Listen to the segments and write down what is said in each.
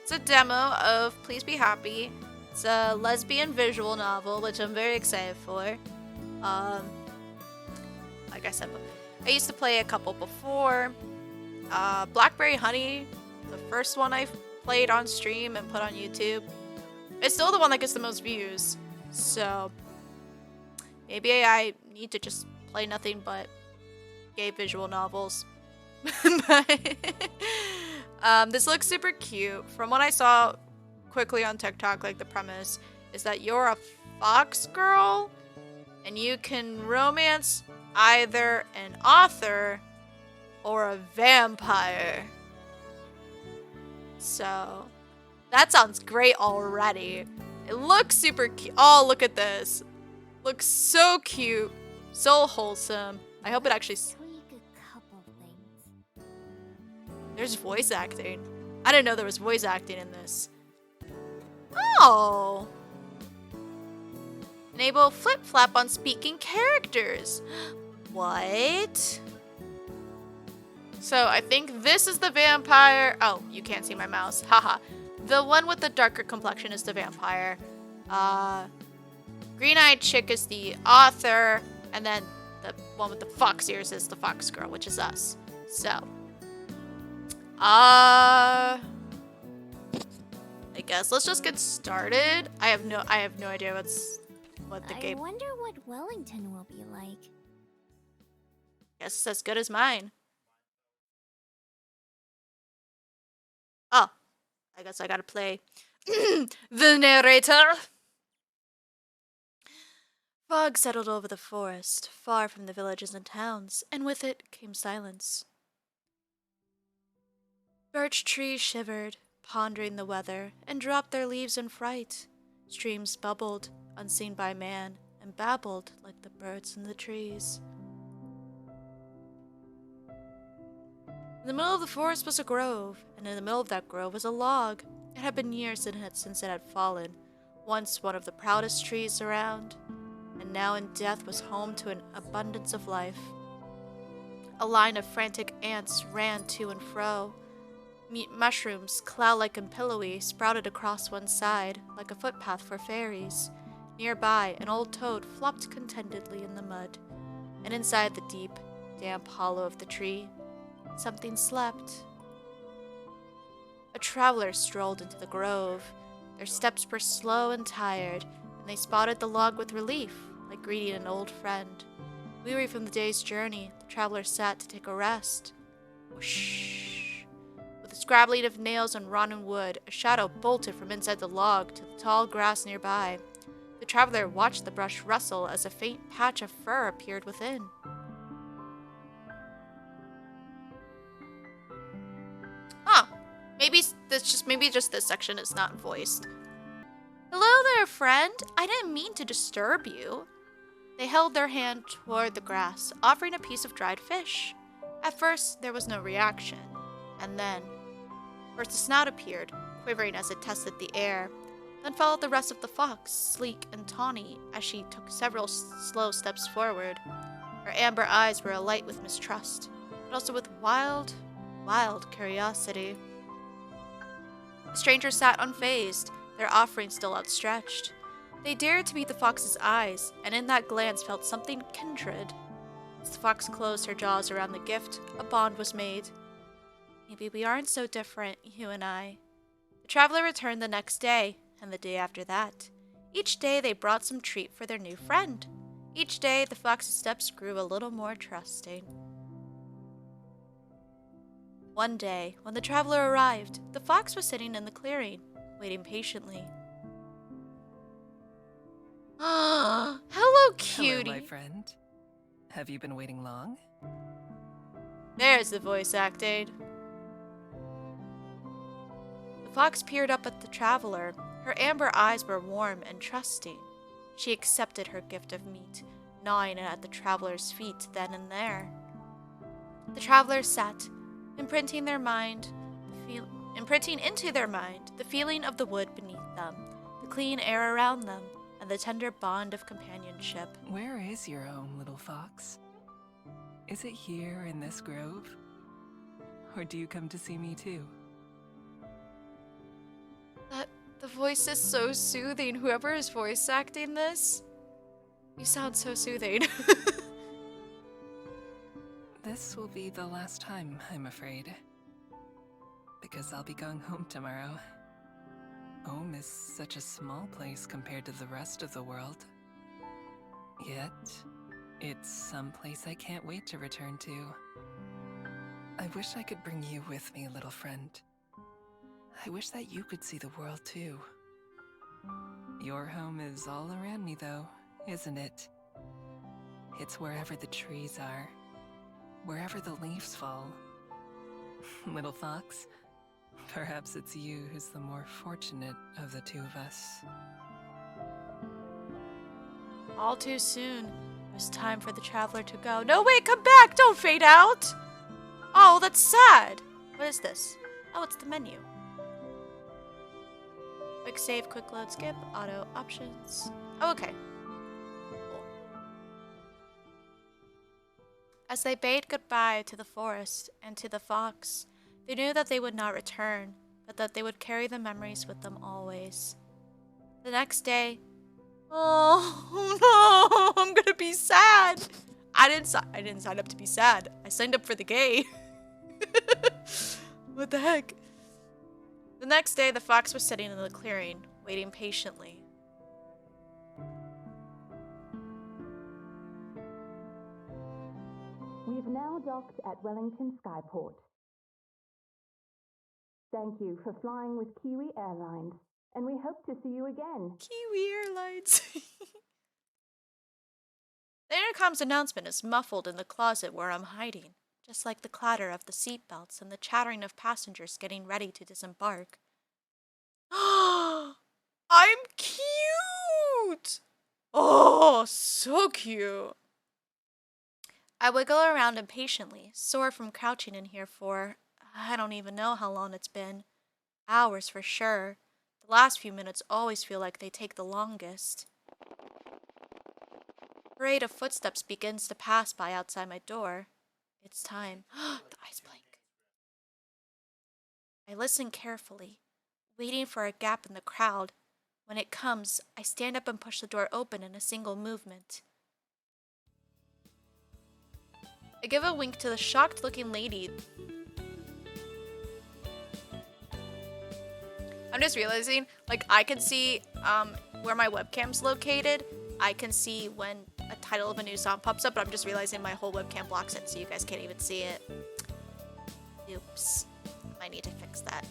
It's a demo of Please Be Happy. It's a lesbian visual novel, which I'm very excited for. Um, like I said, I used to play a couple before. Blackberry Honey, the first one I played on stream and put on YouTube. It's still the one that gets the most views. So maybe I need to just play nothing but gay visual novels. But this looks super cute. From what I saw quickly on TikTok, like the premise is that you're a fox girl and you can romance either an author or a vampire. So that sounds great already. It looks super cute. Oh, look at this. Looks so cute, so wholesome. I hope it actually. There's voice acting. I didn't know there was voice acting in this. Oh. Enable flip-flap on speaking characters. What? So I think this is the vampire. Oh, you can't see my mouse. Haha. The one with the darker complexion is the vampire. Green-eyed chick is the author. And then the one with the fox ears is the fox girl, which is us. So. I guess let's just get started. I have no idea what the game. I wonder what Wellington will be like. Guess it's as good as mine. Oh, I guess I gotta play the narrator. Fog settled over the forest, far from the villages and towns, and with it came silence. Birch trees shivered, pondering the weather, and dropped their leaves in fright. Streams bubbled, unseen by man, and babbled like the birds in the trees. In the middle of the forest was a grove, and in the middle of that grove was a log. It had been years since it had fallen, once one of the proudest trees around, and now in death was home to an abundance of life. A line of frantic ants ran to and fro. Mushrooms, cloud-like and pillowy, sprouted across one side, like a footpath for fairies. Nearby, an old toad flopped contentedly in the mud, and inside the deep, damp hollow of the tree, something slept. A traveler strolled into the grove. Their steps were slow and tired, and they spotted the log with relief, like greeting an old friend. Weary from the day's journey, the traveler sat to take a rest. Whoosh! With the scrabbling of nails on rotten wood, a shadow bolted from inside the log to the tall grass nearby. The traveler watched the brush rustle as a faint patch of fur appeared within. Huh. Maybe just this section is not voiced. Hello there, friend. I didn't mean to disturb you. They held their hand toward the grass, offering a piece of dried fish. At first, there was no reaction, and then first a snout appeared, quivering as it tested the air. Then followed the rest of the fox, sleek and tawny, as she took several slow steps forward. Her amber eyes were alight with mistrust, but also with wild curiosity. The strangers sat unfazed, their offering still outstretched. They dared to meet the fox's eyes, and in that glance felt something kindred. As the fox closed her jaws around the gift, a bond was made. Maybe we aren't so different, you and I. The traveler returned the next day, and the day after that. Each day they brought some treat for their new friend. Each day the fox's steps grew a little more trusting. One day, when the traveler arrived, the fox was sitting in the clearing, waiting patiently. Hello, cutie. Hello, my friend. Have you been waiting long? There's the voice acting. The fox peered up at the traveler. Her amber eyes were warm and trusting. She accepted her gift of meat, gnawing it at the traveler's feet then and there. The travelers sat, imprinting into their mind the feeling of the wood beneath them, the clean air around them, and the tender bond of companionship. Where is your home, little fox? Is it here in this grove? Or do you come to see me too? voice is so soothing. Whoever is voice acting this, you sound so soothing. This will be the last time, I'm afraid. Because I'll be going home tomorrow. Home is such a small place compared to the rest of the world. Yet, it's some place I can't wait to return to. I wish I could bring you with me, little friend. I wish that you could see the world too. Your home is all around me though, isn't it? It's wherever the trees are, wherever the leaves fall. Little fox, perhaps it's you who's the more fortunate of the two of us. All too soon, it was time for the traveler to go. No, wait, come back! Don't fade out! Oh, that's sad. What is this? Oh, it's the menu. Quick save, quick load, skip, auto, options. Oh, okay. Cool. As they bade goodbye to the forest and to the fox, they knew that they would not return, but that they would carry the memories with them always. The next day, oh no, I'm gonna be sad. I didn't sign up to be sad. I signed up for the gay. What the heck? The next day, the fox was sitting in the clearing, waiting patiently. We've now docked at Wellington Skyport. Thank you for flying with Kiwi Airlines, and we hope to see you again. Kiwi Airlines. The intercom's announcement is muffled in the closet where I'm hiding, just like the clatter of the seatbelts and the chattering of passengers getting ready to disembark. I'm cute! Oh, so cute! I wiggle around impatiently, sore from crouching in here for, I don't even know how long it's been. Hours for sure. The last few minutes always feel like they take the longest. A parade of footsteps begins to pass by outside my door. It's time. The eyes blink. I listen carefully, waiting for a gap in the crowd. When it comes, I stand up and push the door open in a single movement. I give a wink to the shocked-looking lady. I'm just realizing, like, I can see where my webcam's located. I can see when a title of a new song pops up, but I'm just realizing my whole webcam blocks it, so you guys can't even see it. Oops. I need to fix that.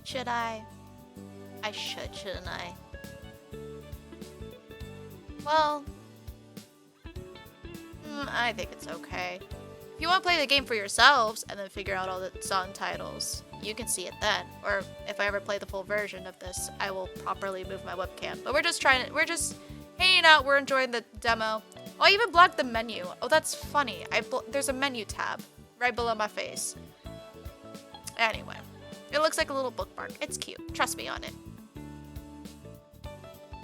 Should I? I should, shouldn't I? Well, I think it's okay. If you want to play the game for yourselves and then figure out all the song titles, you can see it then. Or if I ever play the full version of this, I will properly move my webcam. But we're just hanging out, we're enjoying the demo. Oh, I even blocked the menu. Oh, that's funny. There's a menu tab right below my face. Anyway, it looks like a little bookmark. It's cute. Trust me on it.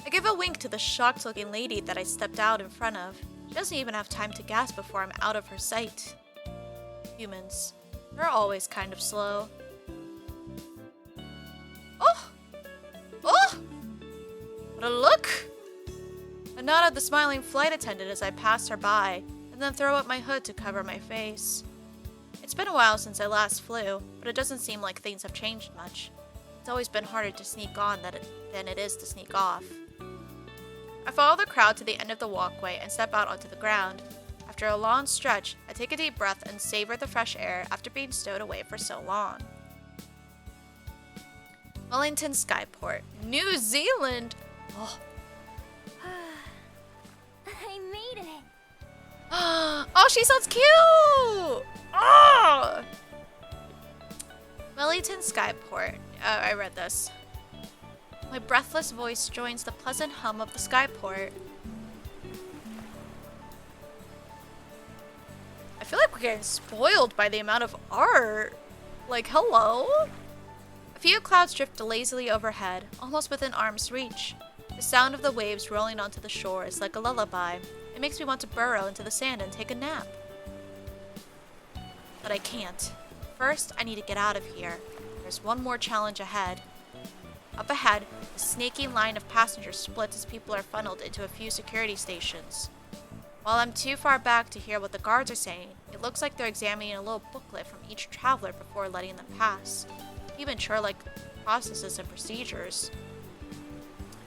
I give a wink to the shocked-looking lady that I stepped out in front of. She doesn't even have time to gasp before I'm out of her sight. Humans. They're always kind of slow. Oh! Oh! What a look! I nod at the smiling flight attendant as I pass her by, and then throw up my hood to cover my face. It's been a while since I last flew, but it doesn't seem like things have changed much. It's always been harder to sneak on than it is to sneak off. I follow the crowd to the end of the walkway and step out onto the ground. After a long stretch, I take a deep breath and savor the fresh air after being stowed away for so long. Wellington Skyport, New Zealand! Oh. I made it. Oh, she sounds cute! Oh! Wellington Skyport. Oh, I read this. My breathless voice joins the pleasant hum of the skyport. I feel like we're getting spoiled by the amount of art. Like, hello? A few clouds drift lazily overhead, almost within arm's reach. The sound of the waves rolling onto the shore is like a lullaby. It makes me want to burrow into the sand and take a nap. But I can't. First, I need to get out of here. There's one more challenge ahead. Up ahead, the snaking line of passengers splits as people are funneled into a few security stations. While I'm too far back to hear what the guards are saying, it looks like they're examining a little booklet from each traveler before letting them pass. Even sure like processes and procedures.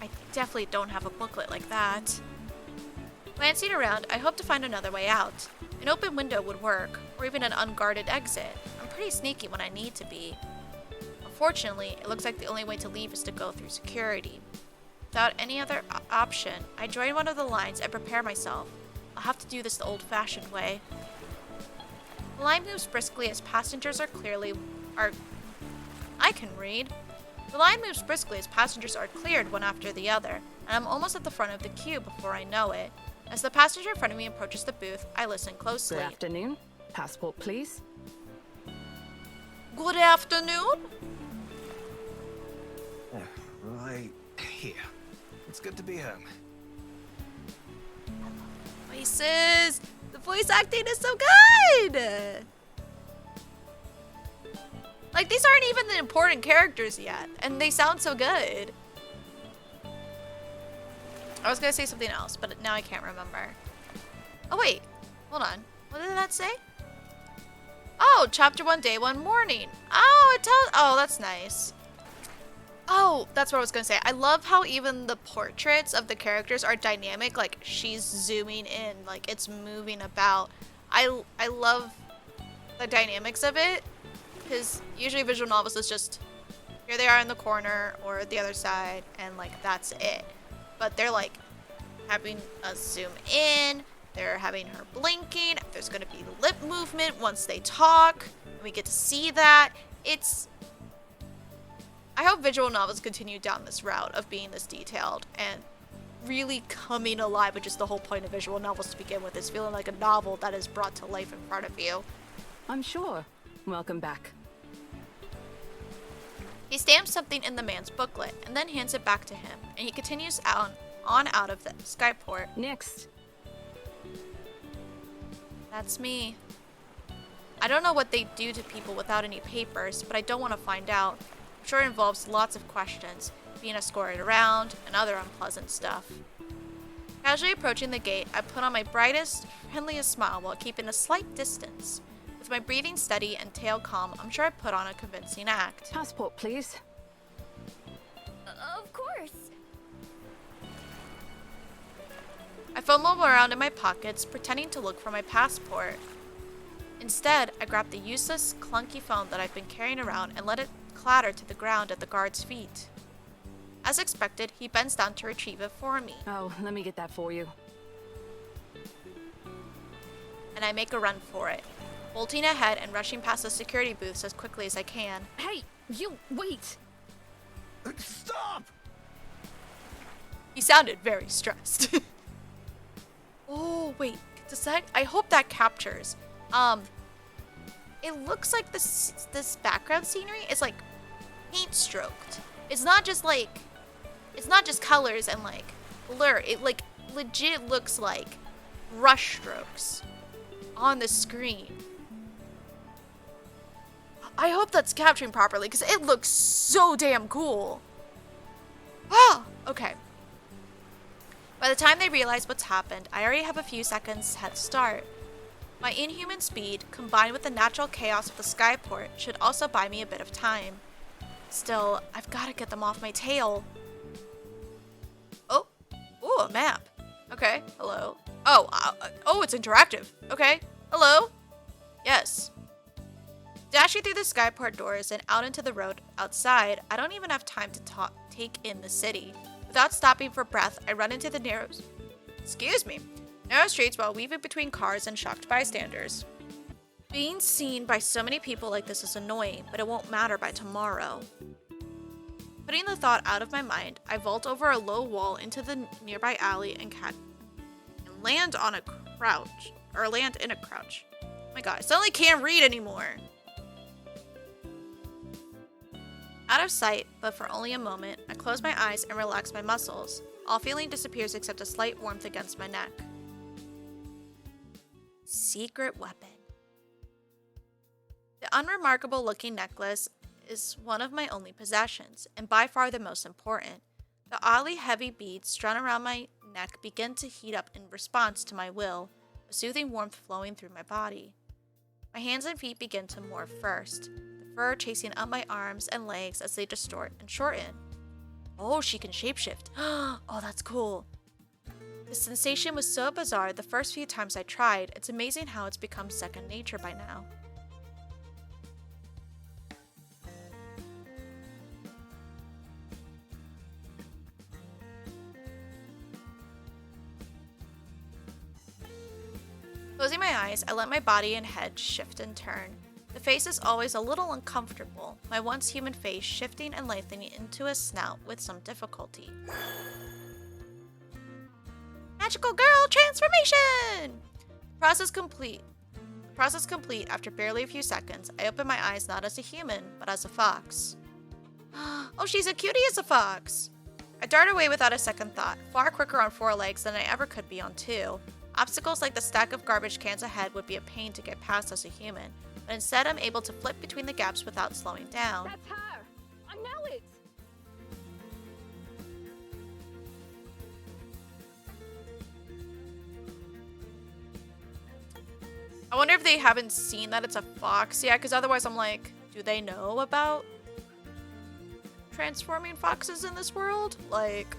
I definitely don't have a booklet like that. Glancing around, I hope to find another way out. An open window would work, or even an unguarded exit. I'm pretty sneaky when I need to be. Unfortunately, it looks like the only way to leave is to go through security. Without any other option, I join one of the lines and prepare myself. I'll have to do this the old-fashioned way. The line moves briskly as passengers I can read. The line moves briskly as passengers are cleared one after the other, and I'm almost at the front of the queue before I know it. As the passenger in front of me approaches the booth, I listen closely. Good afternoon. Passport, please. Good afternoon? Right here. It's good to be home. Voices! The voice acting is so good! Like, these aren't even the important characters yet, and they sound so good. I was gonna say something else, but now I can't remember. Oh wait, hold on. What did that say? Oh, chapter 1, day 1, morning. Oh, it tells. Oh, that's nice. Oh, that's what I was gonna say. I love how even the portraits of the characters are dynamic. Like she's zooming in, like it's moving about. I love the dynamics of it, because usually visual novels is just here they are in the corner or the other side, and like that's it. But they're like having us zoom in. They're having her blinking. There's gonna be lip movement once they talk. And we get to see that. I hope visual novels continue down this route of being this detailed and really coming alive, which is the whole point of visual novels to begin with, is feeling like a novel that is brought to life in front of you. I'm sure. Welcome back. He stamps something in the man's booklet and then hands it back to him, and he continues on out of the skyport. Next. That's me. I don't know what they do to people without any papers, but I don't want to find out. I'm sure it involves lots of questions, being escorted around, and other unpleasant stuff. Casually approaching the gate, I put on my brightest, friendliest smile while keeping a slight distance. With my breathing steady and tail calm, I'm sure I put on a convincing act. Passport, please. Of course. I fumble around in my pockets, pretending to look for my passport. Instead, I grab the useless, clunky phone that I've been carrying around and let it clatter to the ground at the guard's feet. As expected, he bends down to retrieve it for me, Oh, let me get that for you. and I make a run for it, bolting ahead and rushing past the security booths as quickly as I can. Hey, you, wait! Stop! He sounded very stressed. Oh, wait, I hope that captures. It looks like this background scenery is like paint stroked. It's not just colors and like blur. It like legit looks like brush strokes on the screen. I hope that's capturing properly because it looks so damn cool. Ah, okay. By the time they realize what's happened, I already have a few seconds head start. My inhuman speed, combined with the natural chaos of the skyport, should also buy me a bit of time. Still, I've got to get them off my tail. Oh, ooh, a map. Okay, hello. Oh, it's interactive. Okay, hello. Yes. Dashing through the skyport doors and out into the road outside, I don't even have time to take in the city. Without stopping for breath, I run into the narrow streets while weaving between cars and shocked bystanders. Being seen by so many people like this is annoying, but it won't matter by tomorrow. Putting the thought out of my mind, I vault over a low wall into the nearby alley and land in a crouch. Oh my god, I suddenly can't read anymore. Out of sight, but for only a moment, I close my eyes and relax my muscles. All feeling disappears except a slight warmth against my neck. Secret weapon. The unremarkable looking necklace is one of my only possessions, and by far the most important. The oddly heavy beads strung around my neck begin to heat up in response to my will, a soothing warmth flowing through my body. My hands and feet begin to morph first, the fur chasing up my arms and legs as they distort and shorten. Oh, she can shapeshift. Oh, that's cool. The sensation was so bizarre the first few times I tried, it's amazing how it's become second nature by now. Closing my eyes, I let my body and head shift and turn. The face is always a little uncomfortable, my once human face shifting and lengthening into a snout with some difficulty. Magical girl transformation! Process complete. Process complete after barely a few seconds. I open my eyes not as a human, but as a fox. Oh, she's a cutie as a fox! I dart away without a second thought, far quicker on 4 legs than I ever could be on 2. Obstacles like the stack of garbage cans ahead would be a pain to get past as a human, but instead I'm able to flip between the gaps without slowing down. That's her! I know it! I wonder if they haven't seen that it's a fox yet, because otherwise I'm like, do they know about transforming foxes in this world? Like,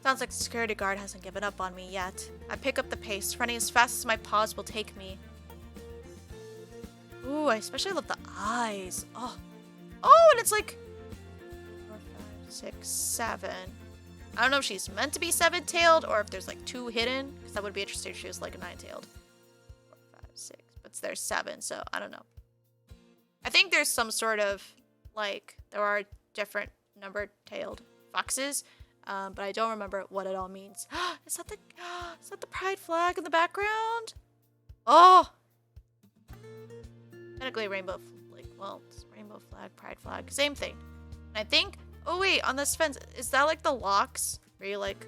sounds like the security guard hasn't given up on me yet. I pick up the pace, running as fast as my paws will take me. Ooh, I especially love the eyes. Oh, and it's like 4, 5, 6, 7. I don't know if she's meant to be 7-tailed or if there's like 2 hidden, because that would be interesting if she was like a 9-tailed. 4, 5, 6, but there's 7, so I don't know. I think there's some sort of like there are different number-tailed foxes, but I don't remember what it all means. Is that the pride flag in the background? Oh, technically rainbow, like, well, it's rainbow flag, pride flag, same thing. And I think, oh wait, on this fence, is that like the locks where you like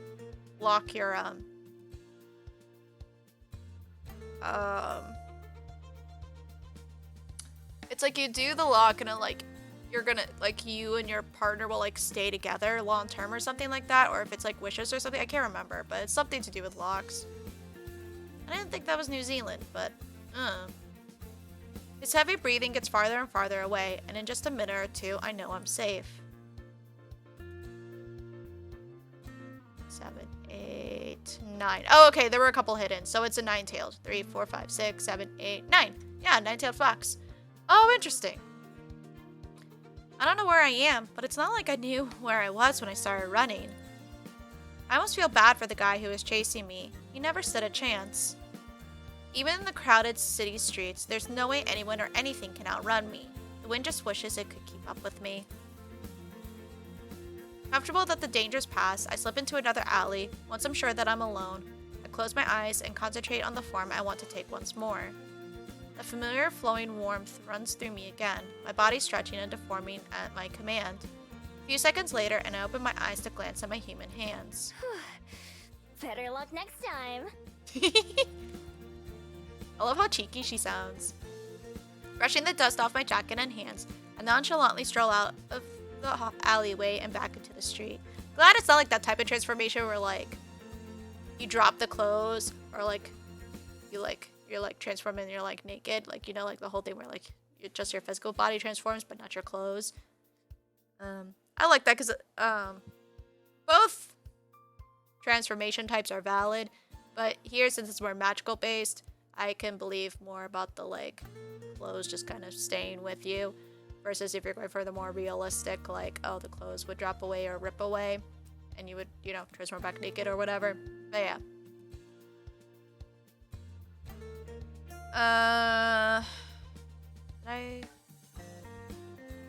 lock your it's like you do the lock and it like you're gonna like you and your partner will like stay together long term or something like that, or if it's like wishes or something, I can't remember, but it's something to do with locks. I didn't think that was New Zealand, but his heavy breathing gets farther and farther away, and in just a minute or two, I know I'm safe. 7, 8, 9. Oh, okay, there were a couple hidden, so it's a 9-tailed. 3, 4, 5, 6, 7, 8, 9. Yeah, 9-tailed fox. Oh, interesting. I don't know where I am, but it's not like I knew where I was when I started running. I almost feel bad for the guy who was chasing me. He never stood a chance. Even in the crowded city streets, there's no way anyone or anything can outrun me. The wind just wishes it could keep up with me. Comfortable that the danger's past, I slip into another alley. Once I'm sure that I'm alone, I close my eyes and concentrate on the form I want to take once more. The familiar flowing warmth runs through me again, my body stretching and deforming at my command. A few seconds later, and I open my eyes to glance at my human hands. Better luck next time. I love how cheeky she sounds. Brushing the dust off my jacket and hands, I nonchalantly stroll out of the alleyway and back into the street. Glad it's not like that type of transformation where like you drop the clothes or like you're like transforming and you're like naked, like, you know, like the whole thing where like just your physical body transforms but not your clothes. I like that because both transformation types are valid, but here, since it's more magical based, I can believe more about the like clothes just kind of staying with you versus if you're going for the more realistic, like, oh, the clothes would drop away or rip away and you would, you know, transform back naked or whatever. But yeah.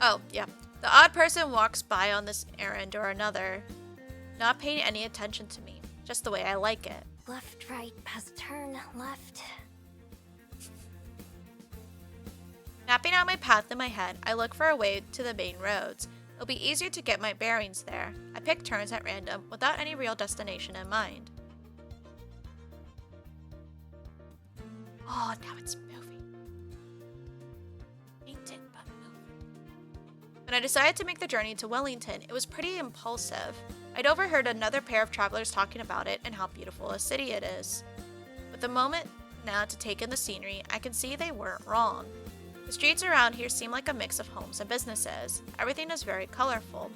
Oh, yeah. The odd person walks by on this errand or another, not paying any attention to me, just the way I like it. Left, right, past turn, left. Mapping out my path in my head, I look for a way to the main roads. It'll be easier to get my bearings there. I pick turns at random without any real destination in mind. Oh, now it's moving. Ain't it but moving. I decided to make the journey to Wellington, it was pretty impulsive. I'd overheard another pair of travelers talking about it and how beautiful a city it is. With a moment now to take in the scenery, I can see they weren't wrong. The streets around here seem like a mix of homes and businesses. Everything is very colorful.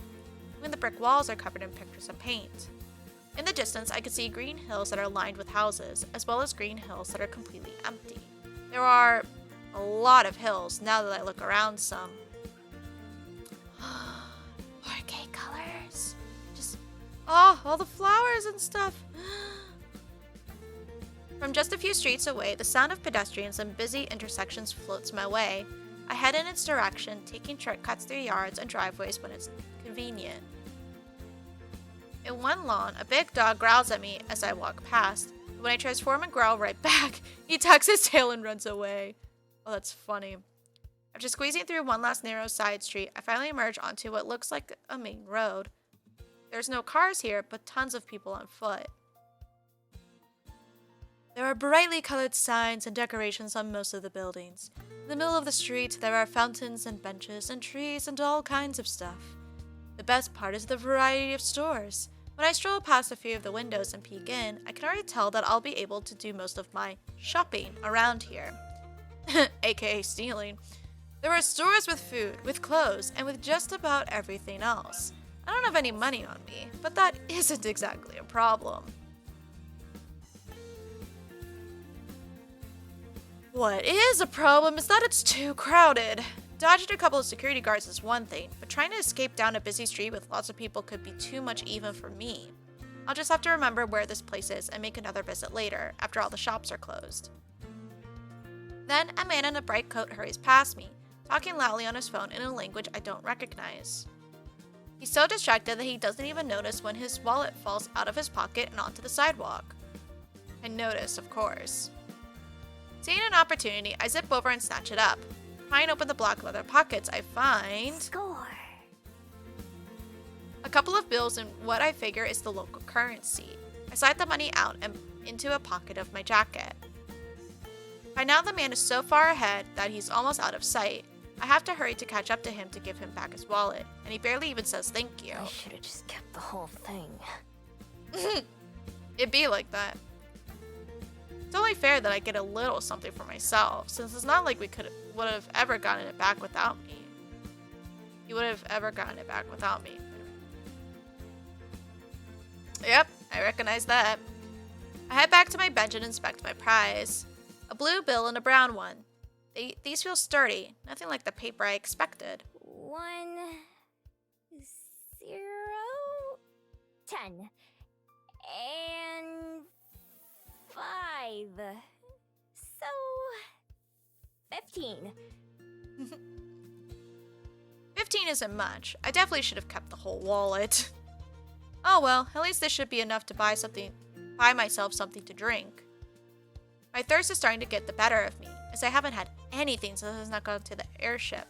Even the brick walls are covered in pictures and paint. In the distance, I can see green hills that are lined with houses, as well as green hills that are completely empty. There are a lot of hills now that I look around some. 4K colors. All the flowers and stuff. From just a few streets away, the sound of pedestrians and busy intersections floats my way. I head in its direction, taking shortcuts through yards and driveways when it's convenient. In one lawn, a big dog growls at me as I walk past. When I transform and growl right back, he tucks his tail and runs away. Oh, that's funny. After squeezing through one last narrow side street, I finally emerge onto what looks like a main road. There's no cars here, but tons of people on foot. There are brightly colored signs and decorations on most of the buildings. In the middle of the street, there are fountains and benches and trees and all kinds of stuff. The best part is the variety of stores. When I stroll past a few of the windows and peek in, I can already tell that I'll be able to do most of my shopping around here. AKA stealing. There are stores with food, with clothes, and with just about everything else. I don't have any money on me, but that isn't exactly a problem. What is a problem is that it's too crowded. Dodging a couple of security guards is one thing, but trying to escape down a busy street with lots of people could be too much even for me. I'll just have to remember where this place is and make another visit later, after all the shops are closed. Then, a man in a bright coat hurries past me, talking loudly on his phone in a language I don't recognize. He's so distracted that he doesn't even notice when his wallet falls out of his pocket and onto the sidewalk. I notice, of course. Seeing an opportunity, I zip over and snatch it up. Prying open the black leather pockets, I find Score. a couple of bills in what I figure is the local currency. I slide the money out and into a pocket of my jacket. By now, the man is so far ahead that he's almost out of sight. I have to hurry to catch up to him to give him back his wallet, and he barely even says thank you. I should have just kept the whole thing. It'd be like that. It's only fair that I get a little something for myself, since it's not like would have ever gotten it back without me. He would have ever gotten it back without me. Yep, I recognize that. I head back to my bench and inspect my prize. A blue bill and a brown one. These feel sturdy, nothing like the paper I expected. 1, 0, 10, and 5. So 15. 15 isn't much. I definitely should have kept the whole wallet. Oh well, at least this should be enough to buy myself something to drink. My thirst is starting to get the better of me, as I haven't had anything since I was not gone to the airship.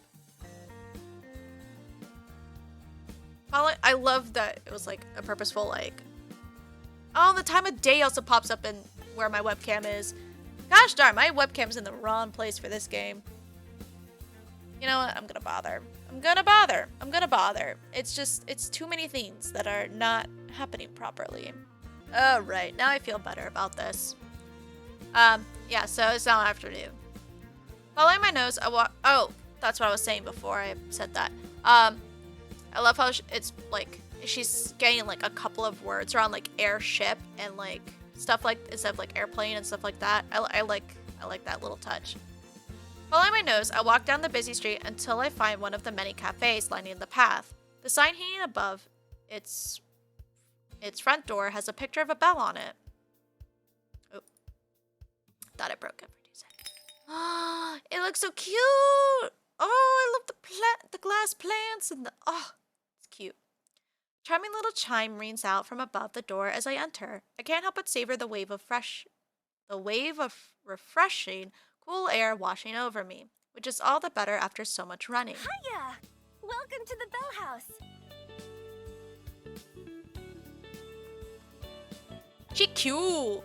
I love that it was like a purposeful the time of day also pops up in where my webcam is. Gosh darn, my webcam's in the wrong place for this game. You know what? I'm gonna bother. It's too many things that are not happening properly. Alright, now I feel better about this. Yeah, so it's now afternoon. Following my nose, I walk. Oh, that's what I was saying before I said that. I love how it's like she's getting like a couple of words around like airship and like stuff like instead of like airplane and stuff like that. I like that little touch. Following my nose, I walk down the busy street until I find one of the many cafes lining the path. The sign hanging above its front door has a picture of a bell on it. Oh, thought I broke it for 2 seconds. Oh, it looks so cute. Oh, I love the glass plants and it's cute. Charming little chime rings out from above the door as I enter. I can't help but savor the wave of refreshing, cool air washing over me, which is all the better after so much running. Hiya! Welcome to the Bell House. She cute.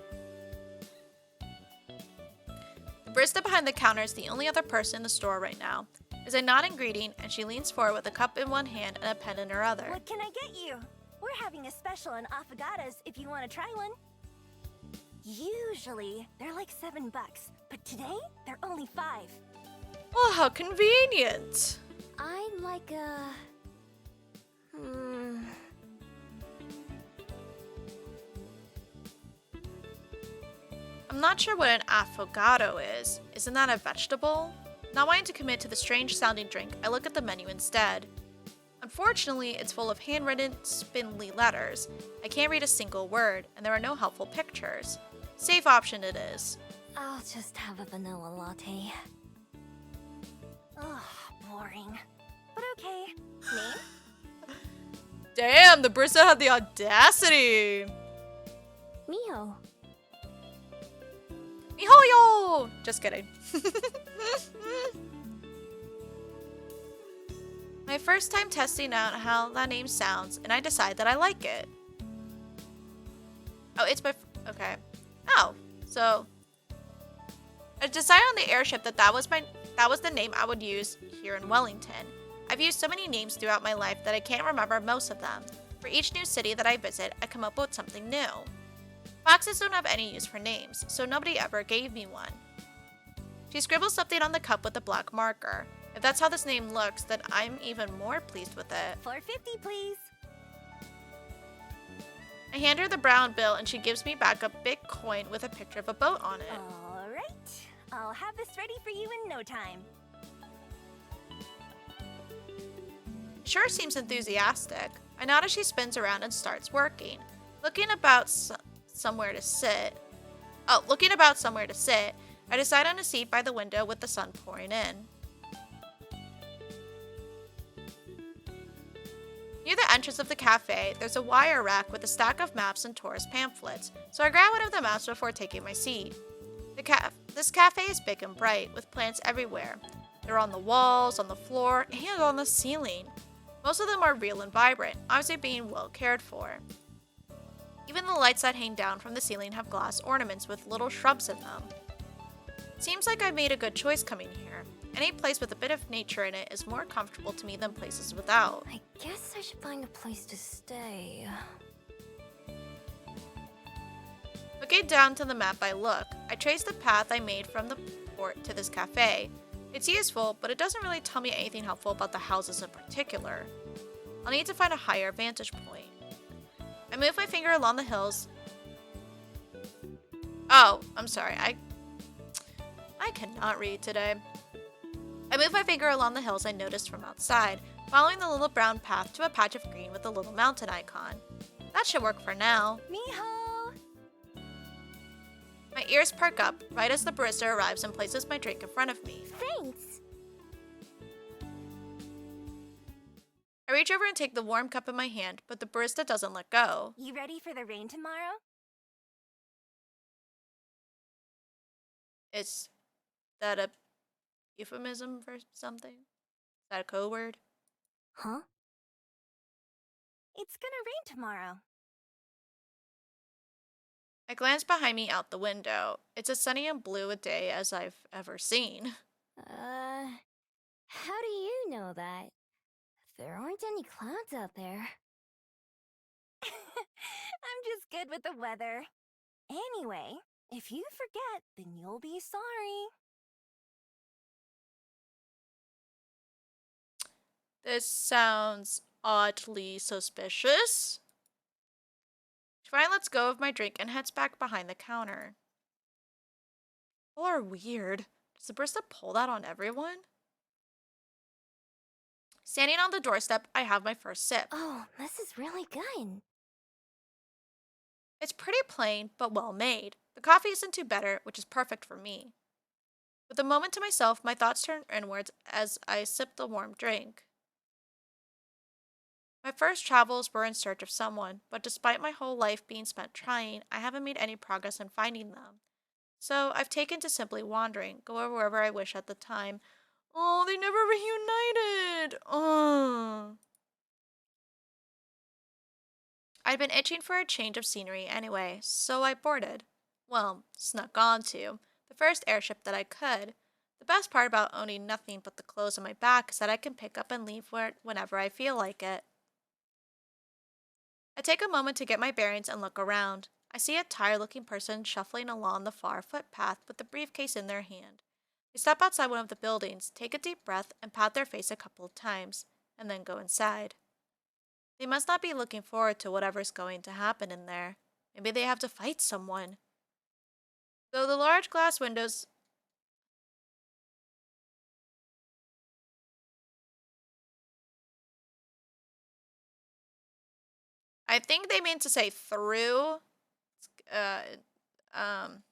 The barista behind the counter is the only other person in the store right now. Is a nod in greeting, and she leans forward with a cup in one hand and a pen in her other. What can I get you? We're having a special on affogatos if you want to try one. Usually, they're like $7, but today, they're only 5. Well, how convenient. I'd like a... I'm not sure what an affogato is. Isn't that a vegetable? Not wanting to commit to the strange sounding drink, I look at the menu instead. Unfortunately, it's full of handwritten, spindly letters. I can't read a single word, and there are no helpful pictures. Safe option it is. I'll just have a vanilla latte. Ugh, boring. But okay. Name? Damn, the barista had the audacity! Miho. Mihoyo! Just kidding. My first time testing out how that name sounds, and I decide that I like it. Oh, it's my... okay. Oh, so... I decided on the airship that was the name I would use here in Wellington. I've used so many names throughout my life that I can't remember most of them. For each new city that I visit, I come up with something new. Foxes don't have any use for names, so nobody ever gave me one. She scribbles something on the cup with a black marker. If that's how this name looks, then I'm even more pleased with it. $4.50, please. I hand her the brown bill and she gives me back a big coin with a picture of a boat on it. All right. I'll have this ready for you in no time. Sure seems enthusiastic. I nod as she spins around and starts working. Looking about somewhere to sit, I decide on a seat by the window with the sun pouring in. Near the entrance of the cafe, there's a wire rack with a stack of maps and tourist pamphlets, so I grab one of the maps before taking my seat. This cafe is big and bright, with plants everywhere. They're on the walls, on the floor, and on the ceiling. Most of them are real and vibrant, obviously being well cared for. Even the lights that hang down from the ceiling have glass ornaments with little shrubs in them. Seems like I made a good choice coming here. Any place with a bit of nature in it is more comfortable to me than places without. I guess I should find a place to stay. Looking down to the map I trace the path I made from the port to this cafe. It's useful, but it doesn't really tell me anything helpful about the houses in particular. I'll need to find a higher vantage point. I move my finger along the hills. Oh, I'm sorry, I cannot read today. I move my finger along the hills I noticed from outside, following the little brown path to a patch of green with a little mountain icon. That should work for now. Miho! My ears perk up right as the barista arrives and places my drink in front of me. Thanks! I reach over and take the warm cup in my hand, but the barista doesn't let go. You ready for the rain tomorrow? Is that a euphemism for something? Is that a code word? Huh? It's gonna rain tomorrow. I glance behind me out the window. It's as sunny and blue a day as I've ever seen. How do you know that? There aren't any clouds out there. I'm just good with the weather. Anyway, if you forget, then you'll be sorry. This sounds oddly suspicious. She finally lets go of my drink and heads back behind the counter. People are weird. Does the barista pull that on everyone? Standing on the doorstep, I have my first sip. Oh, this is really good. It's pretty plain, but well made. The coffee isn't too bitter, which is perfect for me. With a moment to myself, my thoughts turn inwards as I sip the warm drink. My first travels were in search of someone, but despite my whole life being spent trying, I haven't made any progress in finding them. So I've taken to simply wandering, go wherever I wish at the time. Oh, they never reunited! Oh. I'd been itching for a change of scenery anyway, so I boarded. Well, snuck onto the first airship that I could. The best part about owning nothing but the clothes on my back is that I can pick up and leave whenever I feel like it. I take a moment to get my bearings and look around. I see a tired-looking person shuffling along the far footpath with a briefcase in their hand. They step outside one of the buildings, take a deep breath, and pat their face a couple of times, and then go inside. They must not be looking forward to whatever's going to happen in there. Maybe they have to fight someone. Though the large glass windows I think they mean to say through. Uh, um,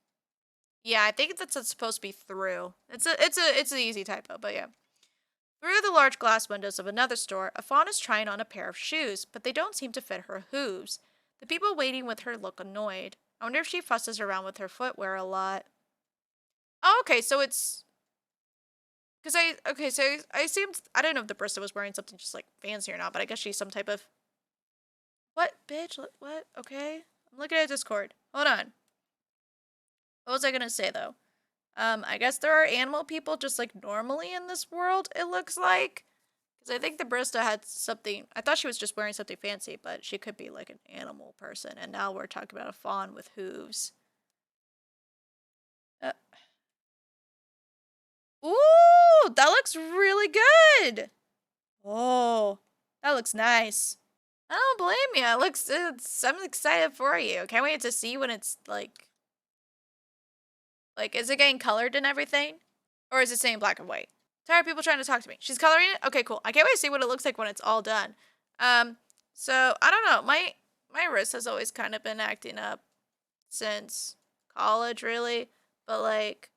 yeah, I think that's supposed to be through. It's an easy typo, but yeah. Through the large glass windows of another store, a fawn is trying on a pair of shoes, but they don't seem to fit her hooves. The people waiting with her look annoyed. I wonder if she fusses around with her footwear a lot. Oh, okay, so it's because I assumed I don't know if the barista was wearing something just like fancy or not, but I guess she's some type of what bitch? What? Okay, I'm looking at Discord. Hold on. What was I gonna say though? I guess there are animal people just like normally in this world, it looks like. Because I think the barista had something, I thought she was just wearing something fancy, but she could be like an animal person. And now we're talking about a fawn with hooves. Ooh, that looks really good. Oh, that looks nice. I don't blame you. I'm excited for you. Can't wait to see when it's like, is it getting colored and everything? Or is it staying black and white? Tired of people trying to talk to me. She's coloring it? Okay, cool. I can't wait to see what it looks like when it's all done. So, I don't know. My wrist has always kind of been acting up since college, really. But, like,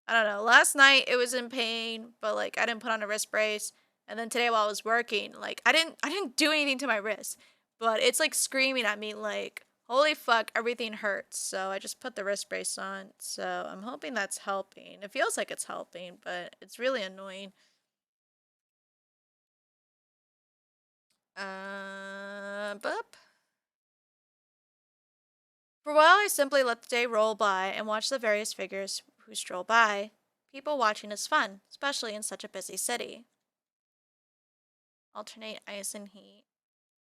I don't know. Last night, it was in pain, but, like, I didn't put on a wrist brace. And then today while I was working, like, I didn't do anything to my wrist. But it's, like, screaming at me, like, holy fuck, everything hurts. So I just put the wrist brace on. So I'm hoping that's helping. It feels like it's helping, but it's really annoying. Boop. For a while, I simply let the day roll by and watch the various figures who stroll by. People watching is fun, especially in such a busy city. Alternate ice and heat.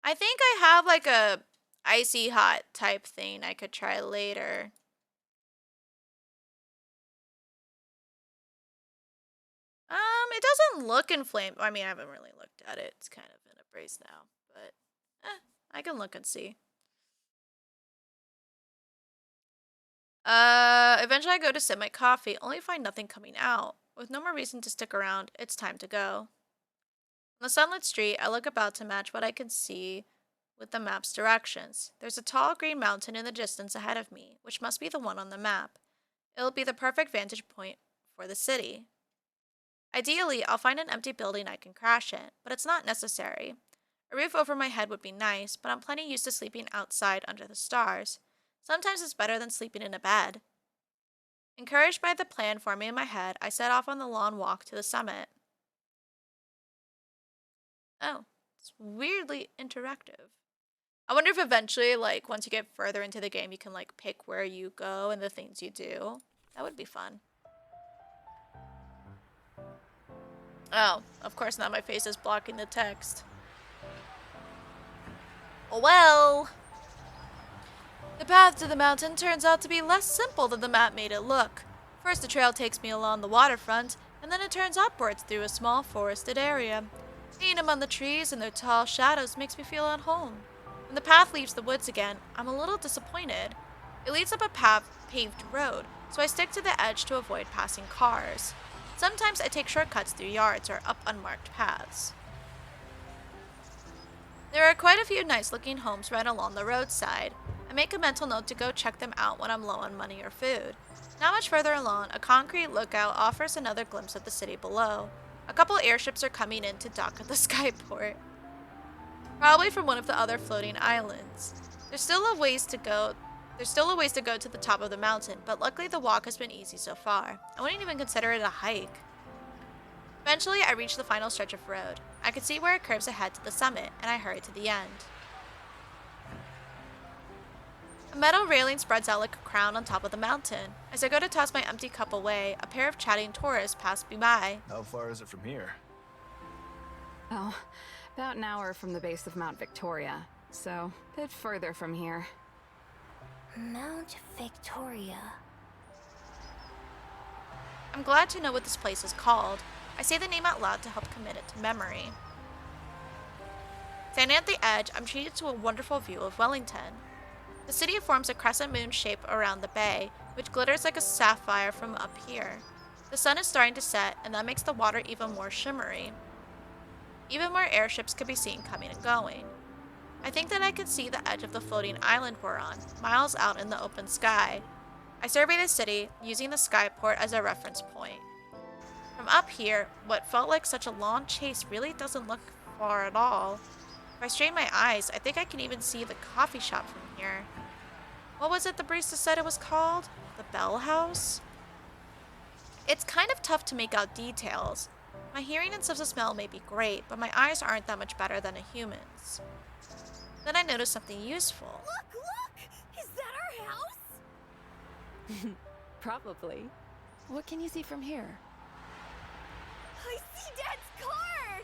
I think I have like a icy hot type thing I could try later. It doesn't look inflamed. I mean, I haven't really looked at it. It's kind of in a brace now, but I can look and see. Eventually I go to sip my coffee, only find nothing coming out. With no more reason to stick around, it's time to go. On the sunlit street, I look about to match what I can see with the map's directions. There's a tall green mountain in the distance ahead of me, which must be the one on the map. It'll be the perfect vantage point for the city. Ideally, I'll find an empty building I can crash in, but it's not necessary. A roof over my head would be nice, but I'm plenty used to sleeping outside under the stars. Sometimes it's better than sleeping in a bed. Encouraged by the plan forming in my head, I set off on the long walk to the summit. Oh, it's weirdly interactive. I wonder if eventually, like, once you get further into the game, you can, like, pick where you go and the things you do. That would be fun. Oh, of course now my face is blocking the text. Oh well. The path to the mountain turns out to be less simple than the map made it look. First, the trail takes me along the waterfront, and then it turns upwards through a small forested area. Being among the trees and their tall shadows makes me feel at home. When the path leaves the woods again, I'm a little disappointed. It leads up a paved road, so I stick to the edge to avoid passing cars. Sometimes I take shortcuts through yards or up unmarked paths. There are quite a few nice-looking homes right along the roadside. I make a mental note to go check them out when I'm low on money or food. Not much further along, a concrete lookout offers another glimpse of the city below. A couple airships are coming in to dock at the skyport. Probably from one of the other floating islands. There's still a ways to go to the top of the mountain, but luckily the walk has been easy so far. I wouldn't even consider it a hike. Eventually, I reach the final stretch of road. I can see where it curves ahead to the summit, and I hurry to the end. A metal railing spreads out like a crown on top of the mountain. As I go to toss my empty cup away, a pair of chatting tourists pass me by. How far is it from here? Oh, about an hour from the base of Mount Victoria, so a bit further from here. Mount Victoria. I'm glad to know what this place is called. I say the name out loud to help commit it to memory. Standing at the edge, I'm treated to a wonderful view of Wellington. The city forms a crescent moon shape around the bay, which glitters like a sapphire from up here. The sun is starting to set, and that makes the water even more shimmery. Even more airships could be seen coming and going. I think that I can see the edge of the floating island we're on, miles out in the open sky. I survey the city, using the skyport as a reference point. From up here, what felt like such a long chase really doesn't look far at all. If I strain my eyes, I think I can even see the coffee shop from here. What was it the barista said it was called? The Bell House? It's kind of tough to make out details. My hearing and sense of smell may be great, but my eyes aren't that much better than a human's. Then I noticed something useful. Look! Is that our house? Probably. What can you see from here? I see Dad's car!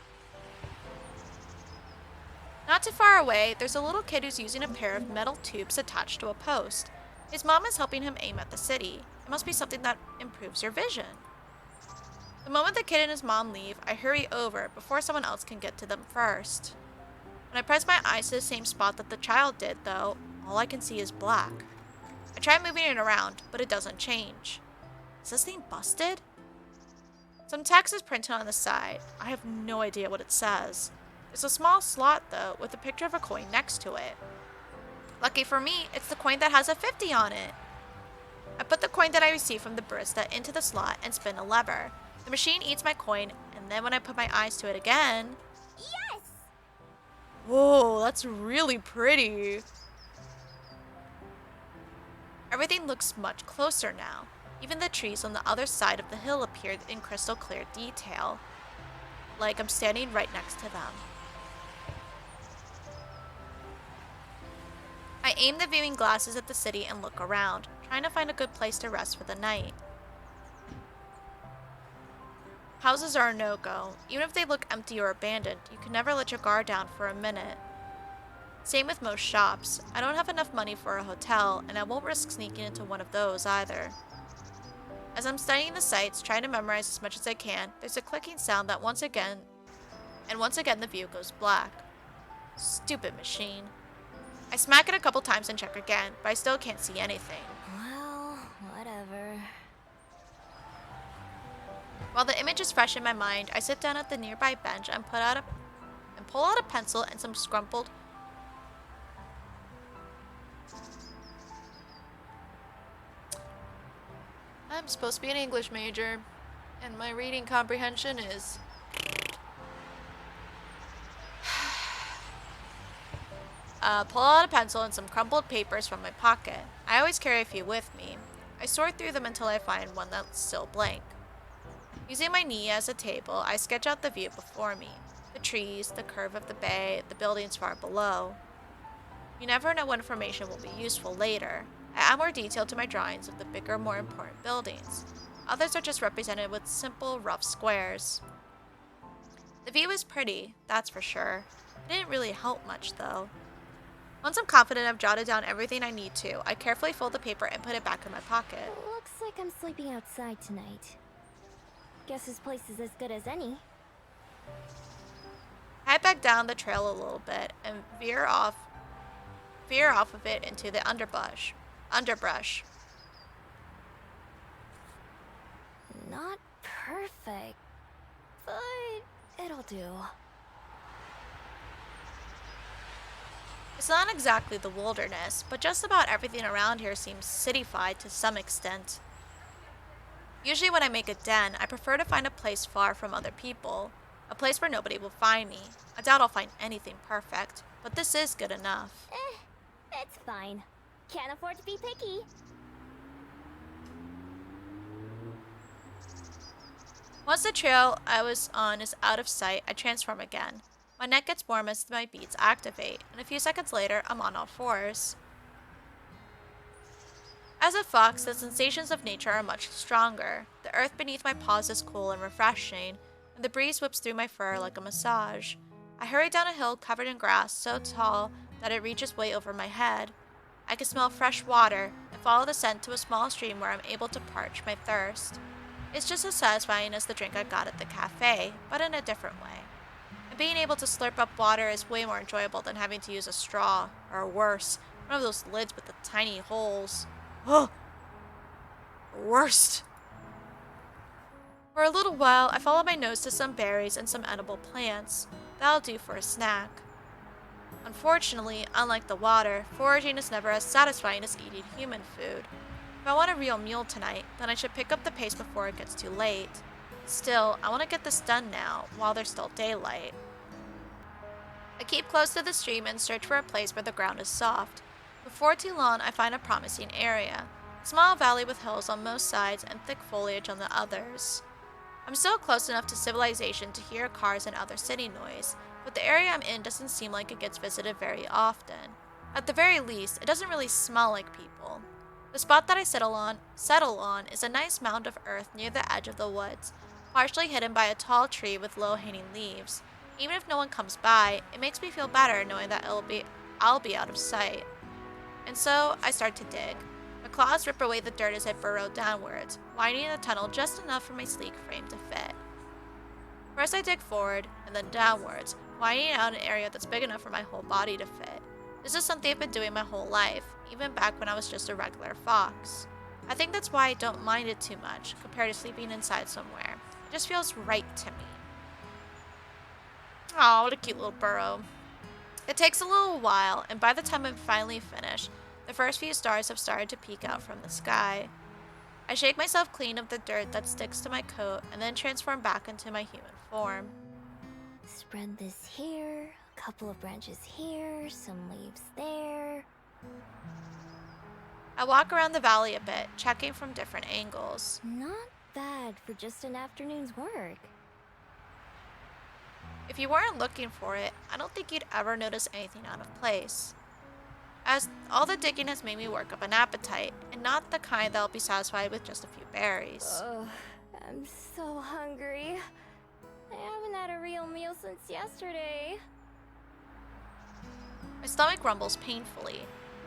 Not too far away, there's a little kid who's using a pair of metal tubes attached to a post. His mom is helping him aim at the city. It must be something that improves your vision. The moment the kid and his mom leave, I hurry over before someone else can get to them first. When I press my eyes to the same spot that the child did, though, all I can see is black. I try moving it around, but it doesn't change. Is this thing busted? Some text is printed on the side. I have no idea what it says. It's a small slot, though, with a picture of a coin next to it. Lucky for me, it's the coin that has a 50 on it. I put the coin that I received from the barista into the slot and spin a lever. The machine eats my coin, and then when I put my eyes to it again... Yes! Whoa, that's really pretty. Everything looks much closer now. Even the trees on the other side of the hill appeared in crystal clear detail, like I'm standing right next to them. I aim the viewing glasses at the city and look around, trying to find a good place to rest for the night. Houses are a no-go. Even if they look empty or abandoned, you can never let your guard down for a minute. Same with most shops. I don't have enough money for a hotel, and I won't risk sneaking into one of those either. As I'm studying the sights, trying to memorize as much as I can, there's a clicking sound that once again the view goes black. Stupid machine. I smack it a couple times and check again, but I still can't see anything. Well, whatever. While the image is fresh in my mind, I sit down at the nearby bench and pull out a pencil and some scrumpled... I'm supposed to be an English major, and my reading comprehension is... pull out a pencil and some crumpled papers from my pocket. I always carry a few with me. I sort through them until I find one that's still blank. Using my knee as a table, I sketch out the view before me. The trees, the curve of the bay, the buildings far below. You never know what information will be useful later. I add more detail to my drawings of the bigger, more important buildings. Others are just represented with simple, rough squares. The view is pretty, that's for sure. It didn't really help much, though. Once I'm confident I've jotted down everything I need to, I carefully fold the paper and put it back in my pocket. Looks like I'm sleeping outside tonight. Guess this place is as good as any. I head back down the trail a little bit and veer off of it into the underbrush. Not perfect, but it'll do. It's not exactly the wilderness, but just about everything around here seems cityfied to some extent. Usually when I make a den, I prefer to find a place far from other people. A place where nobody will find me. I doubt I'll find anything perfect, but this is good enough. It's fine. Can't afford to be picky. Once the trail I was on is out of sight, I transform again. My neck gets warm as my beats activate, and a few seconds later, I'm on all fours. As a fox, the sensations of nature are much stronger. The earth beneath my paws is cool and refreshing, and the breeze whips through my fur like a massage. I hurry down a hill covered in grass so tall that it reaches way over my head. I can smell fresh water and follow the scent to a small stream where I'm able to parch my thirst. It's just as satisfying as the drink I got at the cafe, but in a different way. And being able to slurp up water is way more enjoyable than having to use a straw, or worse, one of those lids with the tiny holes. Ugh! Worst! For a little while, I followed my nose to some berries and some edible plants. That'll do for a snack. Unfortunately, unlike the water, foraging is never as satisfying as eating human food. If I want a real meal tonight, then I should pick up the pace before it gets too late. Still, I want to get this done now, while there's still daylight. I keep close to the stream and search for a place where the ground is soft. Before too long, I find a promising area. A small valley with hills on most sides and thick foliage on the others. I'm still close enough to civilization to hear cars and other city noise, but the area I'm in doesn't seem like it gets visited very often. At the very least, it doesn't really smell like people. The spot that I settle on is a nice mound of earth near the edge of the woods, partially hidden by a tall tree with low-hanging leaves. Even if no one comes by, it makes me feel better knowing that I'll be out of sight. And so, I start to dig. My claws rip away the dirt as I burrow downwards, widening the tunnel just enough for my sleek frame to fit. First I dig forward, and then downwards, widening out an area that's big enough for my whole body to fit. This is something I've been doing my whole life, even back when I was just a regular fox. I think that's why I don't mind it too much, compared to sleeping inside somewhere. It just feels right to me. Aw, what a cute little burrow. It takes a little while, and by the time I'm finally finished, the first few stars have started to peek out from the sky. I shake myself clean of the dirt that sticks to my coat, and then transform back into my human form. Spread this here, a couple of branches here, some leaves there. I walk around the valley a bit, checking from different angles. Not bad for just an afternoon's work. If you weren't looking for it, I don't think you'd ever notice anything out of place. As all the digging has made me work up an appetite, and not the kind that'll be satisfied with just a few berries. Ugh, I'm so hungry. I haven't had a real meal since yesterday. My stomach rumbles painfully.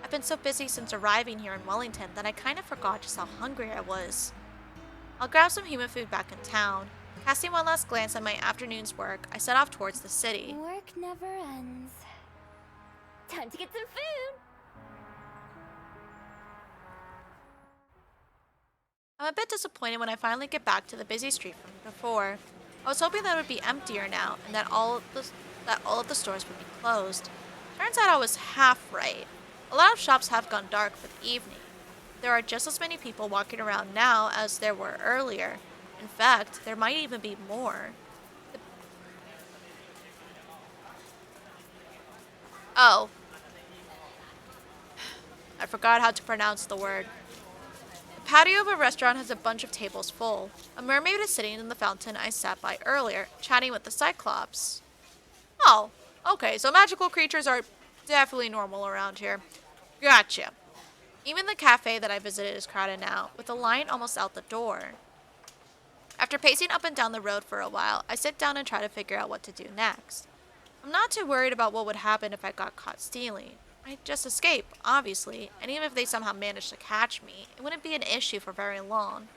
I've been so busy since arriving here in Wellington that I kind of forgot just how hungry I was. I'll grab some human food back in town. Casting one last glance at my afternoon's work, I set off towards the city. Work never ends. Time to get some food! I'm a bit disappointed when I finally get back to the busy street from before. I was hoping that it would be emptier now and that all of the stores would be closed. Turns out I was half right. A lot of shops have gone dark for the evening. There are just as many people walking around now as there were earlier. In fact, there might even be more. Oh. I forgot how to pronounce the word. The patio of a restaurant has a bunch of tables full. A mermaid is sitting in the fountain I sat by earlier, chatting with the Cyclops. Oh, okay, so magical creatures are definitely normal around here. Gotcha. Even the cafe that I visited is crowded now, with a line almost out the door. After pacing up and down the road for a while, I sit down and try to figure out what to do next. I'm not too worried about what would happen if I got caught stealing. I'd just escape, obviously, and even if they somehow managed to catch me, it wouldn't be an issue for very long.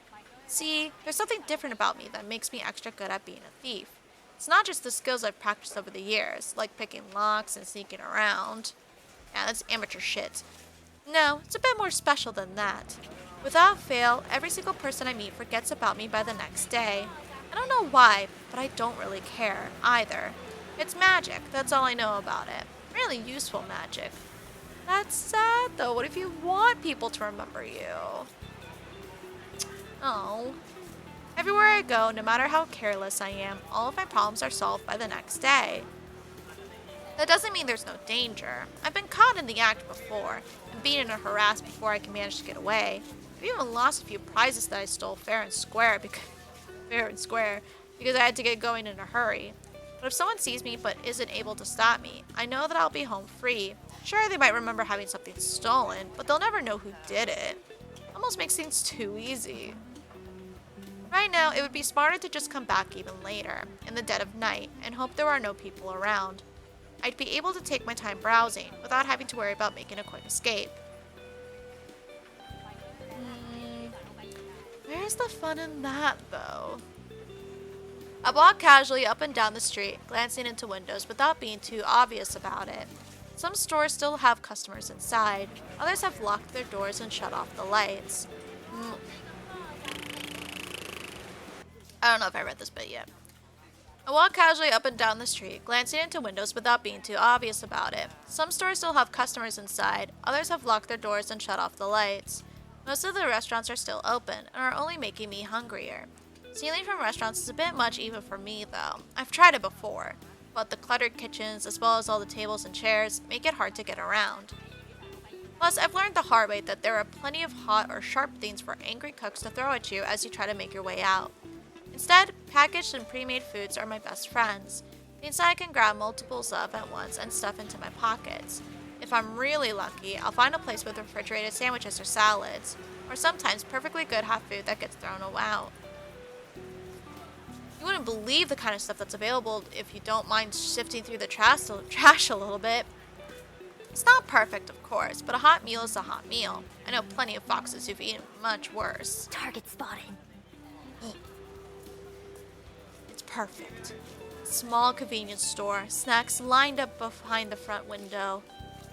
See, there's something different about me that makes me extra good at being a thief. It's not just the skills I've practiced over the years, like picking locks and sneaking around. Yeah, that's amateur shit. No, it's a bit more special than that. Without fail, every single person I meet forgets about me by the next day. I don't know why, but I don't really care, either. It's magic, that's all I know about it. Really useful magic. That's sad, though. What if you want people to remember you? Oh. Everywhere I go, no matter how careless I am, all of my problems are solved by the next day. That doesn't mean there's no danger. I've been caught in the act before, and beaten or harassed before I can manage to get away. I've even lost a few prizes that I stole fair and square because I had to get going in a hurry. But if someone sees me but isn't able to stop me, I know that I'll be home free. Sure, they might remember having something stolen, but they'll never know who did it. Almost makes things too easy. Right now, it would be smarter to just come back even later, in the dead of night, and hope there are no people around. I'd be able to take my time browsing, without having to worry about making a quick escape. Where's the fun in that, though? I walk casually up and down the street, glancing into windows without being too obvious about it. Some stores still have customers inside. Others have locked their doors and shut off the lights. I don't know if I read this bit yet. I walk casually up and down the street, glancing into windows without being too obvious about it. Some stores still have customers inside. Others have locked their doors and shut off the lights. Most of the restaurants are still open and are only making me hungrier. Stealing from restaurants is a bit much even for me, though. I've tried it before, but the cluttered kitchens, as well as all the tables and chairs, make it hard to get around. Plus, I've learned the hard way that there are plenty of hot or sharp things for angry cooks to throw at you as you try to make your way out. Instead, packaged and pre-made foods are my best friends, things that I can grab multiples of at once and stuff into my pockets. If I'm really lucky, I'll find a place with refrigerated sandwiches or salads, or sometimes perfectly good hot food that gets thrown out. You wouldn't believe the kind of stuff that's available if you don't mind sifting through the trash a little bit. It's not perfect, of course, but a hot meal is a hot meal. I know plenty of foxes who've eaten much worse. Target spotted. It's perfect. Small convenience store, snacks lined up behind the front window.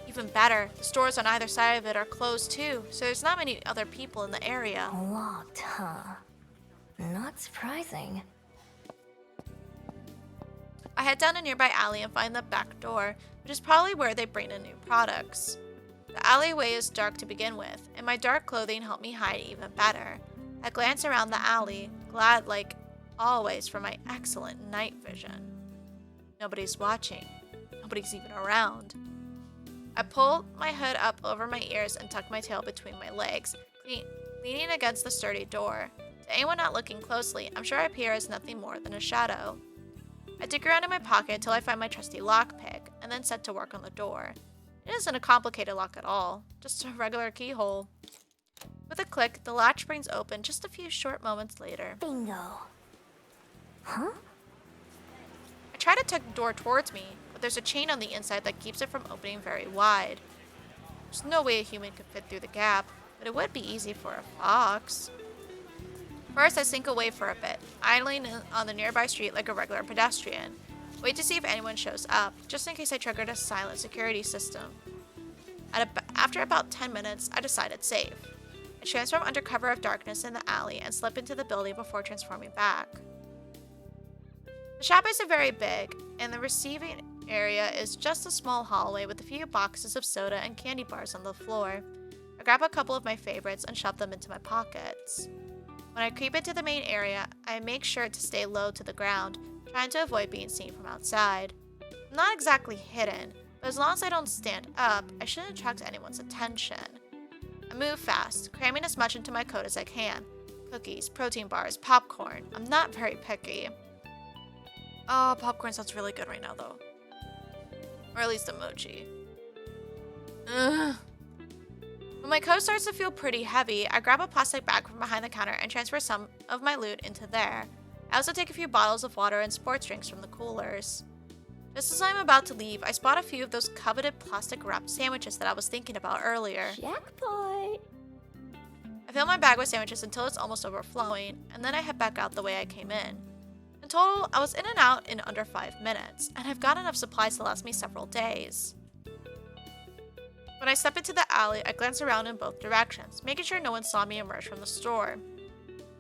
Even better, the stores on either side of it are closed too, so there's not many other people in the area. Locked, huh? Not surprising. I head down a nearby alley and find the back door, which is probably where they bring in new products. The alleyway is dark to begin with, and my dark clothing helped me hide even better. I glance around the alley, glad like always for my excellent night vision. Nobody's watching. Nobody's even around. I pull my hood up over my ears and tuck my tail between my legs, leaning against the sturdy door. To anyone not looking closely, I'm sure I appear as nothing more than a shadow. I dig around in my pocket until I find my trusty lockpick, and then set to work on the door. It isn't a complicated lock at all, just a regular keyhole. With a click, the latch springs open just a few short moments later. Bingo. Huh? I try to tuck the door towards me, but there's a chain on the inside that keeps it from opening very wide. There's no way a human could fit through the gap, but it would be easy for a fox. First, I sink away for a bit, idling on the nearby street like a regular pedestrian. Wait to see if anyone shows up, just in case I triggered a silent security system. After about 10 minutes, I decide it's safe. I transform under cover of darkness in the alley and slip into the building before transforming back. The shop isn't very big, and the receiving area is just a small hallway with a few boxes of soda and candy bars on the floor. I grab a couple of my favorites and shove them into my pockets. When I creep into the main area, I make sure to stay low to the ground, trying to avoid being seen from outside. I'm not exactly hidden, but as long as I don't stand up, I shouldn't attract anyone's attention. I move fast, cramming as much into my coat as I can. Cookies, protein bars, popcorn. I'm not very picky. Oh, popcorn sounds really good right now, though. Or at least emoji. Ugh. When my coat starts to feel pretty heavy, I grab a plastic bag from behind the counter and transfer some of my loot into there. I also take a few bottles of water and sports drinks from the coolers. Just as I'm about to leave, I spot a few of those coveted plastic-wrapped sandwiches that I was thinking about earlier. Jackpot. I fill my bag with sandwiches until it's almost overflowing, and then I head back out the way I came in. In total, I was in and out in under 5 minutes, and I've got enough supplies to last me several days. When I step into the alley, I glance around in both directions, making sure no one saw me emerge from the store.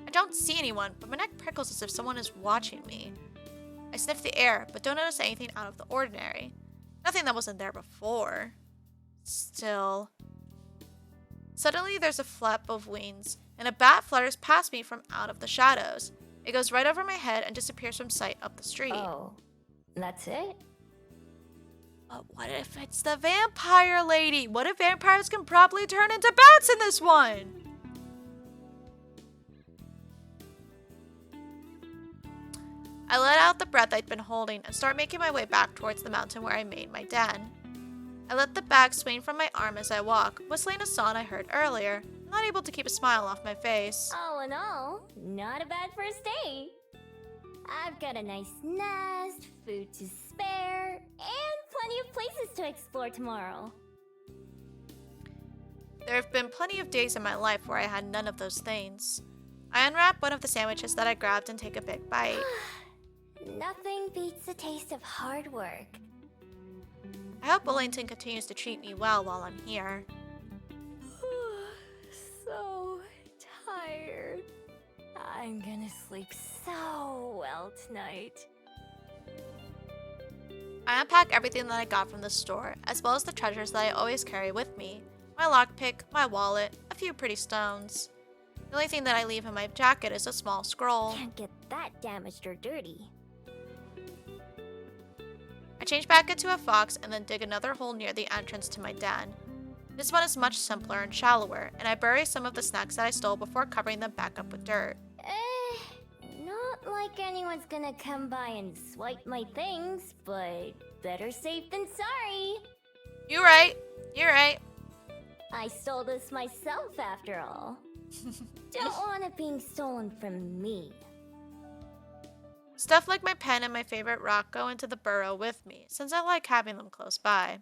I don't see anyone, but my neck prickles as if someone is watching me. I sniff the air, but don't notice anything out of the ordinary. Nothing that wasn't there before. Still. Suddenly, there's a flap of wings, and a bat flutters past me from out of the shadows. It goes right over my head and disappears from sight up the street. Oh, that's it? But what if it's the vampire lady? What if vampires can probably turn into bats in this one? I let out the breath I'd been holding and start making my way back towards the mountain where I made my den. I let the bag swing from my arm as I walk, whistling a song I heard earlier. I'm not able to keep a smile off my face. All in all, not a bad first date. I've got a nice nest, food to spare, and plenty of places to explore tomorrow. There have been plenty of days in my life where I had none of those things. I unwrap one of the sandwiches that I grabbed and take a big bite. Nothing beats the taste of hard work. I hope Wellington continues to treat me well while I'm here. So tired. I'm gonna sleep so well tonight. I unpack everything that I got from the store, as well as the treasures that I always carry with me. My lockpick, my wallet, a few pretty stones. The only thing that I leave in my jacket is a small scroll. Can't get that damaged or dirty. I change back into a fox and then dig another hole near the entrance to my den. This one is much simpler and shallower, and I bury some of the snacks that I stole before covering them back up with dirt. Not like anyone's gonna come by and swipe my things, but better safe than sorry. You're right. You're right. I stole this myself after all. Don't want it being stolen from me. Stuff like my pen and my favorite rock go into the burrow with me, since I like having them close by.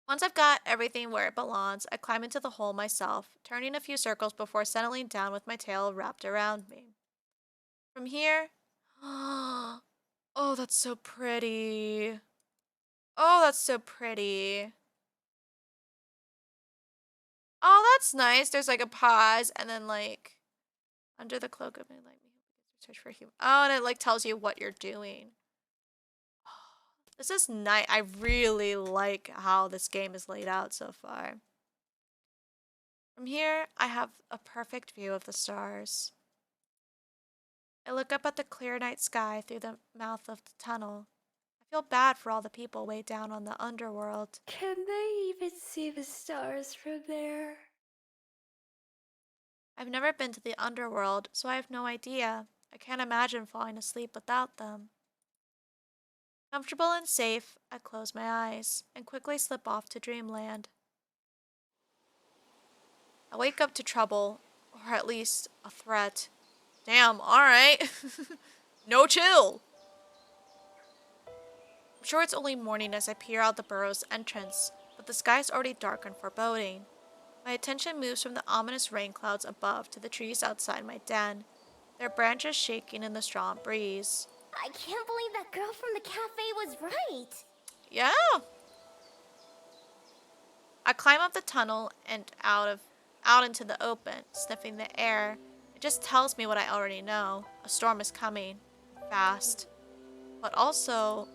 Once I've got everything where it belongs, I climb into the hole myself, turning a few circles before settling down with my tail wrapped around me. From here, oh, that's so pretty. Oh, that's so pretty. Oh, that's nice. There's like a pause and then like under the cloak of my light, search for human. Oh, and it like tells you what you're doing. This is nice. I really like how this game is laid out so far. From here, I have a perfect view of the stars. I look up at the clear night sky through the mouth of the tunnel. I feel bad for all the people way down on the underworld. Can they even see the stars from there? I've never been to the underworld, so I have no idea. I can't imagine falling asleep without them. Comfortable and safe, I close my eyes and quickly slip off to dreamland. I wake up to trouble, or at least a threat. Damn, alright. No chill. I'm sure it's only morning as I peer out the burrow's entrance, but the sky's already dark and foreboding. My attention moves from the ominous rain clouds above to the trees outside my den, their branches shaking in the strong breeze. I can't believe that girl from the cafe was right. Yeah. I climb up the tunnel and out into the open, sniffing the air. It just tells me what I already know. A storm is coming. Fast. But also,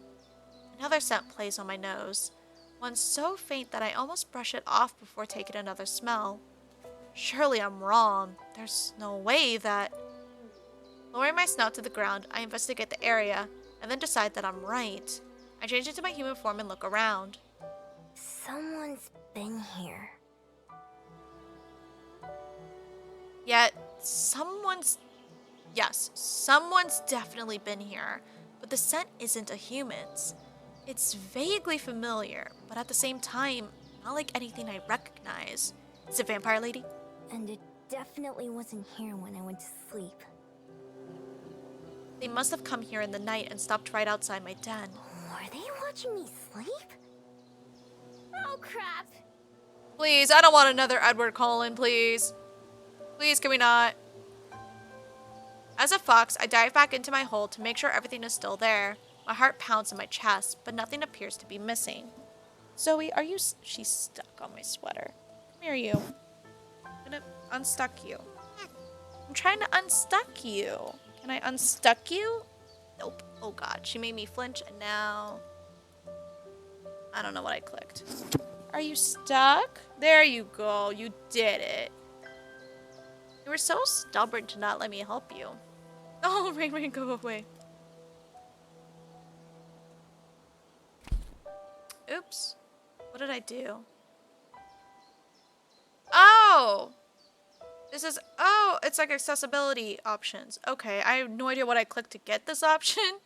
another scent plays on my nose. One so faint that I almost brush it off before taking another smell. Surely I'm wrong. There's no way that... Lowering my snout to the ground, I investigate the area, and then decide that I'm right. I change into my human form and look around. Someone's been here. Yet, someone's definitely been here, but the scent isn't a human's. It's vaguely familiar, but at the same time, not like anything I recognize. Is it Vampire Lady? And it definitely wasn't here when I went to sleep. They must have come here in the night and stopped right outside my den. Were they watching me sleep? Oh crap! Please, I don't want another Edward Cullen, please. Please, can we not? As a fox, I dive back into my hole to make sure everything is still there. My heart pounds in my chest, but nothing appears to be missing. Zoe, are you... She's stuck on my sweater. Come here, you. I'm gonna unstuck you. I'm trying to unstuck you. Can I unstuck you? Nope. Oh god, she made me flinch and now... I don't know what I clicked. Are you stuck? There you go. You did it. You were so stubborn to not let me help you. Oh, Rain, go away. Oops. What did I do? Oh! This is... Oh, it's like accessibility options. Okay, I have no idea what I clicked to get this option.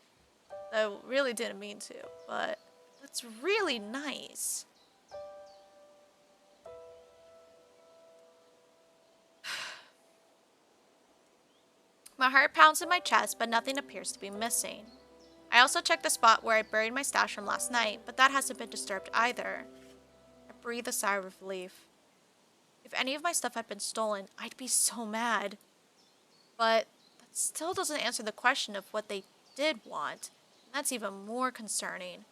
I really didn't mean to, but that's really nice. My heart pounds in my chest, but nothing appears to be missing. I also checked the spot where I buried my stash from last night, but that hasn't been disturbed either. I breathe a sigh of relief. If any of my stuff had been stolen, I'd be so mad. But that still doesn't answer the question of what they did want. And that's even more concerning.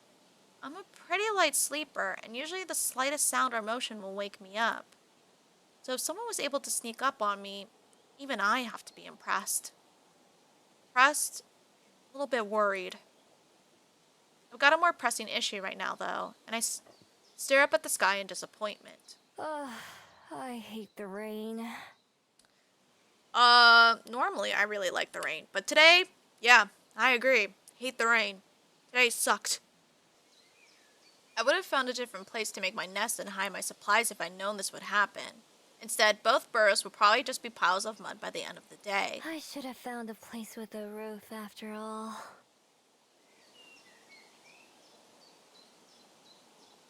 I'm a pretty light sleeper, and usually the slightest sound or motion will wake me up. So if someone was able to sneak up on me, even I have to be impressed. Impressed? A little bit worried. I've got a more pressing issue right now, though, and I stare up at the sky in disappointment. Ugh, I hate the rain. Normally I really like the rain, but today, yeah, I agree. Hate the rain. Today sucked. I would have found a different place to make my nest and hide my supplies if I'd known this would happen. Instead, both burrows would probably just be piles of mud by the end of the day. I should have found a place with a roof after all.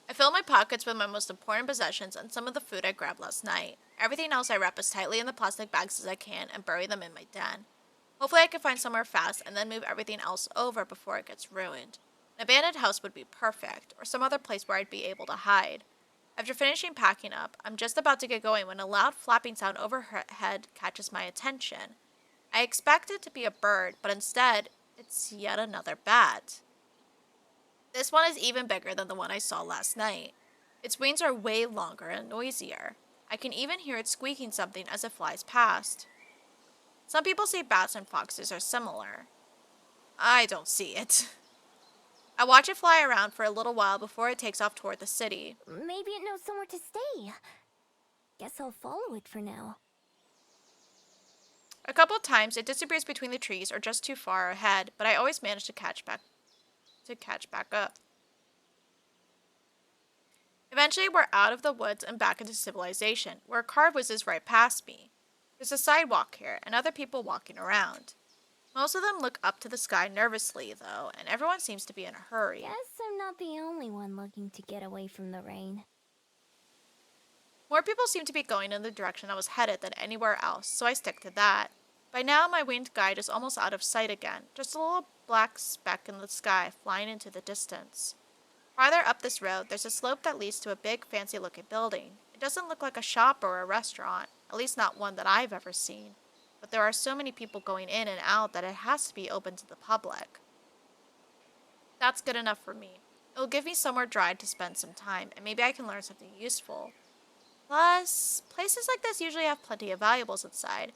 I fill my pockets with my most important possessions and some of the food I grabbed last night. Everything else I wrap as tightly in the plastic bags as I can and bury them in my den. Hopefully I can find somewhere fast and then move everything else over before it gets ruined. An abandoned house would be perfect, or some other place where I'd be able to hide. After finishing packing up, I'm just about to get going when a loud flapping sound overhead catches my attention. I expect it to be a bird, but instead, it's yet another bat. This one is even bigger than the one I saw last night. Its wings are way longer and noisier. I can even hear it squeaking something as it flies past. Some people say bats and foxes are similar. I don't see it. I watch it fly around for a little while before it takes off toward the city. Maybe it knows somewhere to stay. Guess I'll follow it for now. A couple times it disappears between the trees or just too far ahead, but I always manage to catch back up. Eventually, we're out of the woods and back into civilization, where a car whizzes right past me. There's a sidewalk here, and other people walking around. Most of them look up to the sky nervously, though, and everyone seems to be in a hurry. Guess I'm not the only one looking to get away from the rain. More people seem to be going in the direction I was headed than anywhere else, so I stick to that. By now, my winged guide is almost out of sight again, just a little black speck in the sky flying into the distance. Farther up this road, there's a slope that leads to a big, fancy-looking building. It doesn't look like a shop or a restaurant, at least not one that I've ever seen. But there are so many people going in and out that it has to be open to the public. That's good enough for me. It'll give me somewhere dry to spend some time, and maybe I can learn something useful. Plus, places like this usually have plenty of valuables inside.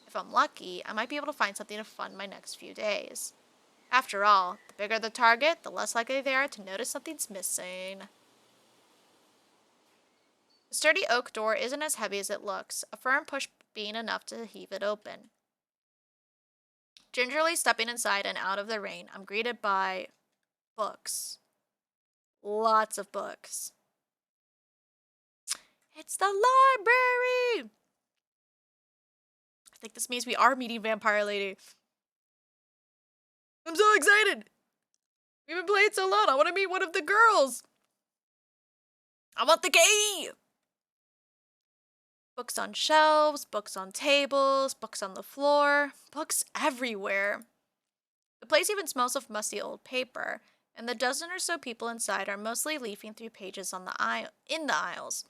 If I'm lucky, I might be able to find something to fund my next few days. After all, the bigger the target, the less likely they are to notice something's missing. The sturdy oak door isn't as heavy as it looks, a firm push being enough to heave it open. Gingerly stepping inside and out of the rain, I'm greeted by books. Lots of books. It's the library! I think this means we are meeting Vampire Lady. I'm so excited! We've been playing so long, I want to meet one of the girls! I want the key! Books on shelves, books on tables, books on the floor, books everywhere. The place even smells of musty old paper, and the dozen or so people inside are mostly leafing through pages on in the aisles.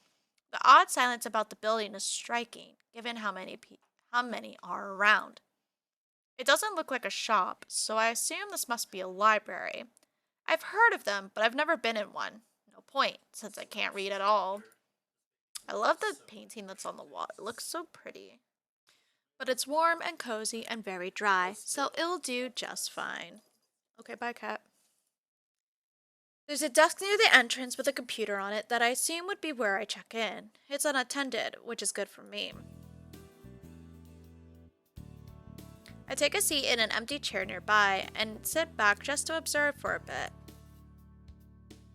The odd silence about the building is striking, given how many are around. It doesn't look like a shop, so I assume this must be a library. I've heard of them, but I've never been in one. No point, since I can't read at all. I love the painting that's on the wall. It looks so pretty. But it's warm and cozy and very dry, so it'll do just fine. Okay, bye, cat. There's a desk near the entrance with a computer on it that I assume would be where I check in. It's unattended, which is good for me. I take a seat in an empty chair nearby and sit back just to observe for a bit.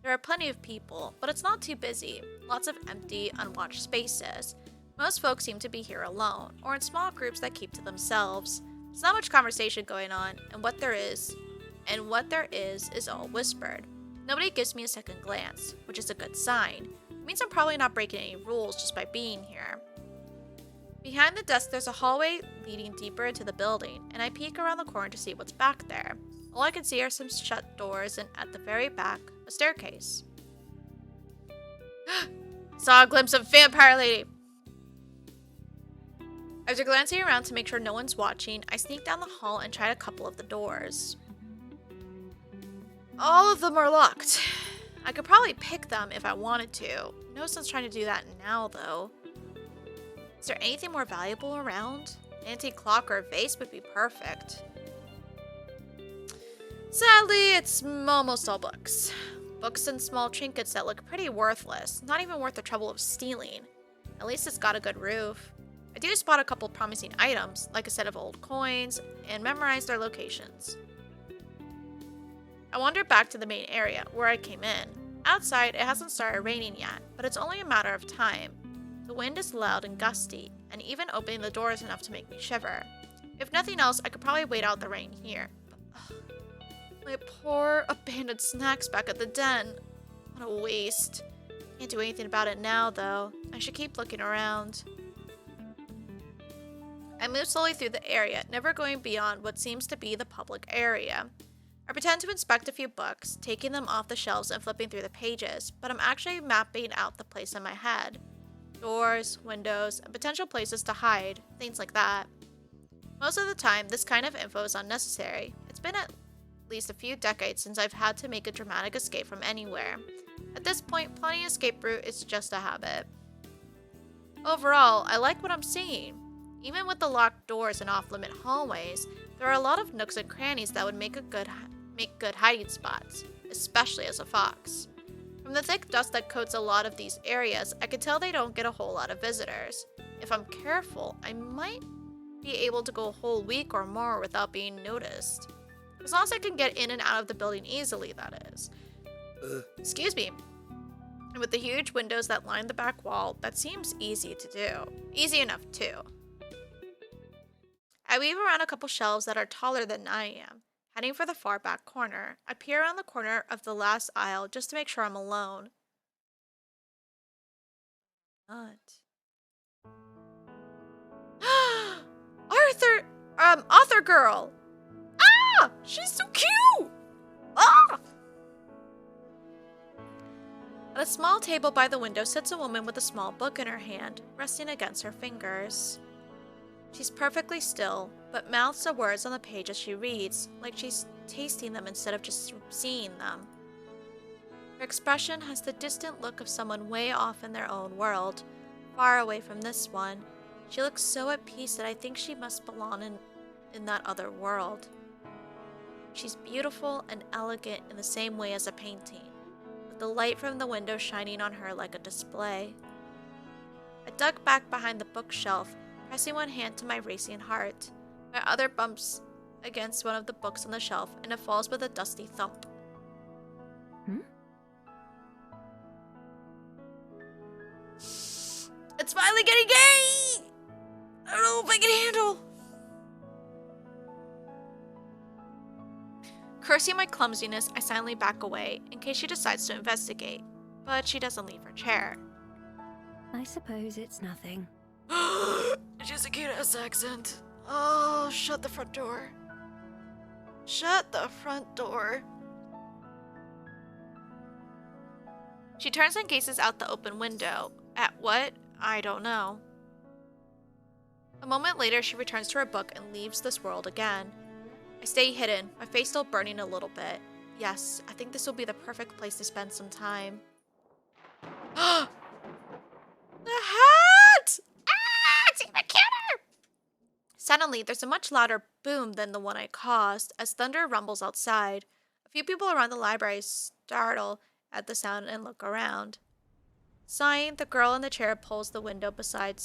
There are plenty of people, but it's not too busy. Lots of empty, unwatched spaces. Most folks seem to be here alone, or in small groups that keep to themselves. There's not much conversation going on, and what there is all whispered. Nobody gives me a second glance, which is a good sign. It means I'm probably not breaking any rules just by being here. Behind the desk, there's a hallway leading deeper into the building, and I peek around the corner to see what's back there. All I can see are some shut doors, and at the very back, a staircase. Saw a glimpse of Vampire Lady! After glancing around to make sure no one's watching, I sneak down the hall and tried a couple of the doors. All of them are locked. I could probably pick them if I wanted to. No sense trying to do that now, though. Is there anything more valuable around? An antique clock or a vase would be perfect. Sadly, it's almost all books. Books and small trinkets that look pretty worthless. Not even worth the trouble of stealing. At least it's got a good roof. I do spot a couple promising items, like a set of old coins, and memorize their locations. I wander back to the main area, where I came in. Outside, it hasn't started raining yet, but it's only a matter of time. The wind is loud and gusty, and even opening the door is enough to make me shiver. If nothing else, I could probably wait out the rain here. But, my poor abandoned snacks back at the den. What a waste. Can't do anything about it now, though. I should keep looking around. I move slowly through the area, never going beyond what seems to be the public area. I pretend to inspect a few books, taking them off the shelves and flipping through the pages, but I'm actually mapping out the place in my head. Doors, windows, and potential places to hide, things like that. Most of the time, this kind of info is unnecessary. It's been at least a few decades since I've had to make a dramatic escape from anywhere. At this point, planning an escape route is just a habit. Overall, I like what I'm seeing. Even with the locked doors and off-limit hallways, there are a lot of nooks and crannies that would make good hiding spots, especially as a fox. From the thick dust that coats a lot of these areas, I can tell they don't get a whole lot of visitors. If I'm careful, I might be able to go a whole week or more without being noticed. As long as I can get in and out of the building easily, that is. Excuse me. And with the huge windows that line the back wall, that seems easy to do. Easy enough, too. I weave around a couple shelves that are taller than I am. Heading for the far back corner, I peer around the corner of the last aisle just to make sure I'm alone. Not. Author girl! Ah! She's so cute! Ah! At a small table by the window sits a woman with a small book in her hand, resting against her fingers. She's perfectly still, but mouths the words on the page as she reads, like she's tasting them instead of just seeing them. Her expression has the distant look of someone way off in their own world, far away from this one. She looks so at peace that I think she must belong in that other world. She's beautiful and elegant in the same way as a painting, with the light from the window shining on her like a display. I dug back behind the bookshelf, pressing one hand to my racing heart. My other bumps against one of the books on the shelf, and it falls with a dusty thump. It's finally getting gay! I don't know if I can handle. Cursing my clumsiness, I silently back away in case she decides to investigate, but she doesn't leave her chair. I suppose it's nothing. She has a cute-ass accent. Oh, shut the front door. Shut the front door. She turns and gazes out the open window. At what? I don't know. A moment later, she returns to her book and leaves this world again. I stay hidden, my face still burning a little bit. Yes, I think this will be the perfect place to spend some time. The hat! Ah, it's even cuter! Suddenly, there's a much louder boom than the one I caused, as thunder rumbles outside. A few people around the library startle at the sound and look around. Sighing, the girl in the chair pulls the window beside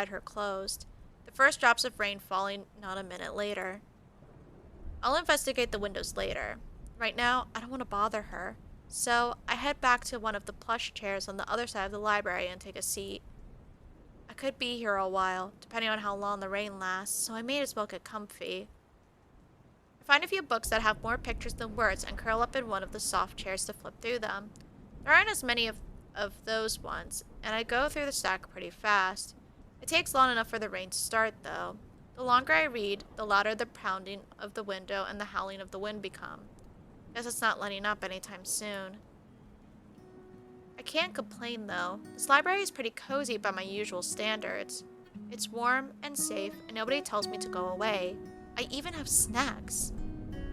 her closed, the first drops of rain falling not a minute later. I'll investigate the windows later. Right now, I don't want to bother her, so I head back to one of the plush chairs on the other side of the library and take a seat. I could be here a while, depending on how long the rain lasts, so I may as well get comfy. I find a few books that have more pictures than words and curl up in one of the soft chairs to flip through them. There aren't as many of those ones, and I go through the stack pretty fast. It takes long enough for the rain to start, though. The longer I read, the louder the pounding of the window and the howling of the wind become. Guess it's not letting up anytime soon. I can't complain, though. This library is pretty cozy by my usual standards. It's warm and safe, and nobody tells me to go away. I even have snacks.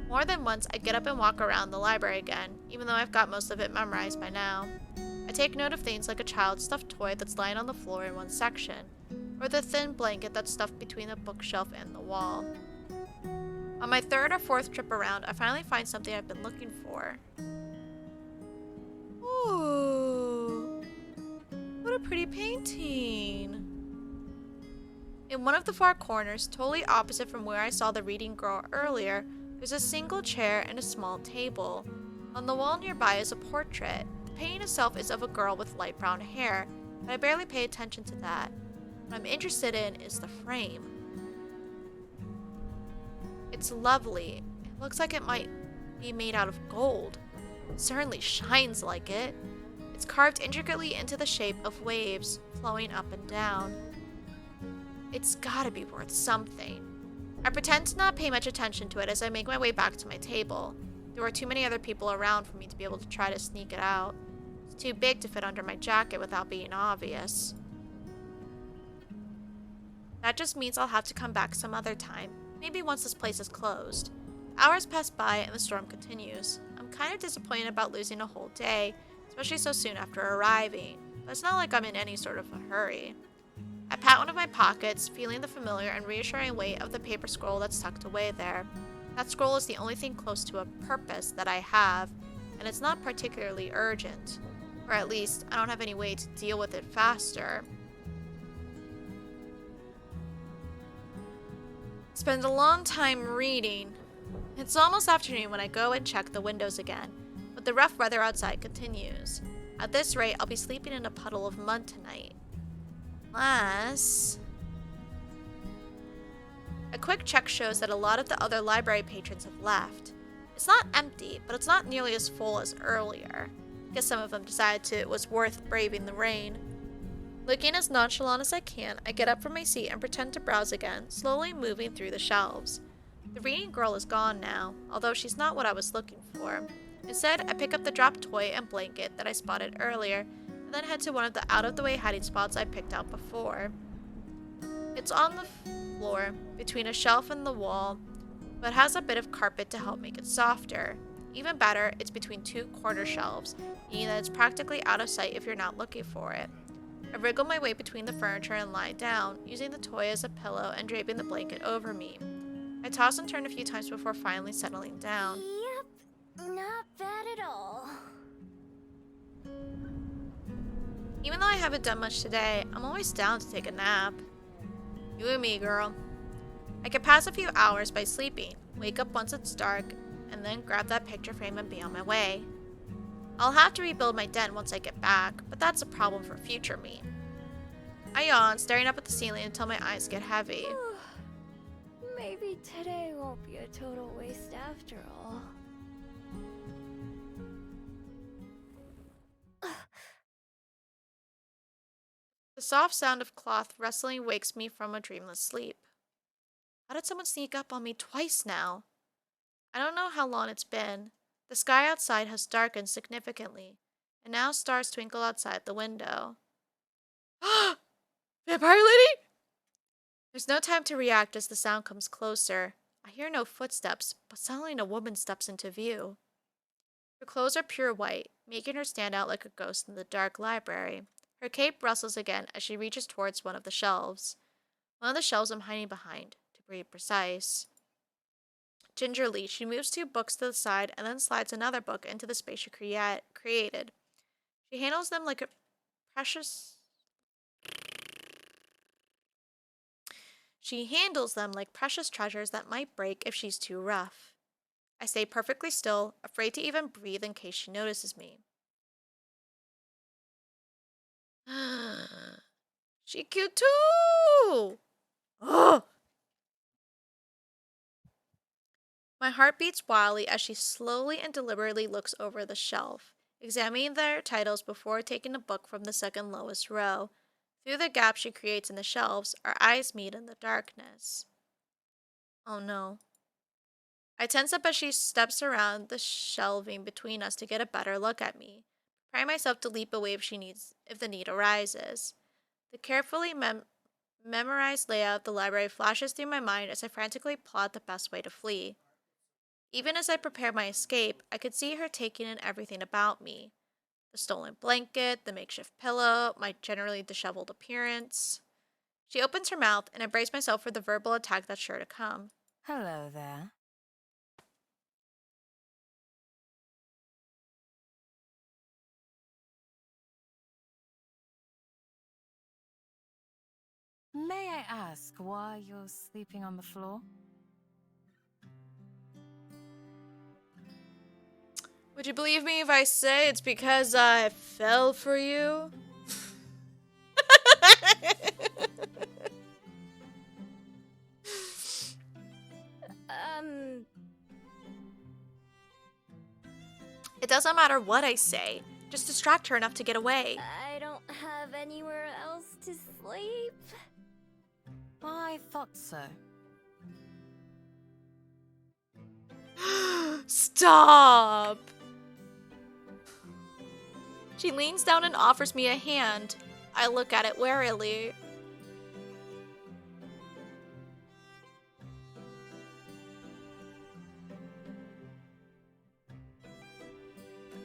More than once, I get up and walk around the library again, even though I've got most of it memorized by now. I take note of things like a child's stuffed toy that's lying on the floor in one section, or the thin blanket that's stuffed between the bookshelf and the wall. On my third or fourth trip around, I finally find something I've been looking for. Ooh, what a pretty painting. In one of the far corners, totally opposite from where I saw the reading girl earlier, there's a single chair and a small table. On the wall nearby is a portrait. The painting itself is of a girl with light brown hair, but I barely pay attention to that. What I'm interested in is the frame. It's lovely. It looks like it might be made out of gold. It certainly shines like it. It's carved intricately into the shape of waves flowing up and down. It's gotta be worth something. I pretend to not pay much attention to it as I make my way back to my table. There were too many other people around for me to be able to try to sneak it out. It's too big to fit under my jacket without being obvious. That just means I'll have to come back some other time, maybe once this place is closed. Hours pass by and the storm continues. I'm kind of disappointed about losing a whole day, especially so soon after arriving, but it's not like I'm in any sort of a hurry. I pat one of my pockets, feeling the familiar and reassuring weight of the paper scroll that's tucked away there. That scroll is the only thing close to a purpose that I have, and it's not particularly urgent. Or at least, I don't have any way to deal with it faster. Spend a long time reading. It's almost afternoon when I go and check the windows again, but the rough weather outside continues. At this rate, I'll be sleeping in a puddle of mud tonight. Unless... A quick check shows that a lot of the other library patrons have left. It's not empty, but it's not nearly as full as earlier. I guess some of them decided it was worth braving the rain. Looking as nonchalant as I can, I get up from my seat and pretend to browse again, slowly moving through the shelves. The reading girl is gone now, although she's not what I was looking for. Instead, I pick up the dropped toy and blanket that I spotted earlier, and then head to one of the out-of-the-way hiding spots I picked out before. It's on the floor, between a shelf and the wall, but has a bit of carpet to help make it softer. Even better, it's between two corner shelves, meaning that it's practically out of sight if you're not looking for it. I wriggle my way between the furniture and lie down, using the toy as a pillow and draping the blanket over me. I toss and turn a few times before finally settling down. Yep, not bad at all. Even though I haven't done much today, I'm always down to take a nap. You and me, girl. I could pass a few hours by sleeping, wake up once it's dark, and then grab that picture frame and be on my way. I'll have to rebuild my den once I get back, but that's a problem for future me. I yawn, staring up at the ceiling until my eyes get heavy. Maybe today won't be a total waste after all. The soft sound of cloth rustling wakes me from a dreamless sleep. How did someone sneak up on me twice now? I don't know how long it's been. The sky outside has darkened significantly, and now stars twinkle outside the window. Vampire lady? There's no time to react as the sound comes closer. I hear no footsteps, but suddenly a woman steps into view. Her clothes are pure white, making her stand out like a ghost in the dark library. Her cape rustles again as she reaches towards one of the shelves. One of the shelves I'm hiding behind, to be precise. Gingerly, she moves two books to the side and then slides another book into the space she created. She handles them like precious treasures that might break if she's too rough. I stay perfectly still, afraid to even breathe in case she notices me. She cute too! Ugh! My heart beats wildly as she slowly and deliberately looks over the shelf, examining their titles before taking a book from the second lowest row. Through the gap she creates in the shelves, our eyes meet in the darkness. Oh no. I tense up as she steps around the shelving between us to get a better look at me, preparing myself to leap away if the need arises. The carefully memorized layout of the library flashes through my mind as I frantically plot the best way to flee. Even as I prepare my escape, I could see her taking in everything about me. The stolen blanket, the makeshift pillow, my generally disheveled appearance. She opens her mouth, and I brace myself for the verbal attack that's sure to come. Hello there. May I ask why you're sleeping on the floor? Would you believe me if I say it's because I fell for you? It doesn't matter what I say. Just distract her enough to get away. I don't have anywhere else to sleep. I thought so. Stop! She leans down and offers me a hand. I look at it warily.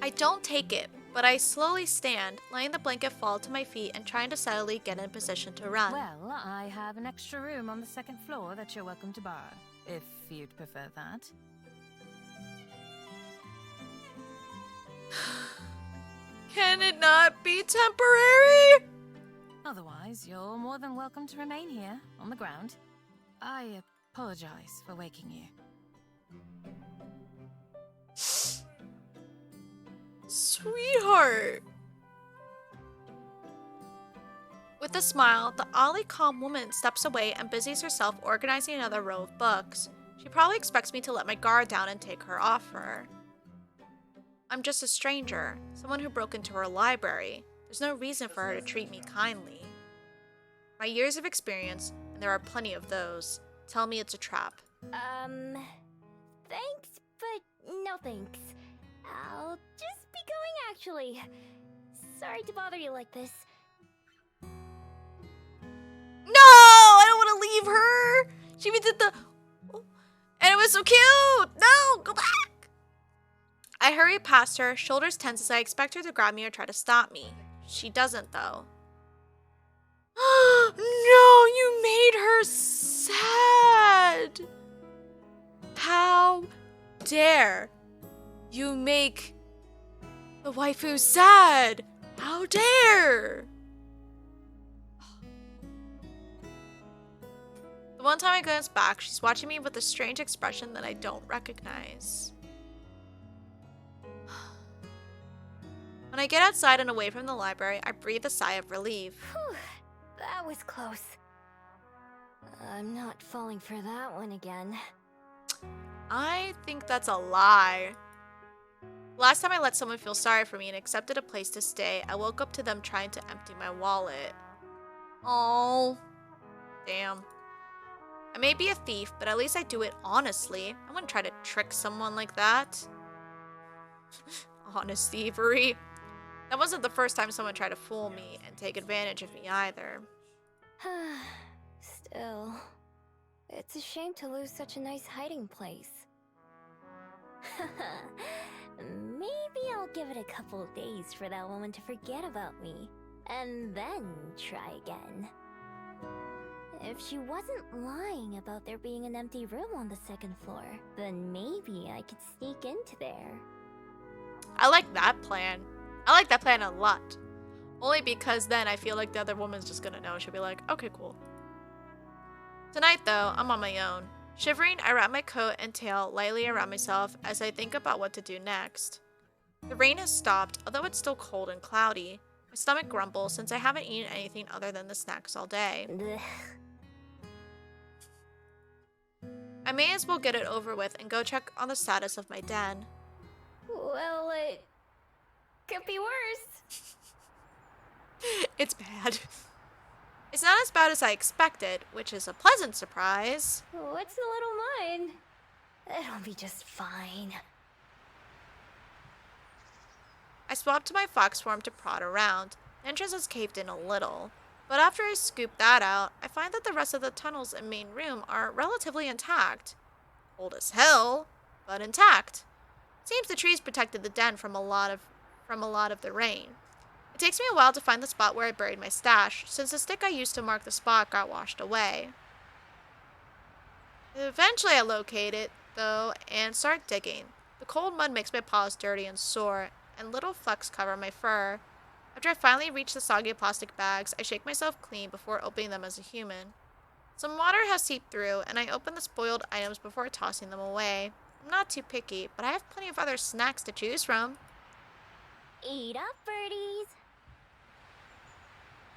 I don't take it, but I slowly stand, letting the blanket fall to my feet and trying to steadily get in position to run. Well, I have an extra room on the second floor that you're welcome to borrow, if you'd prefer that. Can it not be temporary? Otherwise, you're more than welcome to remain here, on the ground. I apologize for waking you. Sweetheart. With a smile, the oddly calm woman steps away and busies herself organizing another row of books. She probably expects me to let my guard down and take her offer. I'm just a stranger, someone who broke into her library. There's no reason for her to treat me kindly. My years of experience, and there are plenty of those, tell me it's a trap. Thanks, but no thanks. I'll just be going, actually. Sorry to bother you like this. No! I don't want to leave her! She even did the... And it was so cute! No! Go back! I hurry past her, shoulders tense as I expect her to grab me or try to stop me. She doesn't, though. No! You made her sad! How dare you make the waifu sad? How dare! The one time I glance back, she's watching me with a strange expression that I don't recognize. When I get outside and away from the library, I breathe a sigh of relief. Whew, that was close. I'm not falling for that one again. I think that's a lie. Last time I let someone feel sorry for me and accepted a place to stay, I woke up to them trying to empty my wallet. Oh, damn. I may be a thief, but at least I do it honestly. I wouldn't try to trick someone like that. Honest thievery. That wasn't the first time someone tried to fool me and take advantage of me either. Still, it's a shame to lose such a nice hiding place. Maybe I'll give it a couple days for that woman to forget about me, and then try again. If she wasn't lying about there being an empty room on the second floor, then maybe I could sneak into there. I like that plan. I like that plan a lot. Only because then I feel like the other woman's just gonna know. She'll be like, okay, cool. Tonight, though, I'm on my own. Shivering, I wrap my coat and tail lightly around myself as I think about what to do next. The rain has stopped, although it's still cold and cloudy. My stomach grumbles since I haven't eaten anything other than the snacks all day. Ugh. I may as well get it over with and go check on the status of my den. Well, it could be worse. It's bad. It's not as bad as I expected, which is a pleasant surprise. What's a little mine? It'll be just fine. I swapped to my fox form to prod around. The entrance has caved in a little. But after I scoop that out, I find that the rest of the tunnels and main room are relatively intact. Old as hell, but intact. Seems the trees protected the den from a lot of the rain. It takes me a while to find the spot where I buried my stash, since the stick I used to mark the spot got washed away. Eventually I locate it, though, and start digging. The cold mud makes my paws dirty and sore, and little flecks cover my fur. After I finally reach the soggy plastic bags, I shake myself clean before opening them as a human. Some water has seeped through, and I open the spoiled items before tossing them away. I'm not too picky, but I have plenty of other snacks to choose from. Eat up, birdies!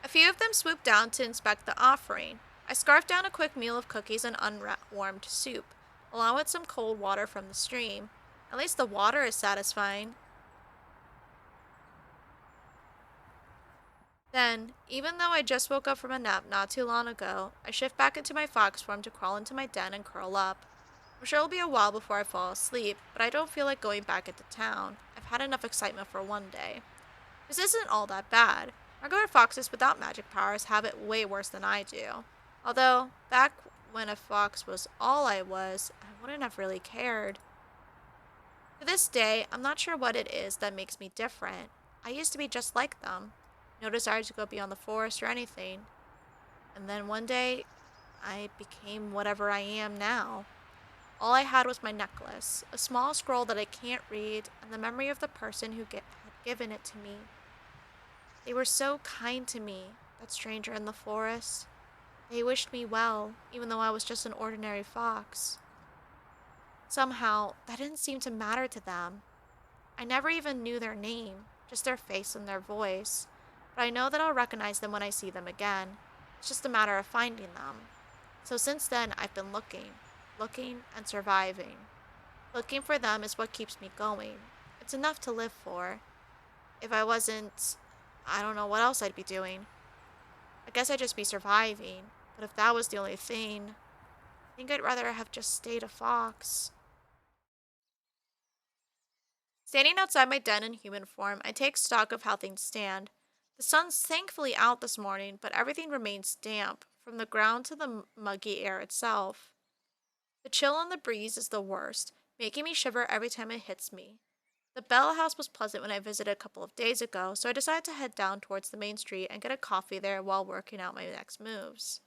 A few of them swoop down to inspect the offering. I scarf down a quick meal of cookies and unwarmed soup, along with some cold water from the stream. At least the water is satisfying. Then, even though I just woke up from a nap not too long ago, I shift back into my fox form to crawl into my den and curl up. I'm sure it'll be a while before I fall asleep, but I don't feel like going back into town. I've had enough excitement for one day. This isn't all that bad. Regular foxes without magic powers have it way worse than I do. Although, back when a fox was all I was, I wouldn't have really cared. To this day, I'm not sure what it is that makes me different. I used to be just like them. No desire to go beyond the forest or anything. And then one day, I became whatever I am now. All I had was my necklace, a small scroll that I can't read, and the memory of the person who had given it to me. They were so kind to me, that stranger in the forest. They wished me well, even though I was just an ordinary fox. Somehow, that didn't seem to matter to them. I never even knew their name, just their face and their voice. But I know that I'll recognize them when I see them again. It's just a matter of finding them. So since then, I've been looking and surviving. Looking for them is what keeps me going. It's enough to live for. If I wasn't, I don't know what else I'd be doing. I guess I'd just be surviving. But if that was the only thing, I think I'd rather have just stayed a fox. Standing outside my den in human form, I take stock of how things stand. The sun's thankfully out this morning, but everything remains damp, from the ground to the muggy air itself. The chill on the breeze is the worst, making me shiver every time it hits me. The Bell House was pleasant when I visited a couple of days ago, so I decided to head down towards the main street and get a coffee there while working out my next moves.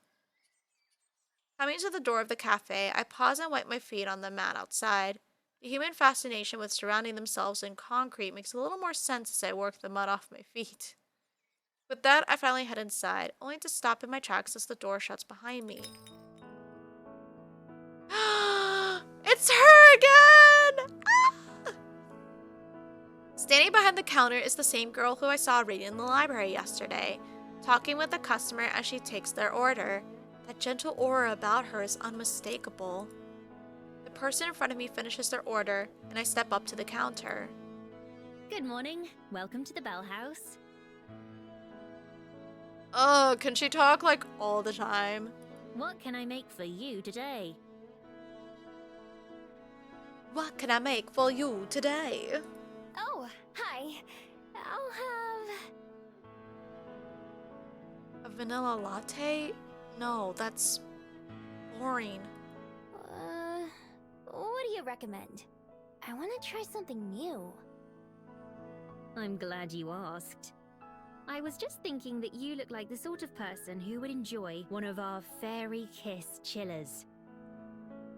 Coming to the door of the cafe, I pause and wipe my feet on the mat outside. The human fascination with surrounding themselves in concrete makes a little more sense as I work the mud off my feet. With that, I finally head inside, only to stop in my tracks as the door shuts behind me. It's her again! Ah! Standing behind the counter is the same girl who I saw reading in the library yesterday, talking with the customer as she takes their order. That gentle aura about her is unmistakable. The person in front of me finishes their order, and I step up to the counter. Good morning. Welcome to the Bell House. Oh, can she talk like all the time? What can I make for you today? What can I make for you today? Oh, hi. I'll have... A vanilla latte? No, that's boring. What do you recommend? I want to try something new. I'm glad you asked. I was just thinking that you look like the sort of person who would enjoy one of our Fairy Kiss chillers.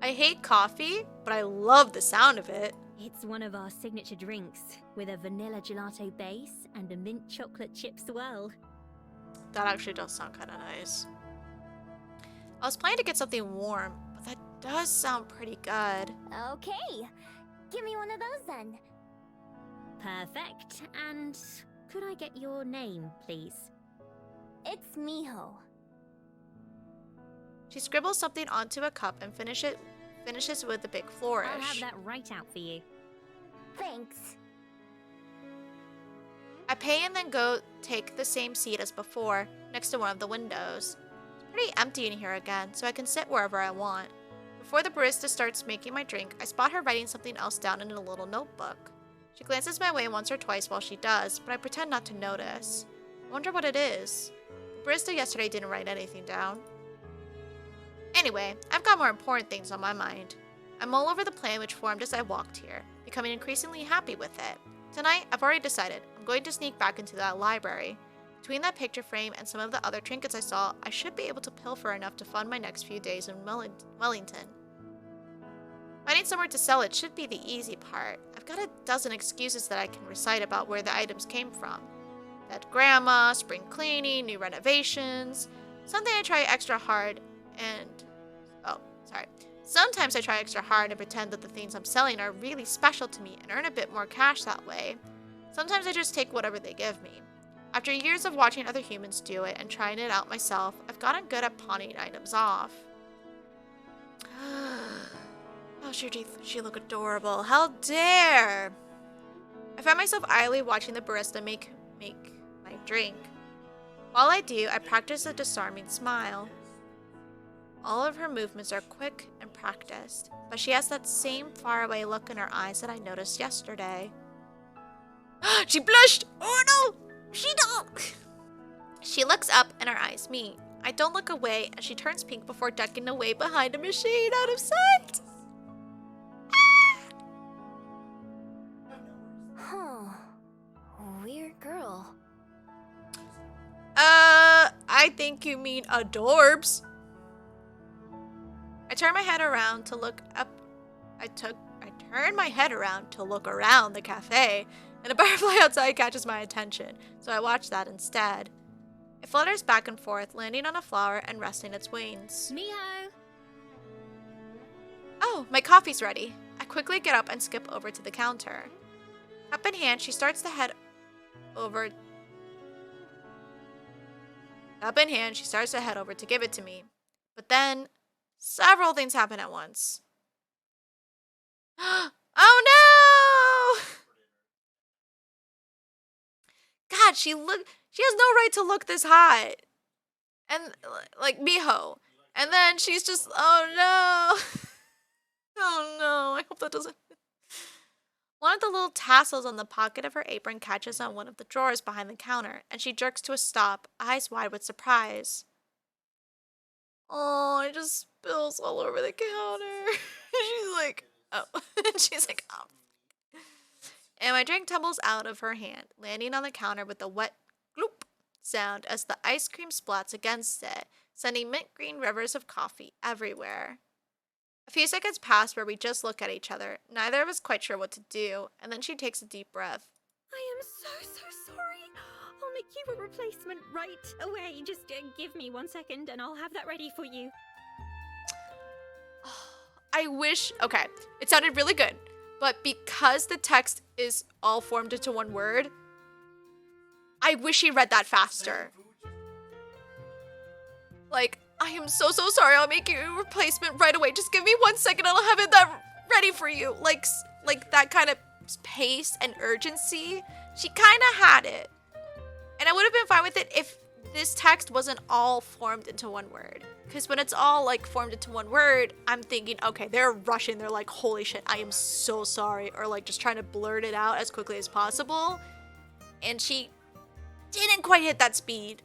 I hate coffee, but I love the sound of it. It's one of our signature drinks, with a vanilla gelato base and a mint chocolate chip swirl. That actually does sound kind of nice. I was planning to get something warm, but that does sound pretty good. Okay, give me one of those then. Perfect, and could I get your name, please? It's Miho. She scribbles something onto a cup and finishes with a big flourish. I'll have that right out for you. Thanks. I pay and then go take the same seat as before, next to one of the windows. It's pretty empty in here again, so I can sit wherever I want. Before the barista starts making my drink, I spot her writing something else down in a little notebook. She glances my way once or twice while she does, but I pretend not to notice. I wonder what it is. The barista yesterday didn't write anything down. Anyway, I've got more important things on my mind. I mull over the plan which formed as I walked here, becoming increasingly happy with it. Tonight, I've already decided I'm going to sneak back into that library. Between that picture frame and some of the other trinkets I saw, I should be able to pilfer enough to fund my next few days in Wellington. Finding somewhere to sell it should be the easy part. I've got a dozen excuses that I can recite about where the items came from. Dead grandma, spring cleaning, new renovations. Sometimes I try extra hard and pretend that the things I'm selling are really special to me and earn a bit more cash that way. Sometimes I just take whatever they give me. After years of watching other humans do it and trying it out myself, I've gotten good at pawning items off. Oh, she look adorable. How dare! I find myself idly watching the barista make my drink. While I do, I practice a disarming smile. All of her movements are quick and practiced, but she has that same faraway look in her eyes that I noticed yesterday. She blushed! Oh no! She don't! She looks up and her eyes meet. I don't look away and she turns pink before ducking away behind a machine out of sight. Huh. Weird girl. I think you mean adorbs. I turn my head around to look up. I turn my head around to look around the cafe, and a butterfly outside catches my attention, so I watch that instead. It flutters back and forth, landing on a flower and resting its wings. Miho! Oh, my coffee's ready. I quickly get up and skip over to the counter. Cup in hand, she starts to head over to give it to me. But then, several things happen at once. Oh no! God, she has no right to look this hot. And, like, Miho. And then she's just, oh no. Oh no, I hope that doesn't. One of the little tassels on the pocket of her apron catches on one of the drawers behind the counter, and she jerks to a stop, eyes wide with surprise. Oh, it just spills all over the counter. She's like, oh. She's like, oh. And my drink tumbles out of her hand, landing on the counter with a wet gloop sound as the ice cream splats against it, sending mint green rivers of coffee everywhere. A few seconds pass where we just look at each other, neither of us quite sure what to do, and then she takes a deep breath. I am so sorry. I'll make you a replacement right away. Just give me 1 second and I'll have that ready for you. I wish, okay, it sounded really good, but because the text is all formed into one word, I wish he read that faster. Like, I am so sorry. I'll make you a replacement right away. Just give me 1 second and I'll have it that ready for you. Like that kind of pace and urgency. She kind of had it. And I would have been fine with it if this text wasn't all formed into one word. Because when it's all, like, formed into one word, I'm thinking, okay, they're rushing. They're like, holy shit, I am so sorry. Or, like, just trying to blurt it out as quickly as possible. And she didn't quite hit that speed.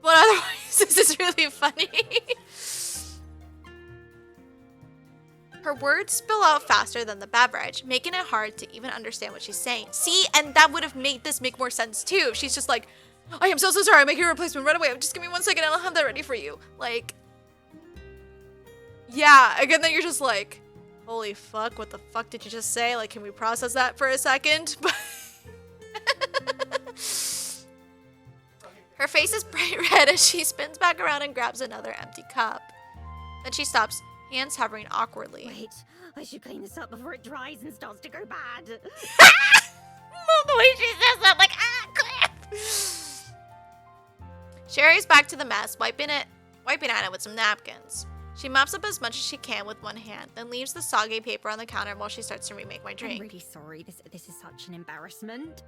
But otherwise, this is really funny. Her words spill out faster than the beverage, making it hard to even understand what she's saying. See, and that would have made this make more sense too. She's just like, I am so sorry, I'll make you a replacement right away. Just give me 1 second and I'll have that ready for you. Like, yeah, again, then you're just like, holy fuck, what the fuck did you just say? Like, can we process that for a second? Her face is bright red as she spins back around and grabs another empty cup. Then she stops, hands hovering awkwardly. Wait, I should clean this up before it dries and starts to go bad. The way she says that, like, crap. She hurries back to the mess, wiping at it with some napkins. She mops up as much as she can with one hand, then leaves the soggy paper on the counter while she starts to remake my drink. I'm really sorry. This is such an embarrassment.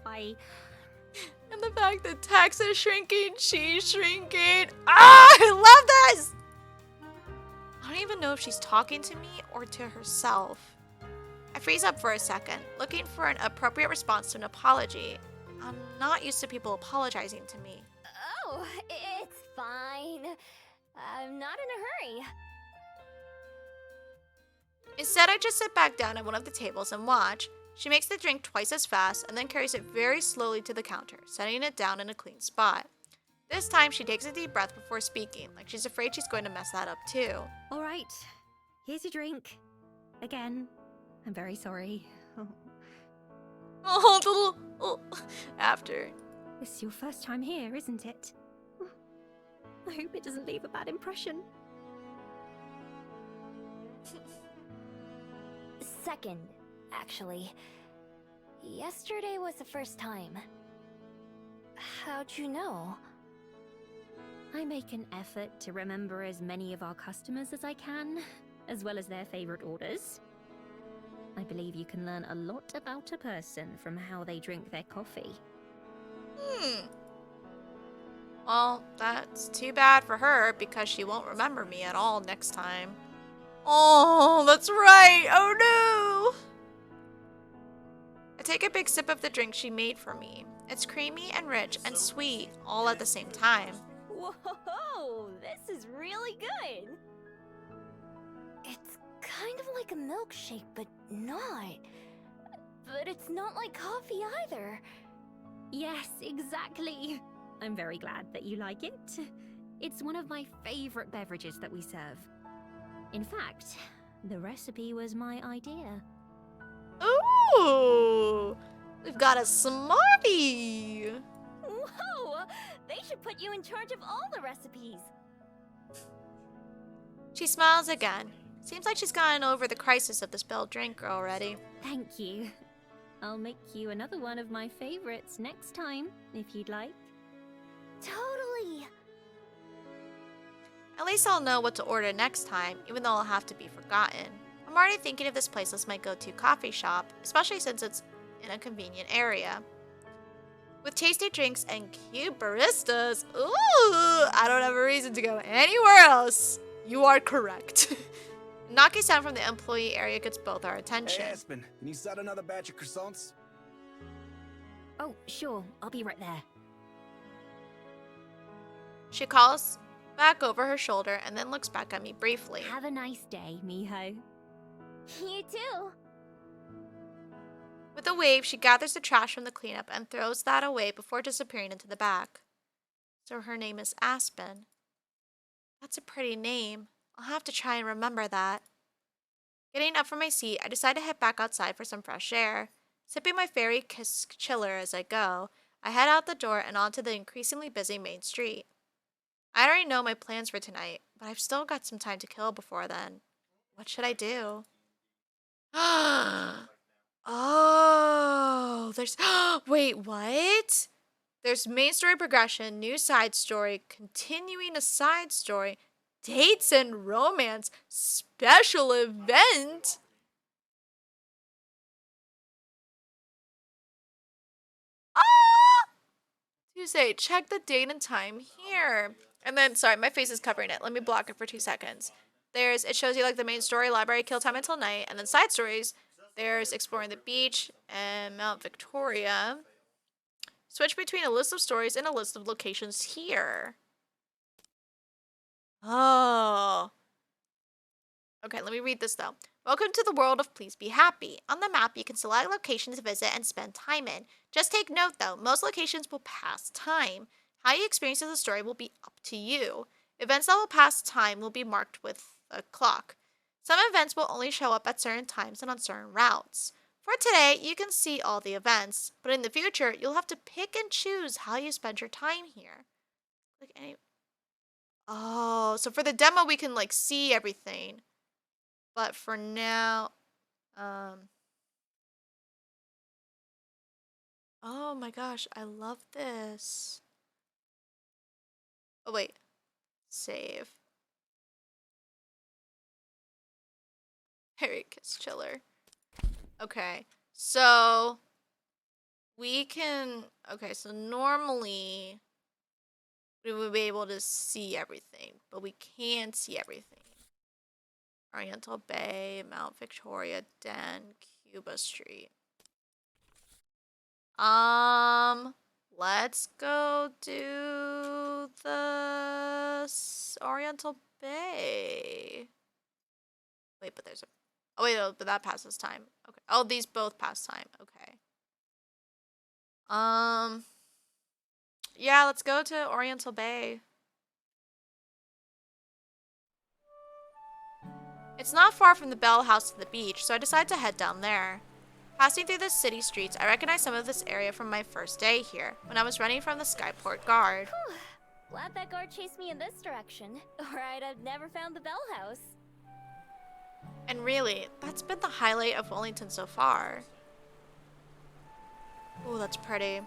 And the fact that Tex is shrinking, she's shrinking. Ah, I love this! I don't even know if she's talking to me or to herself. I freeze up for a second, looking for an appropriate response to an apology. I'm not used to people apologizing to me. Oh, it's fine. I'm not in a hurry. Instead, I just sit back down at one of the tables and watch. She makes the drink twice as fast and then carries it very slowly to the counter, setting it down in a clean spot. This time, she takes a deep breath before speaking, like she's afraid she's going to mess that up too. All right, here's your drink. Again, I'm very sorry. Oh, the little... Oh. After. This is your first time here, isn't it? I hope it doesn't leave a bad impression. Second, actually. Yesterday was the first time. How'd you know? I make an effort to remember as many of our customers as I can, as well as their favorite orders. I believe you can learn a lot about a person from how they drink their coffee. Well, that's too bad for her because she won't remember me at all next time. Oh, that's right. Oh no. I take a big sip of the drink she made for me. It's creamy and rich and sweet all at the same time. Whoa, this is really good. It's kind of like a milkshake, but not. But it's not like coffee either. Yes, exactly. I'm very glad that you like it. It's one of my favorite beverages that we serve. In fact, the recipe was my idea. Ooh, we've got a smarty. Whoa, they should put you in charge of all the recipes. She smiles again. Seems like she's gotten over the crisis of the spilled drink already. Thank you. I'll make you another one of my favorites next time, if you'd like. Totally. At least I'll know what to order next time, even though I'll have to be forgotten. I'm already thinking of this place as my go-to coffee shop, especially since it's in a convenient area. With tasty drinks and cute baristas, ooh, I don't have a reason to go anywhere else. You are correct. Knocking sound from the employee area gets both our attention. Hey, Aspen, can you set another batch of croissants? Oh, sure. I'll be right there. She calls back over her shoulder and then looks back at me briefly. Have a nice day, Miho. You too. With a wave, she gathers the trash from the cleanup and throws that away before disappearing into the back. So her name is Aspen. That's a pretty name. I'll have to try and remember that. Getting up from my seat, I decide to head back outside for some fresh air. Sipping my fairy kiss chiller as I go, I head out the door and onto the increasingly busy main street. I already know my plans for tonight, but I've still got some time to kill before then. What should I do? Oh, there's... Wait, what? There's main story progression, new side story, continuing a side story, dates and romance, special event. Tuesday, check the date and time here. And then, sorry, my face is covering it. Let me block it for 2 seconds. It shows you like the main story, library, kill time until night, and then side stories. There's exploring the beach and Mount Victoria. Switch between a list of stories and a list of locations here. Oh. Okay, let me read this though. Welcome to the world of Please Be Happy. On the map, you can select locations to visit and spend time in. Just take note though, most locations will pass time. How you experience the story will be up to you. Events that will pass time will be marked with a clock. Some events will only show up at certain times and on certain routes. For today, you can see all the events, but in the future, you'll have to pick and choose how you spend your time here. Like any... Oh, so for the demo, we can like see everything. But for now, oh my gosh, I love this. Oh wait, save. Harry Kiss Chiller. Okay, so we can... Okay, so normally we would be able to see everything, but we can't see everything. Oriental Bay, Mount Victoria, Den, Cuba Street. Let's go do the Oriental Bay. Wait, but there's a... Oh, wait, no, but that passes time. Okay. Oh, these both pass time. Okay. Yeah, let's go to Oriental Bay. It's not far from the Bell House to the beach, so I decide to head down there. Passing through the city streets, I recognize some of this area from my first day here, when I was running from the Skyport guard. Whew. Glad that guard chased me in this direction, or I'd have never found the Bell House. And really, that's been the highlight of Wellington so far. Oh, that's pretty.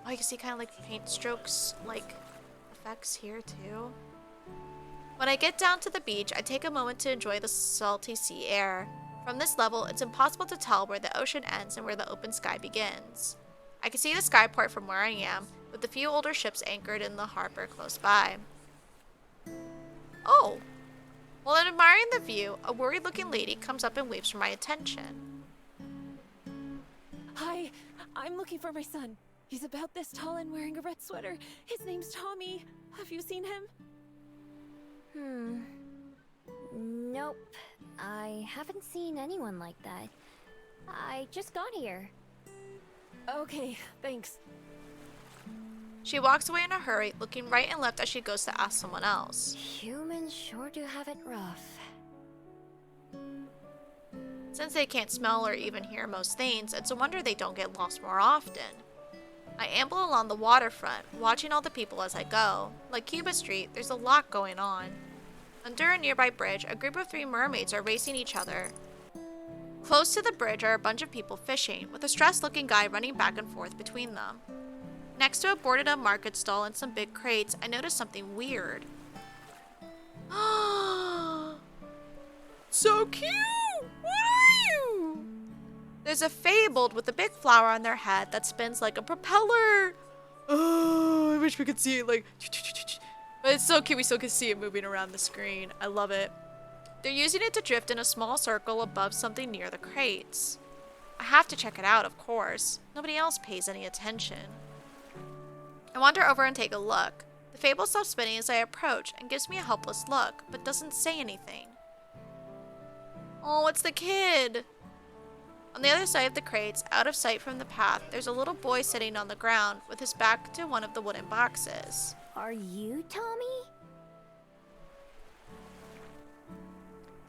Oh, you can see kind of like paint strokes, like, effects here too. When I get down to the beach, I take a moment to enjoy the salty sea air. From this level, it's impossible to tell where the ocean ends and where the open sky begins. I can see the skyport from where I am, with a few older ships anchored in the harbor close by. Oh! While admiring the view, a worried-looking lady comes up and waves for my attention. Hi, I'm looking for my son. He's about this tall and wearing a red sweater. His name's Tommy. Have you seen him? Nope. I haven't seen anyone like that. I just got here. Okay, thanks. She walks away in a hurry, looking right and left as she goes to ask someone else. Humans sure do have it rough. Since they can't smell or even hear most things, it's a wonder they don't get lost more often. I amble along the waterfront, watching all the people as I go. Like Cuba Street, there's a lot going on. Under a nearby bridge, a group of 3 mermaids are racing each other. Close to the bridge are a bunch of people fishing, with a stressed-looking guy running back and forth between them. Next to a boarded-up market stall and some big crates, I notice something weird. So cute! What are you? There's a fabled with a big flower on their head that spins like a propeller. Oh, I wish we could see it like... But it's so cute, we still can see it moving around the screen. I love it. They're using it to drift in a small circle above something near the crates. I have to check it out, of course. Nobody else pays any attention. I wander over and take a look. The fable stops spinning as I approach and gives me a helpless look, but doesn't say anything. Oh, it's the kid! On the other side of the crates, out of sight from the path, there's a little boy sitting on the ground with his back to one of the wooden boxes. Are you Tommy?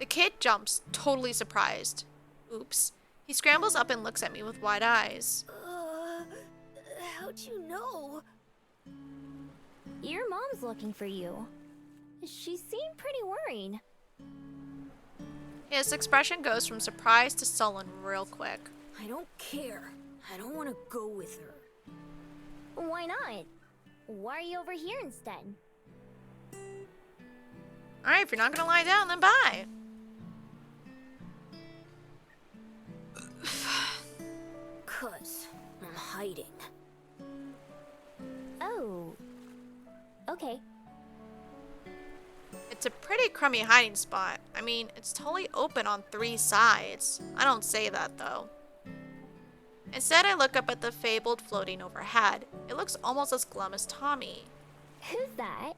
The kid jumps, totally surprised. Oops. He scrambles up and looks at me with wide eyes. How'd you know? Your mom's looking for you. She seemed pretty worried. His expression goes from surprise to sullen real quick. I don't care. I don't want to go with her. Why not? Why are you over here instead? Alright, if you're not gonna lie down, then bye. Cause I'm hiding. Oh. Okay. It's a pretty crummy hiding spot. I mean, it's totally open on 3 sides. I don't say that, though. Instead, I look up at the fabled floating overhead. It looks almost as glum as Tommy. Who's that?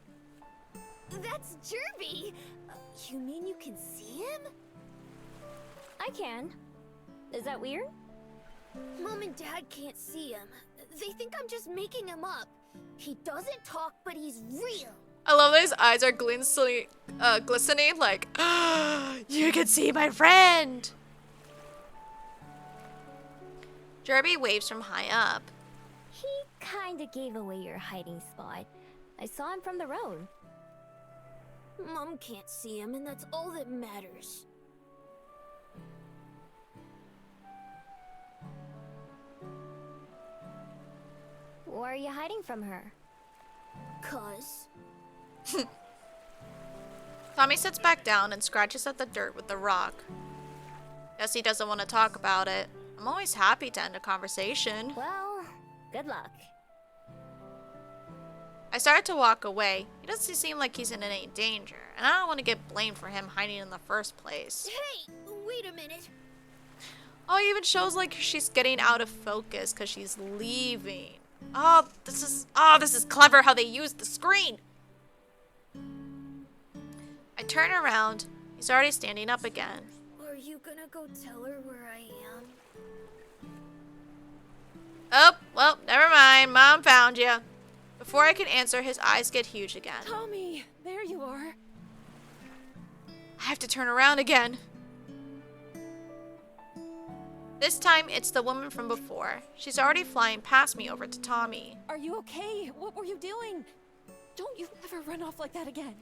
That's Jerby! You mean you can see him? I can. Is that weird? Mom and Dad can't see him. They think I'm just making him up. He doesn't talk, but he's real. I love that his eyes are glistening like, you can see my friend! Jerby waves from high up. He kinda gave away your hiding spot. I saw him from the road. Mom can't see him, and that's all that matters. Why are you hiding from her? 'Cause... Tommy sits back down and scratches at the dirt with the rock. Guess he doesn't want to talk about it. I'm always happy to end a conversation. Well, good luck. I started to walk away. He doesn't seem like he's in any danger, and I don't want to get blamed for him hiding in the first place. Hey, wait a minute. Oh, it even shows like she's getting out of focus because she's leaving. Oh, this is clever how they use the screen. I turn around. He's already standing up again. Are you gonna go tell her where I am? Oh, well, never mind. Mom found you. Before I can answer, his eyes get huge again. Tommy, there you are. I have to turn around again. This time, it's the woman from before. She's already flying past me over to Tommy. Are you okay? What were you doing? Don't you ever run off like that again.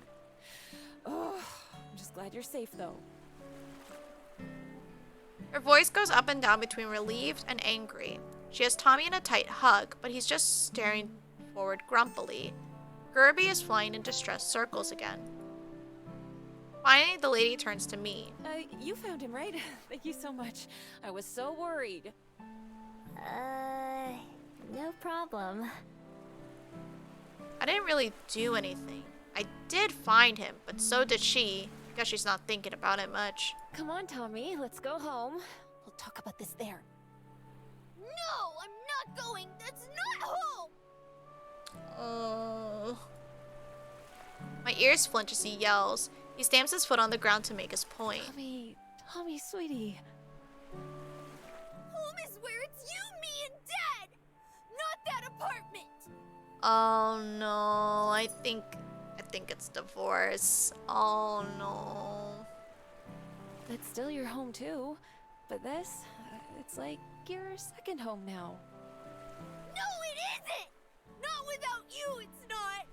Oh, I'm just glad you're safe, though. Her voice goes up and down between relieved and angry. She has Tommy in a tight hug, but he's just staring forward grumpily. Gerby is flying in distressed circles again. Finally, the lady turns to me. You found him, right? Thank you so much. I was so worried. No problem. I didn't really do anything. I did find him, but so did she. Guess she's not thinking about it much. Come on, Tommy, let's go home. We'll talk about this there. No, I'm not going. That's not home. Oh. My ears flinch as he yells. He stamps his foot on the ground to make his point. Tommy, sweetie. Home is where it's you, me, and Dad, not that apartment. Oh no, I think it's divorce. Oh no. That's still your home too. But this, it's like your second home now. No, it isn't! Not without you, it's not!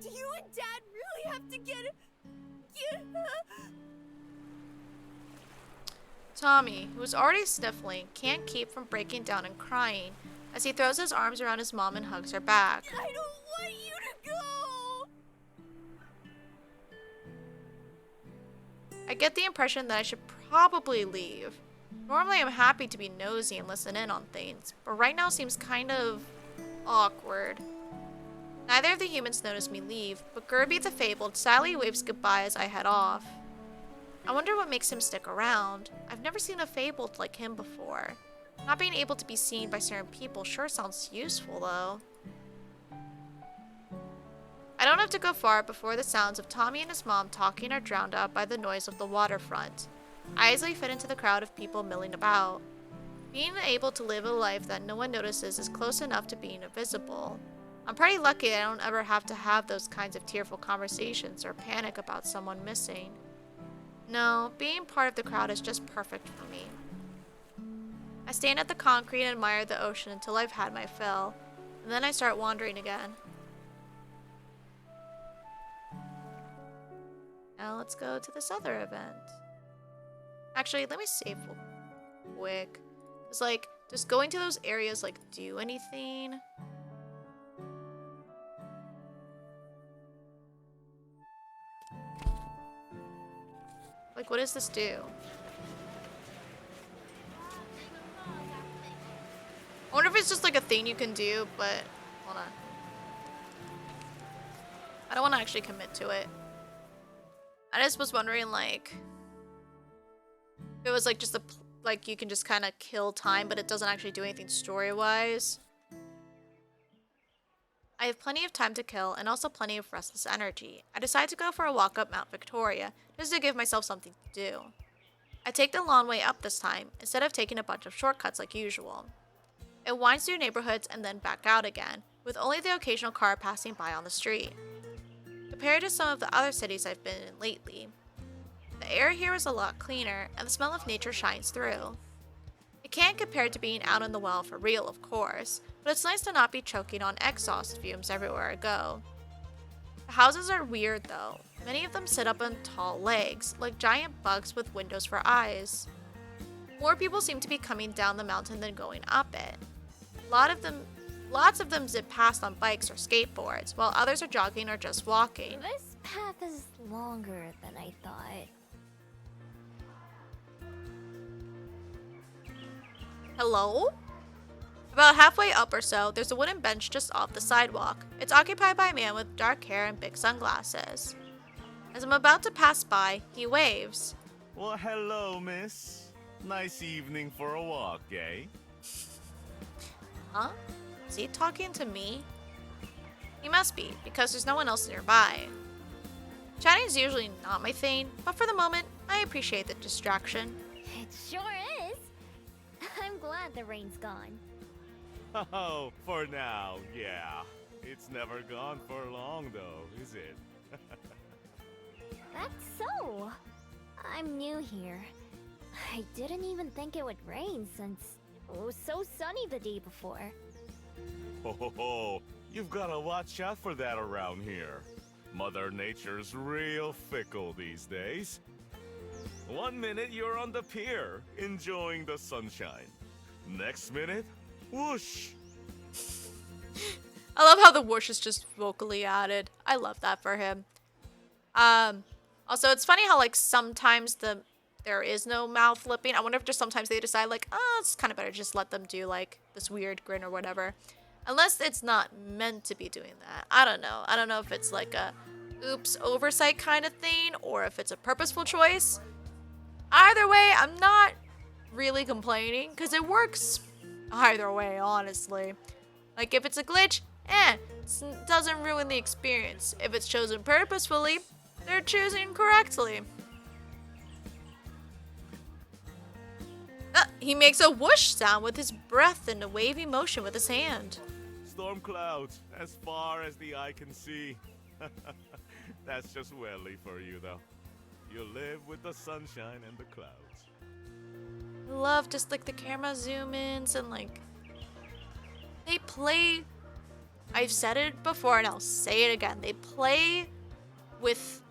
Do you and Dad really have to get Tommy, who is already sniffling, can't keep from breaking down and crying as he throws his arms around his mom and hugs her back. I don't want you to go! I get the impression that I should probably leave. Normally I'm happy to be nosy and listen in on things, but right now seems kind of awkward. Neither of the humans notice me leave, but Gerby the Fabled sadly waves goodbye as I head off. I wonder what makes him stick around. I've never seen a Fabled like him before. Not being able to be seen by certain people sure sounds useful though. I don't have to go far before the sounds of Tommy and his mom talking are drowned out by the noise of the waterfront. I easily fit into the crowd of people milling about. Being able to live a life that no one notices is close enough to being invisible. I'm pretty lucky I don't ever have to have those kinds of tearful conversations or panic about someone missing. No, being part of the crowd is just perfect for me. I stand at the concrete and admire the ocean until I've had my fill, and then I start wandering again. Now let's go to this other event. Actually, let me save real quick. It's like, does going to those areas like do anything? Like, what does this do? I wonder if it's just like a thing you can do, but hold on. I don't want to actually commit to it. I just was wondering, like, if it was like just like you can just kind of kill time, but it doesn't actually do anything story-wise. I have plenty of time to kill and also plenty of restless energy. I decide to go for a walk up Mount Victoria just to give myself something to do. I take the long way up this time instead of taking a bunch of shortcuts like usual. It winds through neighborhoods and then back out again, with only the occasional car passing by on the street. Compared to some of the other cities I've been in lately, the air here is a lot cleaner and the smell of nature shines through. It can't compare to being out in the wild for real, of course, but it's nice to not be choking on exhaust fumes everywhere I go. The houses are weird though. Many of them sit up on tall legs, like giant bugs with windows for eyes. More people seem to be coming down the mountain than going up it. Lots of them zip past on bikes or skateboards, while others are jogging or just walking. This path is longer than I thought. Hello? About halfway up or so, there's a wooden bench just off the sidewalk. It's occupied by a man with dark hair and big sunglasses. As I'm about to pass by, he waves. Well, hello, miss. Nice evening for a walk, eh? Huh? Is he talking to me? He must be, because there's no one else nearby. Chatting is usually not my thing, but for the moment, I appreciate the distraction. It sure is. I'm glad the rain's gone. Oh, for now, yeah. It's never gone for long, though, is it? That's so. I'm new here. I didn't even think it would rain since it was so sunny the day before. Ho, you've gotta watch out for that around here. Mother Nature's real fickle these days. 1 minute you're on the pier, enjoying the sunshine. Next minute, whoosh! I love how the whoosh is just vocally added. I love that for him. Also, it's funny how, like, sometimes there is no mouth flipping. I wonder if just sometimes they decide, like, oh, it's kind of better just let them do, like, this weird grin or whatever. Unless it's not meant to be doing that. I don't know. I don't know if it's, like, a oops, oversight kind of thing, or if it's a purposeful choice. Either way, I'm not really complaining, because it works either way, honestly. Like, if it's a glitch, it doesn't ruin the experience. If it's chosen purposefully, they're choosing correctly. He makes a whoosh sound with his breath and a wavy motion with his hand. Storm clouds, as far as the eye can see. That's just welly for you, though. You live with the sunshine and the clouds. I love just, like, the camera zoom-ins and, like, they play... I've said it before and I'll say it again. They play with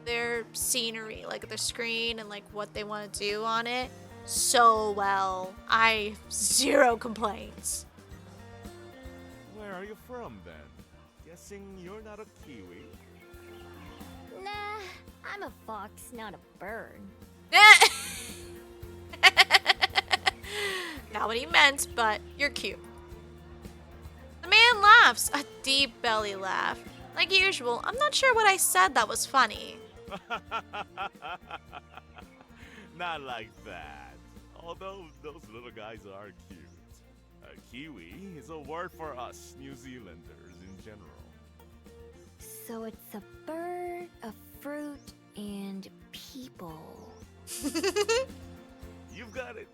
their scenery, like their screen and, like, what they want to do on it so well. I have zero complaints. Where are you from, then? Guessing you're not a Kiwi? Nah, I'm a fox, not a bird. Not what he meant, but you're cute. The man laughs, a deep belly laugh. Like usual, I'm not sure what I said that was funny. Not like that. Although those little guys are cute. A Kiwi is a word for us New Zealanders in general. So it's a bird, a fruit, and people. You've got it.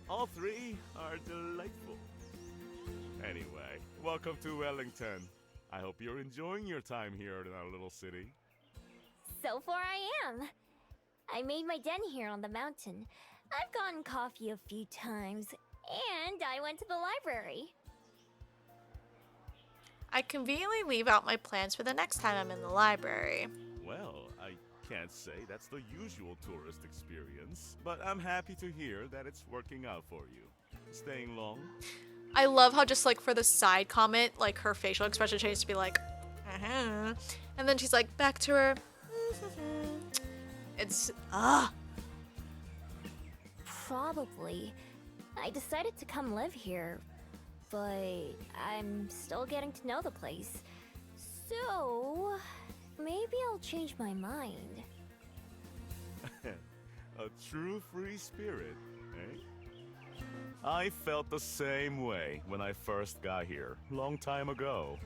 All three are delightful. Anyway, welcome to Wellington. I hope you're enjoying your time here in our little city. So far I am. I made my den here on the mountain. I've gotten coffee a few times, and I went to the library. I conveniently leave out my plans for the next time I'm in the library. Well, I can't say that's the usual tourist experience, but I'm happy to hear that it's working out for you. Staying long? I love how just, like, for the side comment, like, her facial expression changed to be like, and then she's like, back to her, It's, Probably. I decided to come live here, but I'm still getting to know the place. So, maybe I'll change my mind. A true free spirit, eh? I felt the same way when I first got here, long time ago.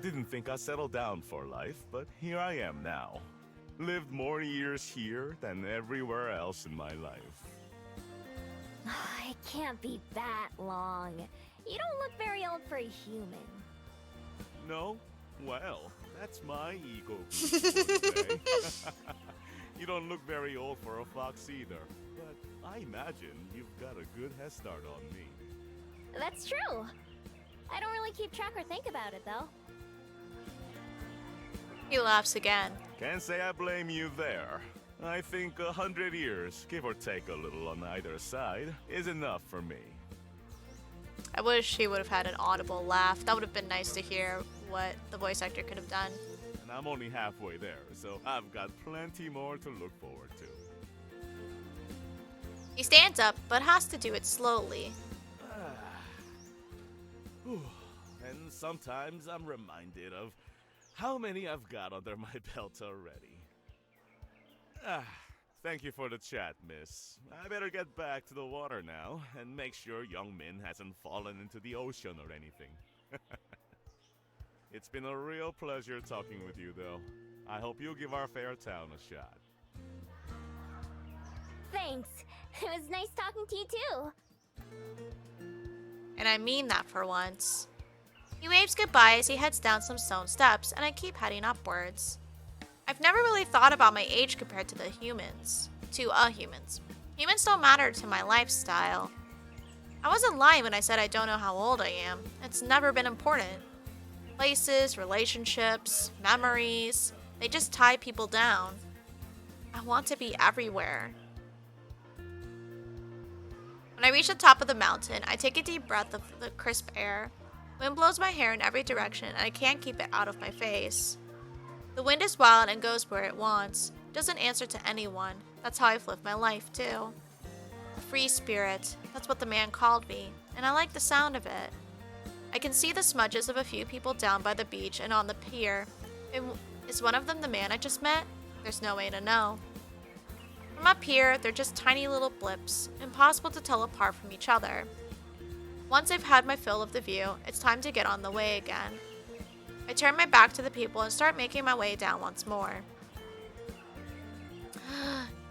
Didn't think I'd settle down for life, but here I am now. Lived more years here than everywhere else in my life. It can't be that long. You don't look very old for a human. No? Well, that's my ego. Eh? You don't look very old for a fox either, but I imagine you've got a good head start on me. That's true. I don't really keep track or think about it, though. He laughs again. Can't say I blame you there. I think 100 years, give or take a little on either side, is enough for me. I wish he would have had an audible laugh. That would have been nice to hear what the voice actor could have done. and I'm only halfway there, so I've got plenty more to look forward to. He stands up, but has to do it slowly. And sometimes I'm reminded of how many I've got under my belt already. Thank you for the chat, miss. I better get back to the water now and make sure young Min hasn't fallen into the ocean or anything. It's been a real pleasure talking with you, though. I hope you'll give our fair town a shot. Thanks. It was nice talking to you too. And I mean that for once. He waves goodbye as he heads down some stone steps, and I keep heading upwards. I've never really thought about my age compared to humans. Humans don't matter to my lifestyle. I wasn't lying when I said I don't know how old I am. It's never been important. Places, relationships, memories, they just tie people down. I want to be everywhere. When I reach the top of the mountain, I take a deep breath of the crisp air. Wind blows my hair in every direction, and I can't keep it out of my face. The wind is wild and goes where it wants. It doesn't answer to anyone. That's how I've lived my life, too. A free spirit. That's what the man called me, and I like the sound of it. I can see the smudges of a few people down by the beach and on the pier. Is one of them the man I just met? There's no way to know. From up here, they're just tiny little blips, impossible to tell apart from each other. Once I've had my fill of the view, it's time to get on the way again. I turn my back to the people and start making my way down once more.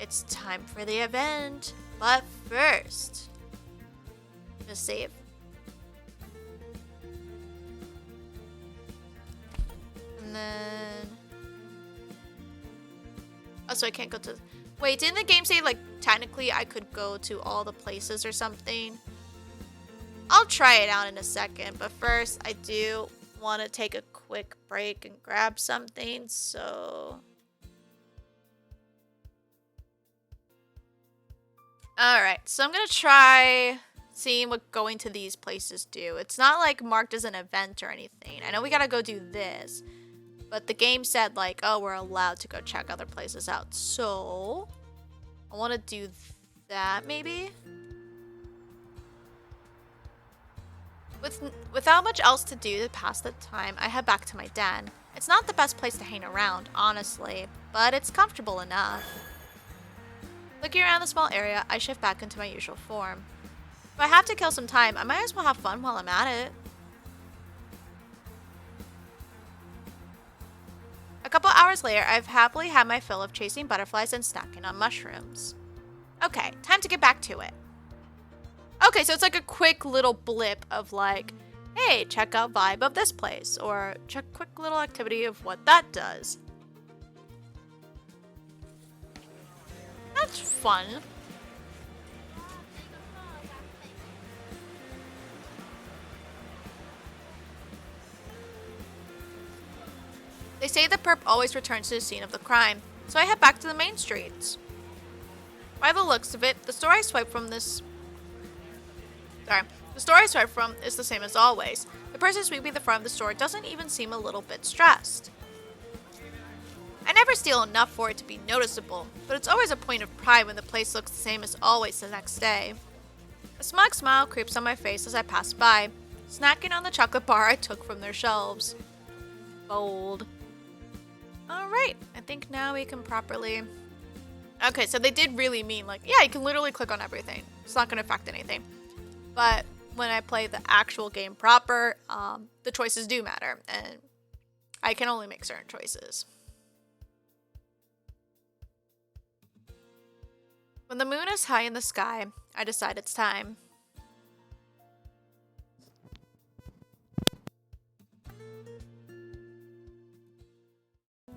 It's time for the event, but first, just save. And then, oh, so I can't go to. Wait, didn't the game say like technically I could go to all the places or something? I'll try it out in a second, but first I do want to take a quick break and grab something, so... Alright, so I'm gonna try seeing what going to these places do. It's not like marked as an event or anything. I know we gotta go do this, but the game said like, oh, we're allowed to go check other places out. So, I want to do that maybe? Without much else to do to pass the time, I head back to my den. It's not the best place to hang around, honestly, but it's comfortable enough. Looking around the small area, I shift back into my usual form. If I have to kill some time, I might as well have fun while I'm at it. A couple hours later, I've happily had my fill of chasing butterflies and snacking on mushrooms. Okay, time to get back to it. Okay, so it's like a quick little blip of like, hey, check out vibe of this place, or check quick little activity of what that does. That's fun. They say the perp always returns to the scene of the crime, so I head back to the main streets. By the looks of it, the store I swiped from is the same as always. The person sweeping the front of the store doesn't even seem a little bit stressed. I never steal enough for it to be noticeable, but it's always a point of pride when the place looks the same as always the next day. A smug smile creeps on my face as I pass by, snacking on the chocolate bar I took from their shelves. Bold. Alright, I think now we can properly... Okay, so they did really mean, like, yeah, you can literally click on everything. It's not going to affect anything. But when I play the actual game proper, the choices do matter, and I can only make certain choices. When the moon is high in the sky, I decide it's time.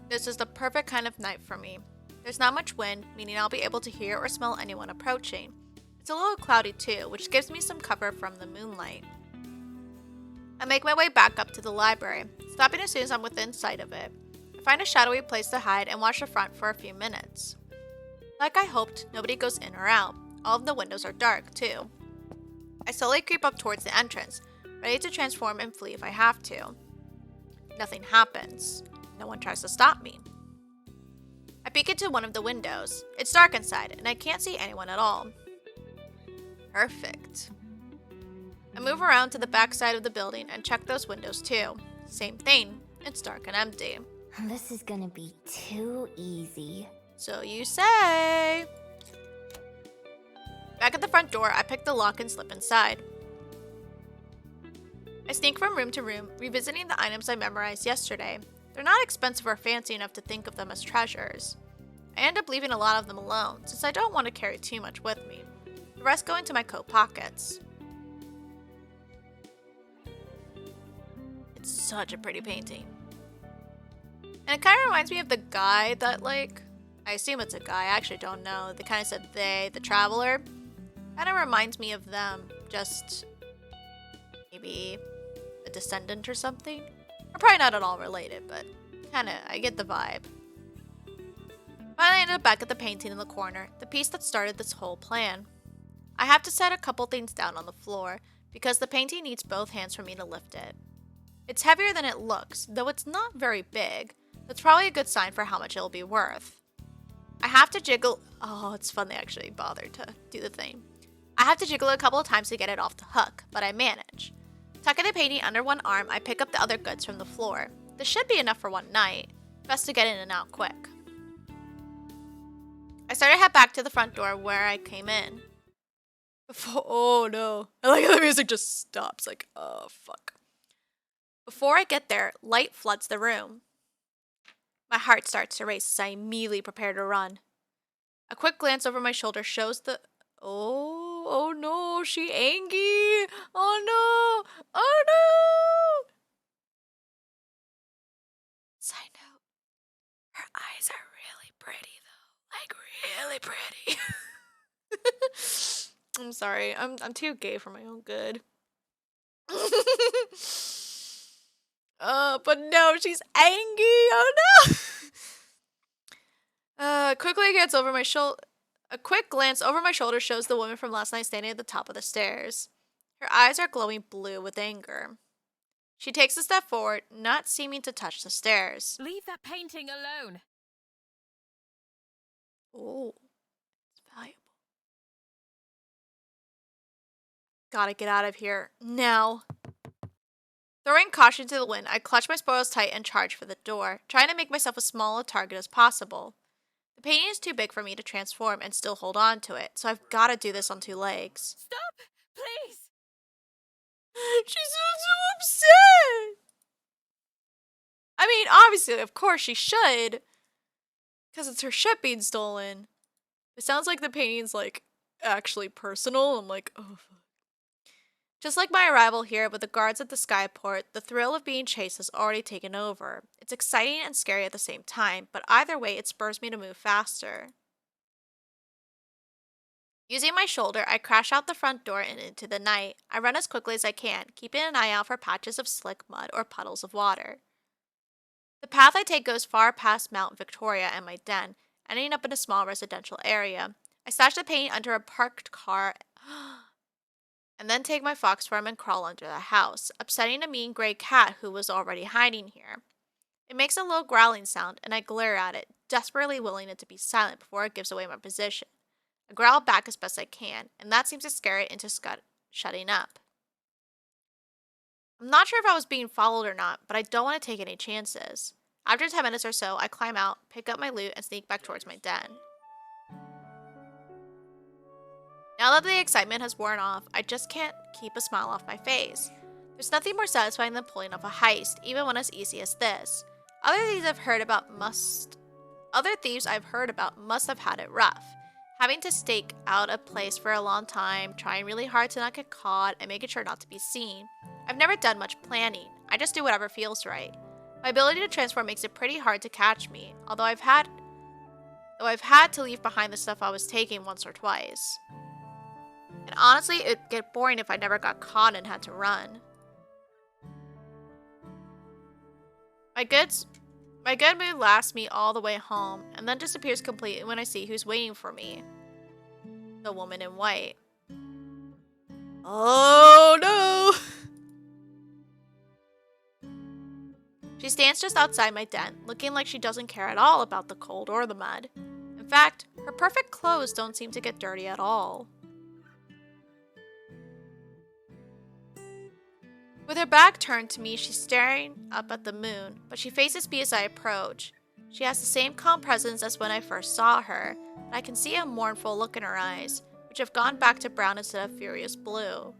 This is the perfect kind of night for me. There's not much wind, meaning I'll be able to hear or smell anyone approaching. It's a little cloudy too, which gives me some cover from the moonlight. I make my way back up to the library, stopping as soon as I'm within sight of it. I find a shadowy place to hide and watch the front for a few minutes. Like I hoped, nobody goes in or out. All of the windows are dark too. I slowly creep up towards the entrance, ready to transform and flee if I have to. Nothing happens. No one tries to stop me. I peek into one of the windows. It's dark inside, and I can't see anyone at all. Perfect. I move around to the back side of the building and check those windows too. Same thing. It's dark and empty. This is gonna be too easy. So you say. Back at the front door, I pick the lock and slip inside. I sneak from room to room, revisiting the items I memorized yesterday. They're not expensive or fancy enough to think of them as treasures. I end up leaving a lot of them alone, since I don't want to carry too much with me. The rest go into my coat pockets. It's such a pretty painting. And it kind of reminds me of the guy that, like, I assume it's a guy, I actually don't know. They kind of said they, the traveler. Kind of reminds me of them, just maybe a descendant or something. Or probably not at all related, but kind of, I get the vibe. Finally, I ended up back at the painting in the corner, the piece that started this whole plan. I have to set a couple things down on the floor, because the painting needs both hands for me to lift it. It's heavier than it looks, though it's not very big. That's probably a good sign for how much it'll be worth. I have to jiggle. Oh, it's fun they actually bothered to do the thing. I have to jiggle it a couple of times to get it off the hook, but I manage. Tucking the painting under one arm, I pick up the other goods from the floor. This should be enough for one night. Best to get in and out quick. I start to head back to the front door where I came in. Oh no. I like how the music just stops. Like, oh fuck. Before I get there, light floods the room. My heart starts to race as I immediately prepare to run. A quick glance over my shoulder shows the... Oh no, she angry. Oh no, oh no. Side note, her eyes are really pretty though. Like really pretty. I'm sorry, I'm too gay for my own good. But no, she's angry. Oh no. Quickly gets over my shoulder. A quick glance over my shoulder shows the woman from last night standing at the top of the stairs. Her eyes are glowing blue with anger. She takes a step forward, not seeming to touch the stairs. Leave that painting alone. Oh, it's valuable. Gotta get out of here now. Throwing caution to the wind, I clutch my spoils tight and charge for the door, trying to make myself as small a target as possible. The painting is too big for me to transform and still hold on to it, so I've got to do this on two legs. Stop, please. She's so upset. I mean, obviously, of course she should, because it's her ship being stolen. It sounds like the painting's, like, actually personal. I'm like, oh, fuck. Just like my arrival here with the guards at the skyport, the thrill of being chased has already taken over. It's exciting and scary at the same time, but either way, it spurs me to move faster. Using my shoulder, I crash out the front door and into the night. I run as quickly as I can, keeping an eye out for patches of slick mud or puddles of water. The path I take goes far past Mount Victoria and my den, ending up in a small residential area. I stash the painting under a parked car and then take my fox farm and crawl under the house, upsetting a mean gray cat who was already hiding here. It makes a low growling sound, and I glare at it, desperately willing it to be silent before it gives away my position. I growl back as best I can, and that seems to scare it into shutting up. I'm not sure if I was being followed or not, but I don't want to take any chances. After 10 minutes or so, I climb out, pick up my loot, and sneak back towards my den. Now that the excitement has worn off, I just can't keep a smile off my face. There's nothing more satisfying than pulling off a heist, even one as easy as this. Other thieves I've heard about must have had it rough. Having to stake out a place for a long time, trying really hard to not get caught, and making sure not to be seen. I've never done much planning. I just do whatever feels right. My ability to transform makes it pretty hard to catch me, although I've had to leave behind the stuff I was taking once or twice. And honestly, it'd get boring if I never got caught and had to run. My good mood lasts me all the way home, and then disappears completely when I see who's waiting for me. The woman in white. Oh no! She stands just outside my den, looking like she doesn't care at all about the cold or the mud. In fact, her perfect clothes don't seem to get dirty at all. With her back turned to me, she's staring up at the moon, but she faces me as I approach. She has the same calm presence as when I first saw her, but I can see a mournful look in her eyes, which have gone back to brown instead of furious blue.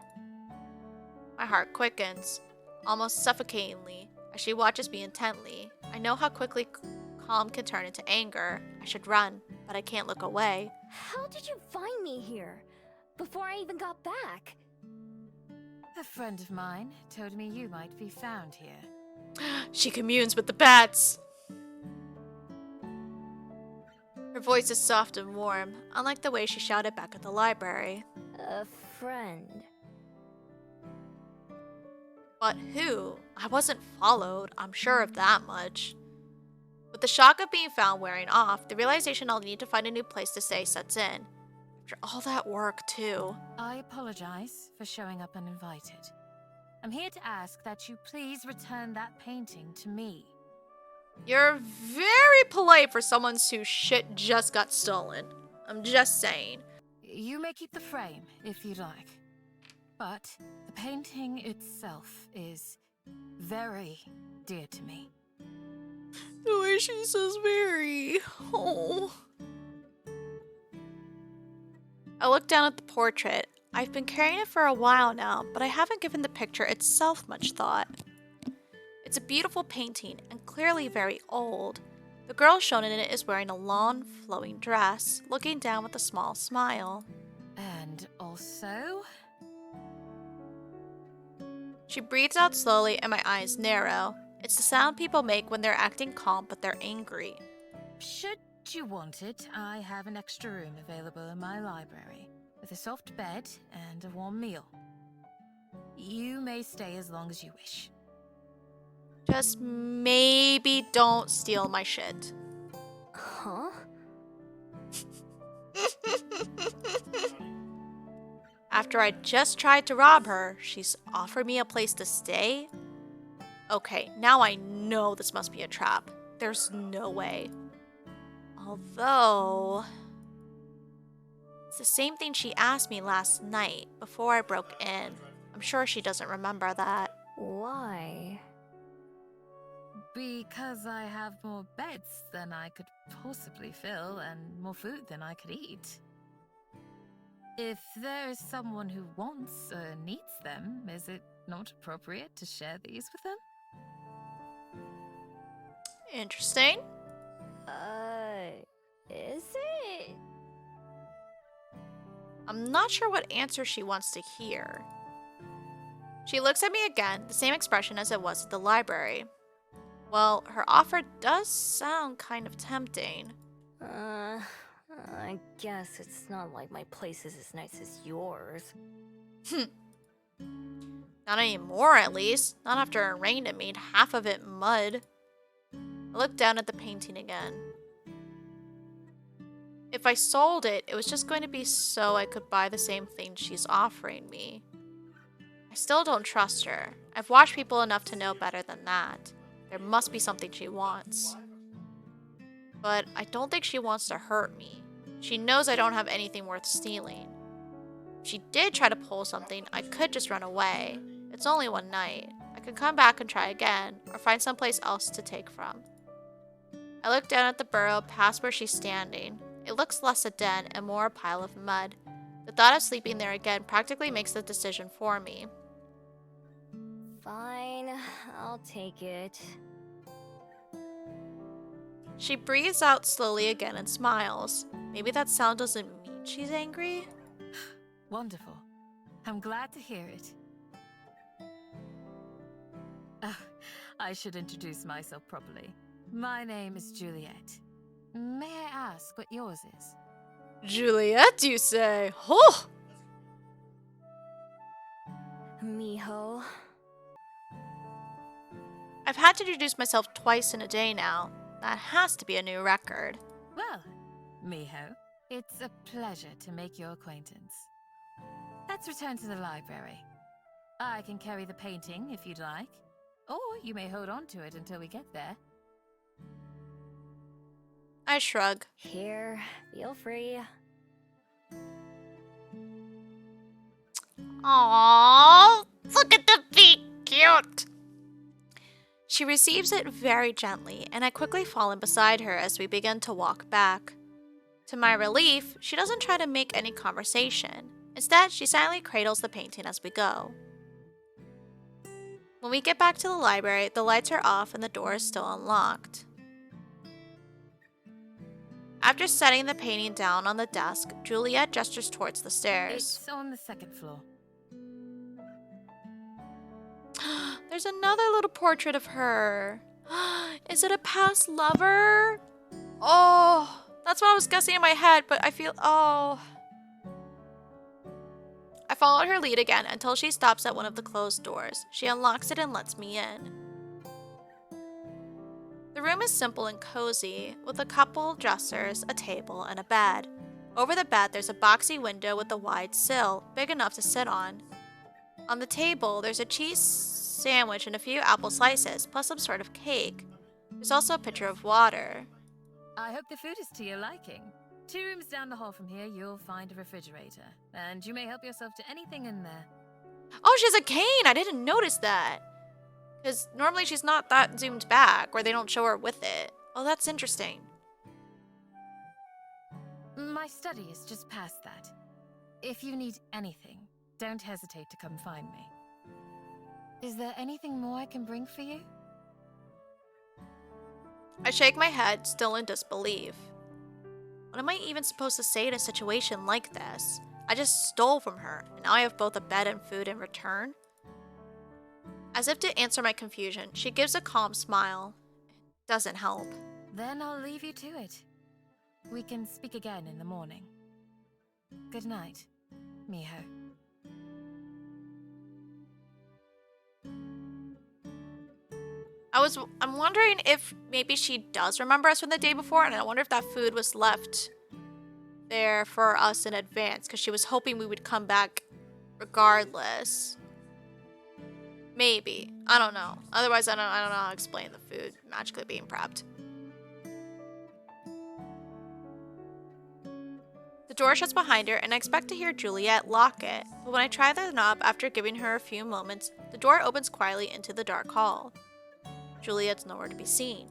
My heart quickens, almost suffocatingly, as she watches me intently. I know how quickly calm can turn into anger. I should run, but I can't look away. How did you find me here? Before I even got back? A friend of mine told me you might be found here. She communes with the bats! Her voice is soft and warm, unlike the way she shouted back at the library. A friend. But who? I wasn't followed, I'm sure of that much. With the shock of being found wearing off, the realization I'll need to find a new place to stay sets in. After all that work, too. I apologize for showing up uninvited. I'm here to ask that you please return that painting to me. You're very polite for someone whose shit just got stolen. I'm just saying. You may keep the frame if you'd like. But the painting itself is very dear to me. The way she says very. Oh. I look down at the portrait. I've been carrying it for a while now, but I haven't given the picture itself much thought. It's a beautiful painting and clearly very old. The girl shown in it is wearing a long, flowing dress, looking down with a small smile. And also... She breathes out slowly and my eyes narrow. It's the sound people make when they're acting calm but they're angry. Should you want it, I have an extra room available in my library, with a soft bed and a warm meal. You may stay as long as you wish. Just maybe don't steal my shit. Huh? After I just tried to rob her, she's offered me a place to stay? Okay, now I know this must be a trap. There's no way. Although... it's the same thing she asked me last night, before I broke in. I'm sure she doesn't remember that. Why? Because I have more beds than I could possibly fill, and more food than I could eat. If there is someone who wants or needs them, is it not appropriate to share these with them? Interesting. Is it? I'm not sure what answer she wants to hear. She looks at me again, the same expression as it was at the library. Well, her offer does sound kind of tempting. I guess it's not like my place is as nice as yours. Not anymore, at least. Not after it rained and made half of it mud. I looked down at the painting again. If I sold it, it was just going to be so I could buy the same thing she's offering me. I still don't trust her. I've watched people enough to know better than that. There must be something she wants. But I don't think she wants to hurt me. She knows I don't have anything worth stealing. If she did try to pull something, I could just run away. It's only one night. I could come back and try again, or find someplace else to take from. I look down at the burrow past where she's standing. It looks less a den and more a pile of mud. The thought of sleeping there again practically makes the decision for me. Fine, I'll take it. She breathes out slowly again and smiles. Maybe that sound doesn't mean she's angry? Wonderful. I'm glad to hear it. I should introduce myself properly. My name is Juliet. May I ask what yours is? Juliet, you say? Oh! Miho. I've had to introduce myself twice in a day now. That has to be a new record. Well, Miho, it's a pleasure to make your acquaintance. Let's return to the library. I can carry the painting if you'd like. Or you may hold on to it until we get there. I shrug. Here, feel free. Aww, look at the feet, cute. She receives it very gently, and I quickly fall in beside her as we begin to walk back. To my relief, she doesn't try to make any conversation. Instead, she silently cradles the painting as we go. When we get back to the library, the lights are off and the door is still unlocked. After setting the painting down on the desk, Juliet gestures towards the stairs. It's on the second floor. There's another little portrait of her. Is it a past lover? Oh, that's what I was guessing in my head, but I feel... Oh. I followed her lead again until she stops at one of the closed doors. She unlocks it and lets me in. The room is simple and cozy, with a couple dressers, a table, and a bed. Over the bed, there's a boxy window with a wide sill, big enough to sit on. On the table, there's a cheese sandwich and a few apple slices, plus some sort of cake. There's also a pitcher of water. I hope the food is to your liking. 2 rooms down the hall from here, you'll find a refrigerator, and you may help yourself to anything in there. Oh, she has a cane! I didn't notice that. Because normally she's not that zoomed back, or they don't show her with it. Oh, that's interesting. My study is just past that. If you need anything, don't hesitate to come find me. Is there anything more I can bring for you? I shake my head, still in disbelief. What am I even supposed to say in a situation like this? I just stole from her, and now I have both a bed and food in return? As if to answer my confusion, she gives a calm smile. It doesn't help. Then I'll leave you to it. We can speak again in the morning. Good night, Miho. I'm wondering if maybe she does remember us from the day before, and I wonder if that food was left there for us in advance, because she was hoping we would come back regardless. Maybe. I don't know. Otherwise, I don't know how to explain the food magically being prepped. The door shuts behind her, and I expect to hear Juliet lock it, but when I try the knob after giving her a few moments, the door opens quietly into the dark hall. Juliet's nowhere to be seen.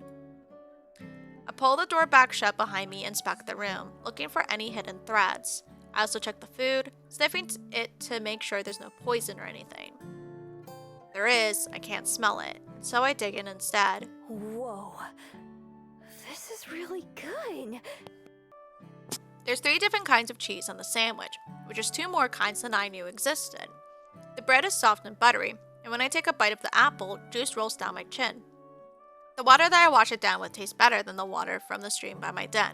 I pull the door back shut behind me and inspect the room, looking for any hidden threats. I also check the food, sniffing it to make sure there's no poison or anything. If there is, I can't smell it, so I dig in instead. Whoa. This is really good. There's 3 different kinds of cheese on the sandwich, which is 2 more kinds than I knew existed. The bread is soft and buttery, and when I take a bite of the apple, juice rolls down my chin. The water that I wash it down with tastes better than the water from the stream by my den.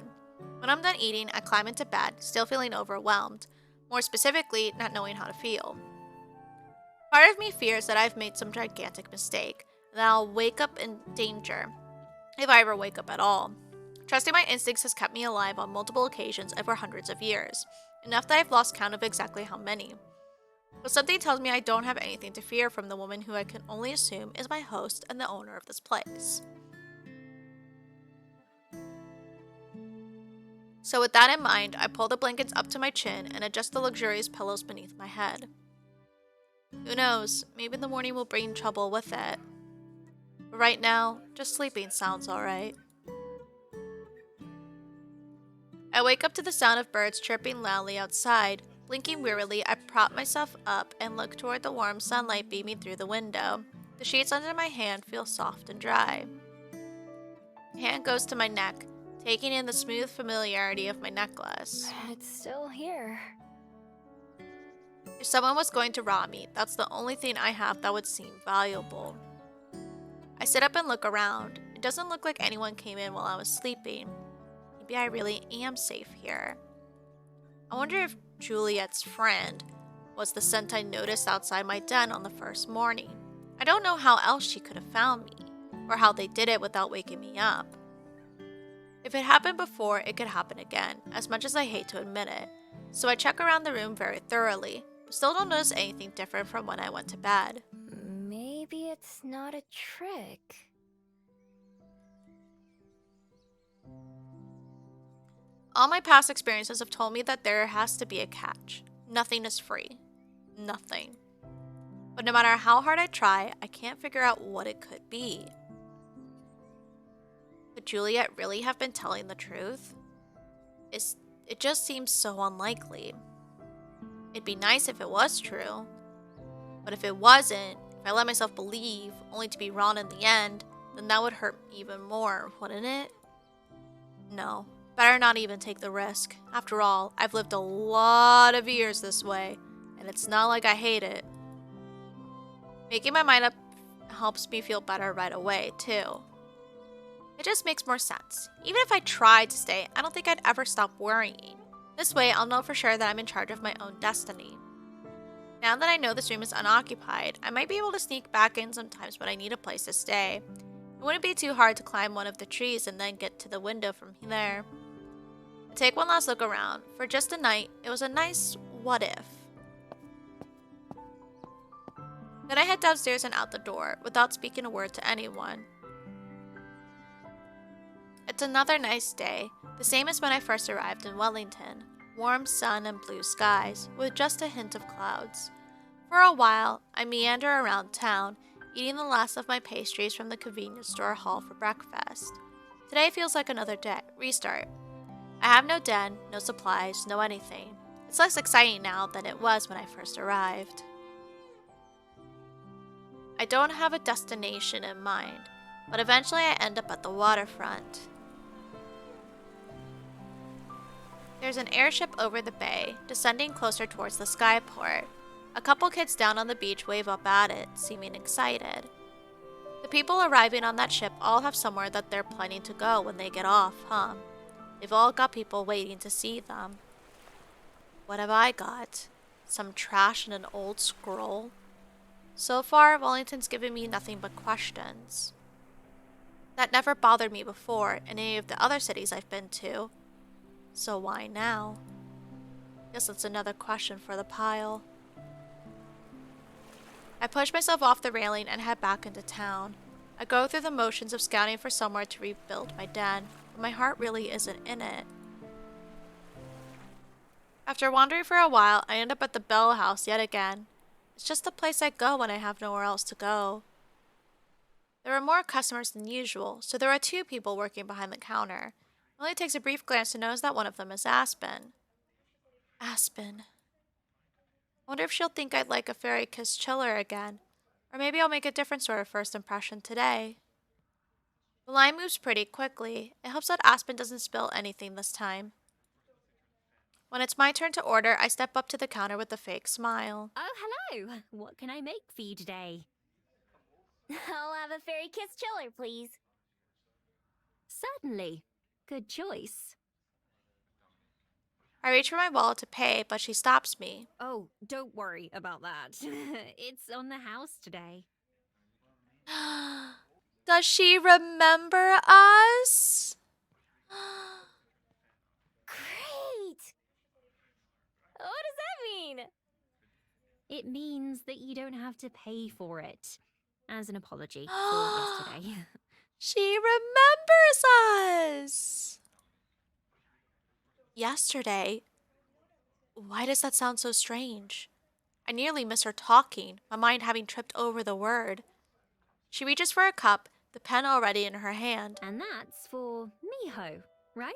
When I'm done eating, I climb into bed, still feeling overwhelmed, more specifically, not knowing how to feel. Part of me fears that I've made some gigantic mistake, and that I'll wake up in danger, if I ever wake up at all. Trusting my instincts has kept me alive on multiple occasions over hundreds of years, enough that I've lost count of exactly how many. But something tells me I don't have anything to fear from the woman who I can only assume is my host and the owner of this place. So with that in mind, I pull the blankets up to my chin and adjust the luxurious pillows beneath my head. Who knows, maybe the morning will bring trouble with it. But right now, just sleeping sounds alright. I wake up to the sound of birds chirping loudly outside. Blinking wearily, I prop myself up and look toward the warm sunlight beaming through the window. The sheets under my hand feel soft and dry. My hand goes to my neck, taking in the smooth familiarity of my necklace. It's still here. If someone was going to rob me, that's the only thing I have that would seem valuable. I sit up and look around. It doesn't look like anyone came in while I was sleeping. Maybe I really am safe here. I wonder if Juliet's friend was the scent I noticed outside my den on the first morning. I don't know how else she could have found me, or how they did it without waking me up. If it happened before, it could happen again, as much as I hate to admit it. So I check around the room very thoroughly, but still don't notice anything different from when I went to bed. Maybe it's it's not a trick. All my past experiences have told me that there has to be a catch. Nothing is free. Nothing. But no matter how hard I try, I can't figure out what it could be. Could Juliet really have been telling the truth? It just seems so unlikely. It'd be nice if it was true. But if it wasn't, if I let myself believe, only to be wrong in the end, then that would hurt even more, wouldn't it? No, better not even take the risk. After all, I've lived a lot of years this way, and it's not like I hate it. Making my mind up helps me feel better right away, too. It just makes more sense. Even if I tried to stay, I don't think I'd ever stop worrying. This way, I'll know for sure that I'm in charge of my own destiny. Now that I know this room is unoccupied, I might be able to sneak back in sometimes when I need a place to stay. It wouldn't be too hard to climb one of the trees and then get to the window from there. I take one last look around. For just a night, it was a nice what if. Then I head downstairs and out the door, without speaking a word to anyone. It's another nice day, the same as when I first arrived in Wellington. Warm sun and blue skies, with just a hint of clouds. For a while, I meander around town, eating the last of my pastries from the convenience store hall for breakfast. Today feels like another day, restart. I have no den, no supplies, no anything. It's less exciting now than it was when I first arrived. I don't have a destination in mind, but eventually I end up at the waterfront. There's an airship over the bay, descending closer towards the skyport. A couple kids down on the beach wave up at it, seeming excited. The people arriving on that ship all have somewhere that they're planning to go when they get off, huh? They've all got people waiting to see them. What have I got? Some trash and an old scroll? So far, Wellington's given me nothing but questions. That never bothered me before in any of the other cities I've been to. So why now? Guess that's another question for the pile. I push myself off the railing and head back into town. I go through the motions of scouting for somewhere to rebuild my den, but my heart really isn't in it. After wandering for a while, I end up at the Bell House yet again. It's just the place I go when I have nowhere else to go. There are more customers than usual, so there are 2 people working behind the counter. It only takes a brief glance to notice that one of them is Aspen. Aspen. I wonder if she'll think I'd like a fairy kiss chiller again, or maybe I'll make a different sort of first impression today. The line moves pretty quickly. It helps that Aspen doesn't spill anything this time. When it's my turn to order, I step up to the counter with a fake smile. Oh, hello. What can I make for you today? I'll have a fairy kiss chiller, please. Certainly. Good choice. I reach for my wallet to pay, but she stops me. Oh, don't worry about that. It's on the house today. Does she remember us? Great! What does that mean? It means that you don't have to pay for it. As an apology for yesterday. She remembers us! Yesterday? Why does that sound so strange? I nearly miss her talking, my mind having tripped over the word. She reaches for a cup, the pen already in her hand. And that's for Miho, right?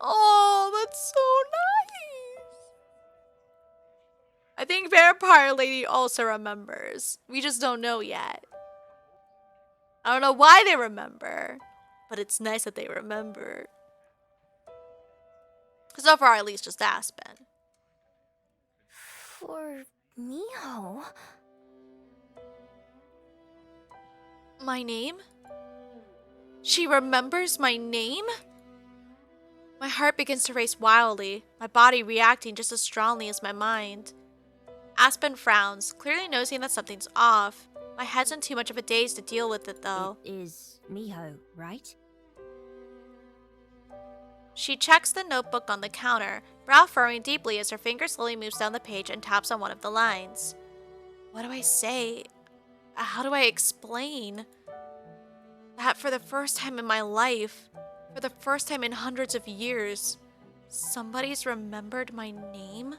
Oh, that's so nice! I think Vampire Lady also remembers. We just don't know yet. I don't know why they remember, but it's nice that they remember. So far, at least just Aspen. For Miho? My name? She remembers my name? My heart begins to race wildly, my body reacting just as strongly as my mind. Aspen frowns, clearly noticing that something's off. My head's in too much of a daze to deal with it, though. It is Miho, right? She checks the notebook on the counter, brow furrowing deeply as her finger slowly moves down the page and taps on one of the lines. What do I say? how do I explain that for the first time in my life, for the first time in hundreds of years, somebody's remembered my name?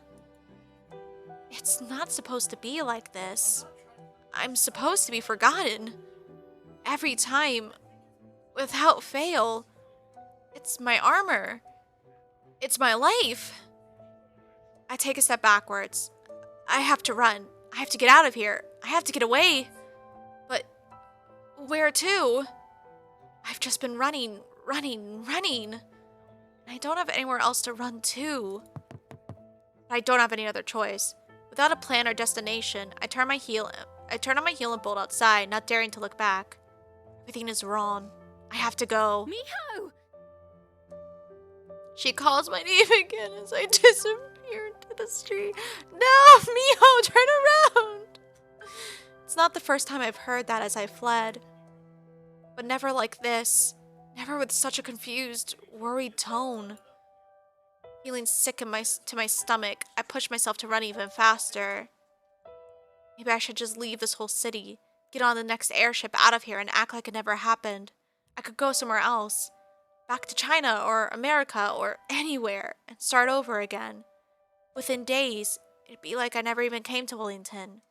It's not supposed to be like this. I'm supposed to be forgotten. Every time, without fail. It's my armor. It's my life. I take a step backwards. I have to run. I have to get out of here. I have to get away. But where to? I've just been running. And I don't have anywhere else to run to. But I don't have any other choice. Without a plan or destination, I turn on my heel and bolt outside, not daring to look back. Everything is wrong. I have to go. Miho! She calls my name again as I disappear into the street. No, Miho, turn around! It's not the first time I've heard that as I fled. But never like this. Never with such a confused, worried tone. Feeling sick to my stomach, I push myself to run even faster. Maybe I should just leave this whole city, get on the next airship out of here and act like it never happened. I could go somewhere else. Back to China or America or anywhere and start over again. Within days, it'd be like I never even came to Wellington.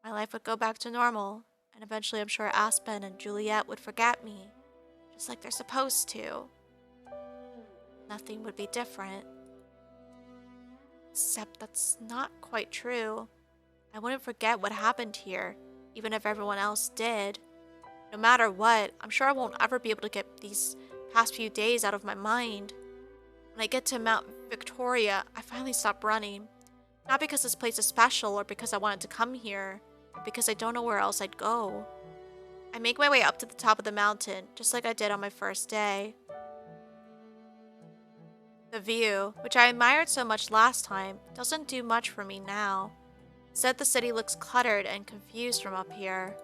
My life would go back to normal, and eventually I'm sure Aspen and Juliet would forget me, just like they're supposed to. Nothing would be different. Except that's not quite true. I wouldn't forget what happened here, even if everyone else did. No matter what, I'm sure I won't ever be able to get these past few days out of my mind. When I get to Mount Victoria, I finally stop running. Not because this place is special or because I wanted to come here, but because I don't know where else I'd go. I make my way up to the top of the mountain, just like I did on my first day. The view, which I admired so much last time, doesn't do much for me now. Instead, the city looks cluttered and confused from up here.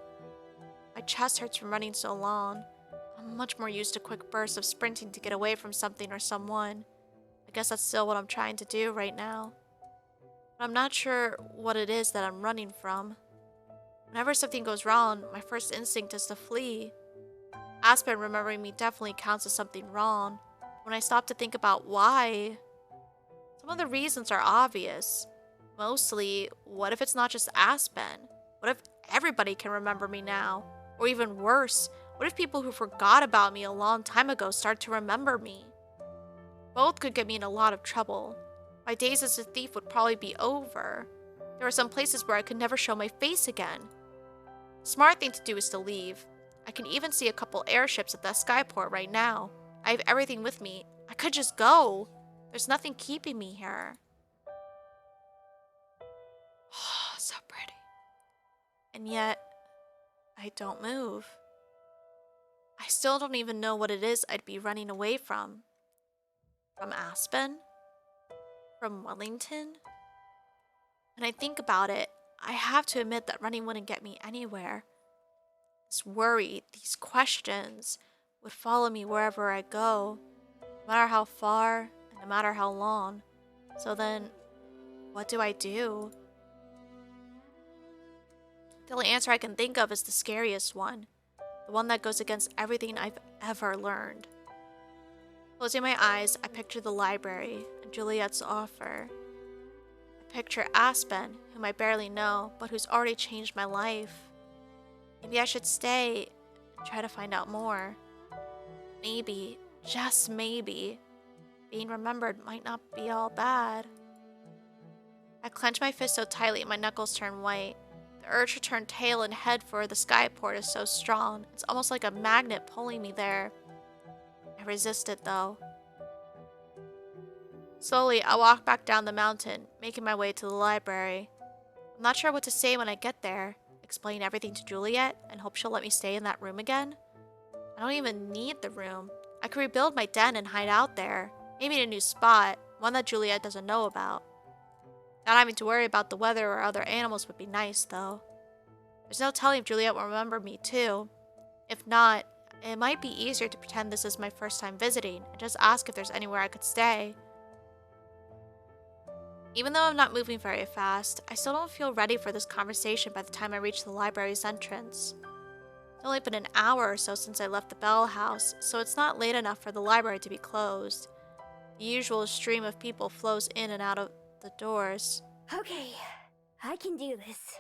My chest hurts from running so long. I'm much more used to quick bursts of sprinting to get away from something or someone. I guess that's still what I'm trying to do right now. But I'm not sure what it is that I'm running from. Whenever something goes wrong, my first instinct is to flee. Aspen remembering me definitely counts as something wrong. When I stop to think about why, some of the reasons are obvious. Mostly, what if it's not just Aspen? What if everybody can remember me now? Or even worse, what if people who forgot about me a long time ago start to remember me? Both could get me in a lot of trouble. My days as a thief would probably be over. There are some places where I could never show my face again. The smart thing to do is to leave. I can even see a couple airships at the skyport right now. I have everything with me. I could just go. There's nothing keeping me here. Oh, so pretty. And yet, I don't move. I still don't even know what it is I'd be running away from. From Aspen? From Wellington? When I think about it, I have to admit that running wouldn't get me anywhere. This worry, these questions, would follow me wherever I go, no matter how far and no matter how long. So then, what do I do? The only answer I can think of is the scariest one, the one that goes against everything I've ever learned. Closing my eyes, I picture the library and Juliet's offer. I picture Aspen, whom I barely know, but who's already changed my life. Maybe I should stay and try to find out more. Maybe, just maybe, being remembered might not be all bad. I clench my fist so tightly my knuckles turn white. The urge to turn tail and head for the skyport is so strong, it's almost like a magnet pulling me there. I resist it though. Slowly, I walk back down the mountain, making my way to the library. I'm not sure what to say when I get there. Explain everything to Juliet and hope she'll let me stay in that room again. I don't even need the room. I could rebuild my den and hide out there. Maybe in a new spot, one that Juliet doesn't know about. Not having to worry about the weather or other animals would be nice, though. There's no telling if Juliet will remember me, too. If not, it might be easier to pretend this is my first time visiting and just ask if there's anywhere I could stay. Even though I'm not moving very fast, I still don't feel ready for this conversation by the time I reach the library's entrance. It's only been an hour or so since I left the Bell House, so it's not late enough for the library to be closed. The usual stream of people flows in and out of the doors. Okay, I can do this.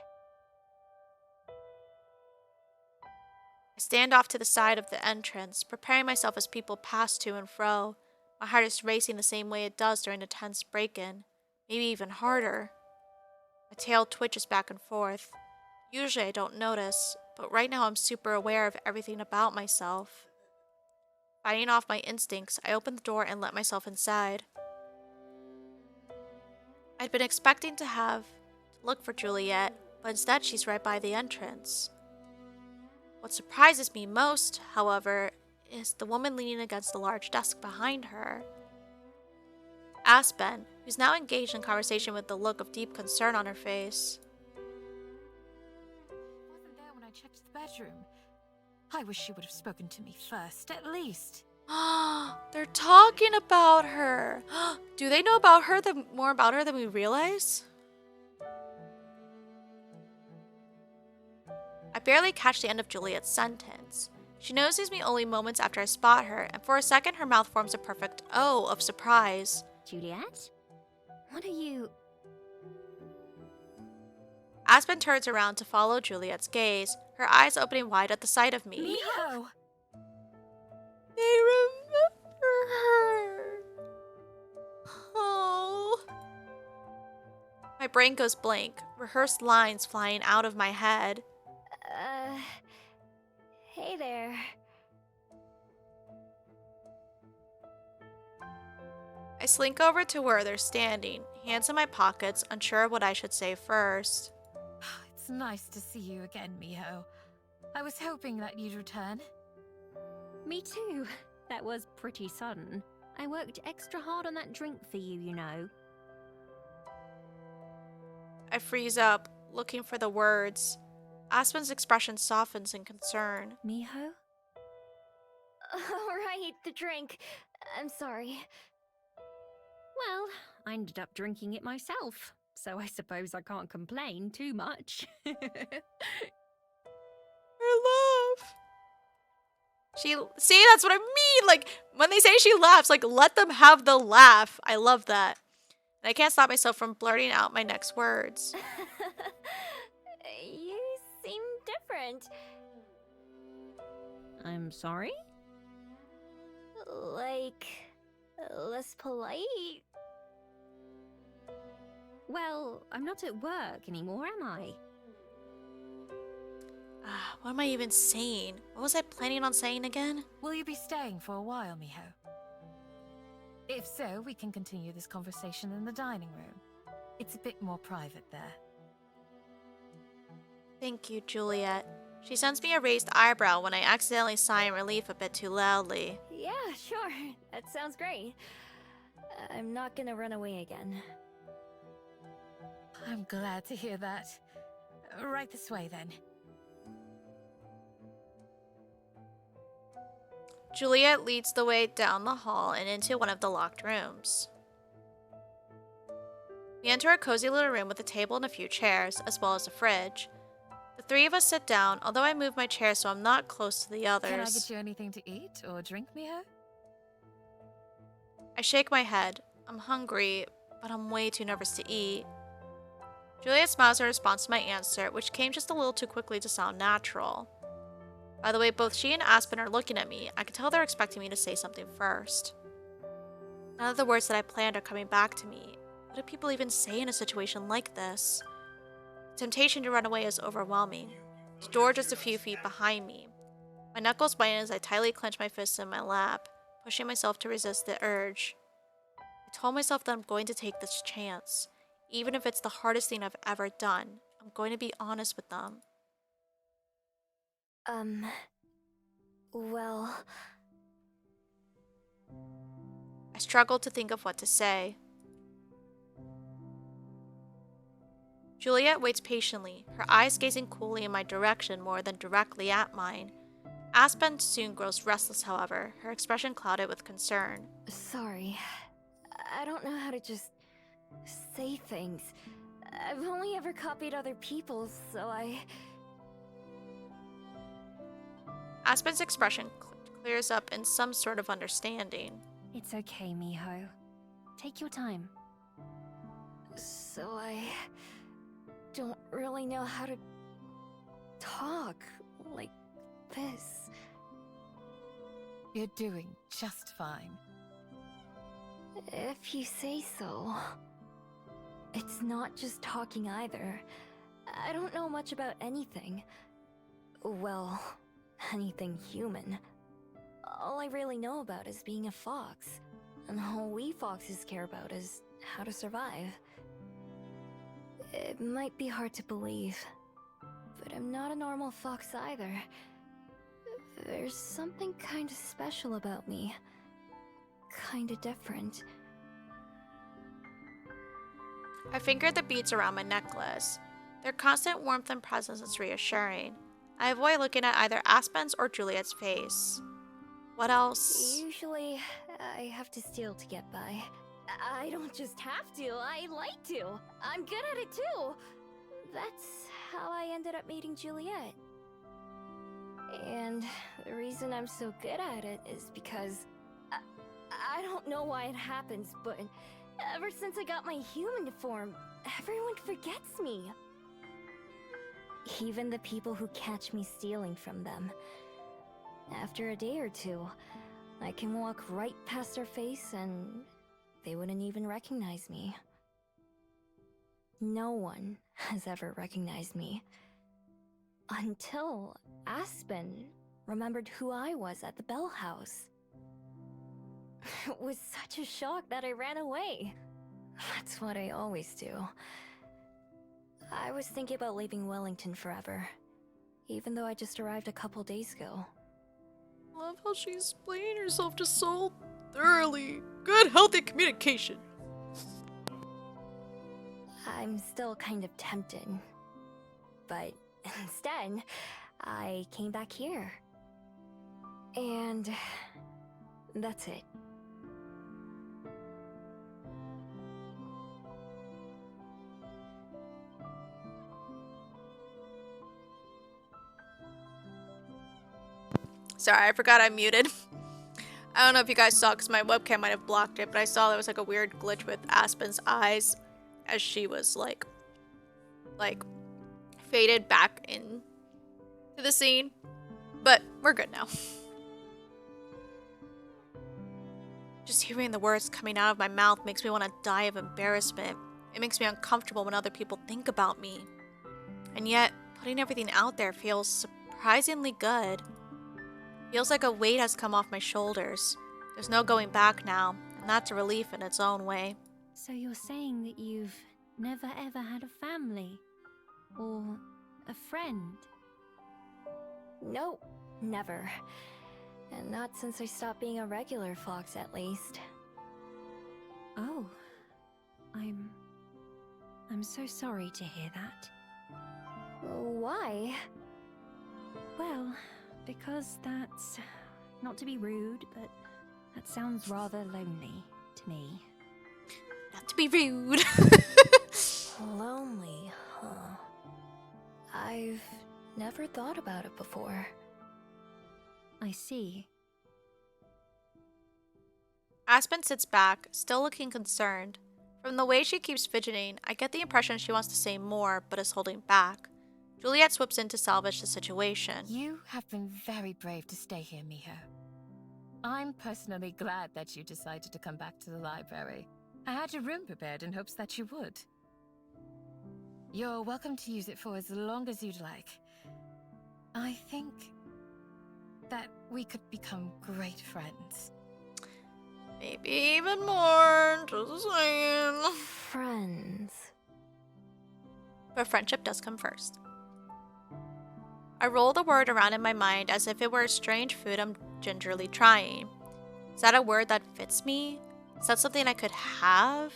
I stand off to the side of the entrance, preparing myself as people pass to and fro. My heart is racing the same way it does during a tense break-in, maybe even harder. My tail twitches back and forth. Usually I don't notice, but right now I'm super aware of everything about myself. Fighting off my instincts, I open the door and let myself inside. I'd been expecting to look for Juliet, but instead she's right by the entrance. What surprises me most, however, is the woman leaning against the large desk behind her. Aspen, who's now engaged in conversation with the look of deep concern on her face. Wasn't there when I checked the bedroom. I wish she would have spoken to me first, at least. They're talking about her. Do they know about her more about her than we realize? I barely catch the end of Juliet's sentence. She notices me only moments after I spot her, and for a second her mouth forms a perfect O of surprise. Juliet? What are you... Aspen turns around to follow Juliet's gaze, her eyes opening wide at the sight of me. Miho! They remember her. Oh. My brain goes blank, rehearsed lines flying out of my head. Hey there. I slink over to where they're standing, hands in my pockets, unsure of what I should say first. It's nice to see you again, Miho. I was hoping that you'd return. Me too. That was pretty sudden. I worked extra hard on that drink for you, you know. I freeze up, looking for the words. Aspen's expression softens in concern. Miho? Alright, the drink. I'm sorry. Well, I ended up drinking it myself, so I suppose I can't complain too much. Her love. See, that's what I mean. Like, when they say she laughs, like, let them have the laugh. I love that. And I can't stop myself from blurting out my next words. You seem different. I'm sorry? Like, less polite? Well, I'm not at work anymore, am I? What am I even saying? What was I planning on saying again? Will you be staying for a while, Miho? If so, we can continue this conversation in the dining room. It's a bit more private there. Thank you, Juliet. She sends me a raised eyebrow when I accidentally sigh in relief a bit too loudly. Yeah, sure. That sounds great. I'm not gonna run away again. I'm glad to hear that. Right this way, then. Juliet leads the way down the hall and into one of the locked rooms. We enter a cozy little room with a table and a few chairs, as well as a fridge. The three of us sit down, although I move my chair so I'm not close to the others. Can I get you anything to eat or drink, Miho? I shake my head. I'm hungry, but I'm way too nervous to eat. Juliet smiles in response to my answer, which came just a little too quickly to sound natural. By the way, both she and Aspen are looking at me. I can tell they're expecting me to say something first. None of the words that I planned are coming back to me. What do people even say in a situation like this? The temptation to run away is overwhelming. The door just a few feet behind me. My knuckles whiten as I tightly clench my fists in my lap, pushing myself to resist the urge. I told myself that I'm going to take this chance. Even if it's the hardest thing I've ever done, I'm going to be honest with them. Well... I struggled to think of what to say. Juliet waits patiently, her eyes gazing coolly in my direction more than directly at mine. Aspen soon grows restless, however, her expression clouded with concern. Sorry. I don't know how to just say things. I've only ever copied other people's, so I... Aspen's expression clears up in some sort of understanding. It's okay, Miho. Take your time. So I don't really know how to talk like this. You're doing just fine. If you say so. It's not just talking either. I don't know much about anything. Well, anything human. All I really know about is being a fox. And all we foxes care about is how to survive. It might be hard to believe, but I'm not a normal fox either. There's something kinda special about me. Kinda different. I finger the beads around my necklace. Their constant warmth and presence is reassuring. I avoid looking at either Aspen's or Juliet's face. What else? Usually, I have to steal to get by. I don't just have to, I like to. I'm good at it too. That's how I ended up meeting Juliet. And the reason I'm so good at it is because I don't know why it happens, but ever since I got my human form, everyone forgets me. Even the people who catch me stealing from them. After a day or two, I can walk right past their face and they wouldn't even recognize me. No one has ever recognized me. Until Aspen remembered who I was at the Bell House. It was such a shock that I ran away. That's what I always do. I was thinking about leaving Wellington forever, even though I just arrived a couple days ago. I love how she explained herself just so thoroughly. Good, healthy communication. I'm still kind of tempted. But instead, I came back here. And that's it. Sorry, I forgot I muted. I don't know if you guys saw because my webcam might have blocked it, but I saw there was like a weird glitch with Aspen's eyes as she was like faded back in to the scene. But we're good now. Just hearing the words coming out of my mouth makes me want to die of embarrassment. It makes me uncomfortable when other people think about me. And yet, putting everything out there feels surprisingly good. Feels like a weight has come off my shoulders. There's no going back now, and that's a relief in its own way. So you're saying that you've never ever had a family? Or a friend? Nope, never. And not since I stopped being a regular fox, at least. Oh. I'm so sorry to hear that. Why? Well, because that's... not to be rude, but that sounds rather lonely to me. Not to be rude. Lonely, huh? I've never thought about it before. I see. Aspen sits back, still looking concerned. From the way she keeps fidgeting, I get the impression she wants to say more, but is holding back. Juliet swoops in to salvage the situation. You have been very brave to stay here, Miho. I'm personally glad that you decided to come back to the library. I had your room prepared in hopes that you would. You're welcome to use it for as long as you'd like. I think that we could become great friends. Maybe even more, just saying. Friends. But friendship does come first. I roll the word around in my mind as if it were a strange food I'm gingerly trying. Is that a word that fits me? Is that something I could have?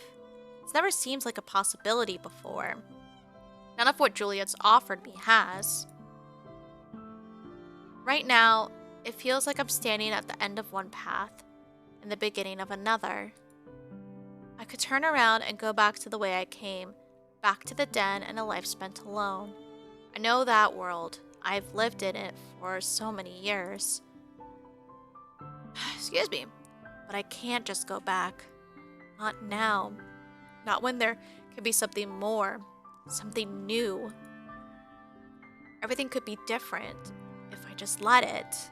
It's never seemed like a possibility before. None of what Juliet's offered me has. Right now, it feels like I'm standing at the end of one path and the beginning of another. I could turn around and go back to the way I came, back to the den and a life spent alone. I know that world. I've lived in it for so many years. Excuse me, but I can't just go back. Not now. Not when there could be something more, something new. Everything could be different if I just let it.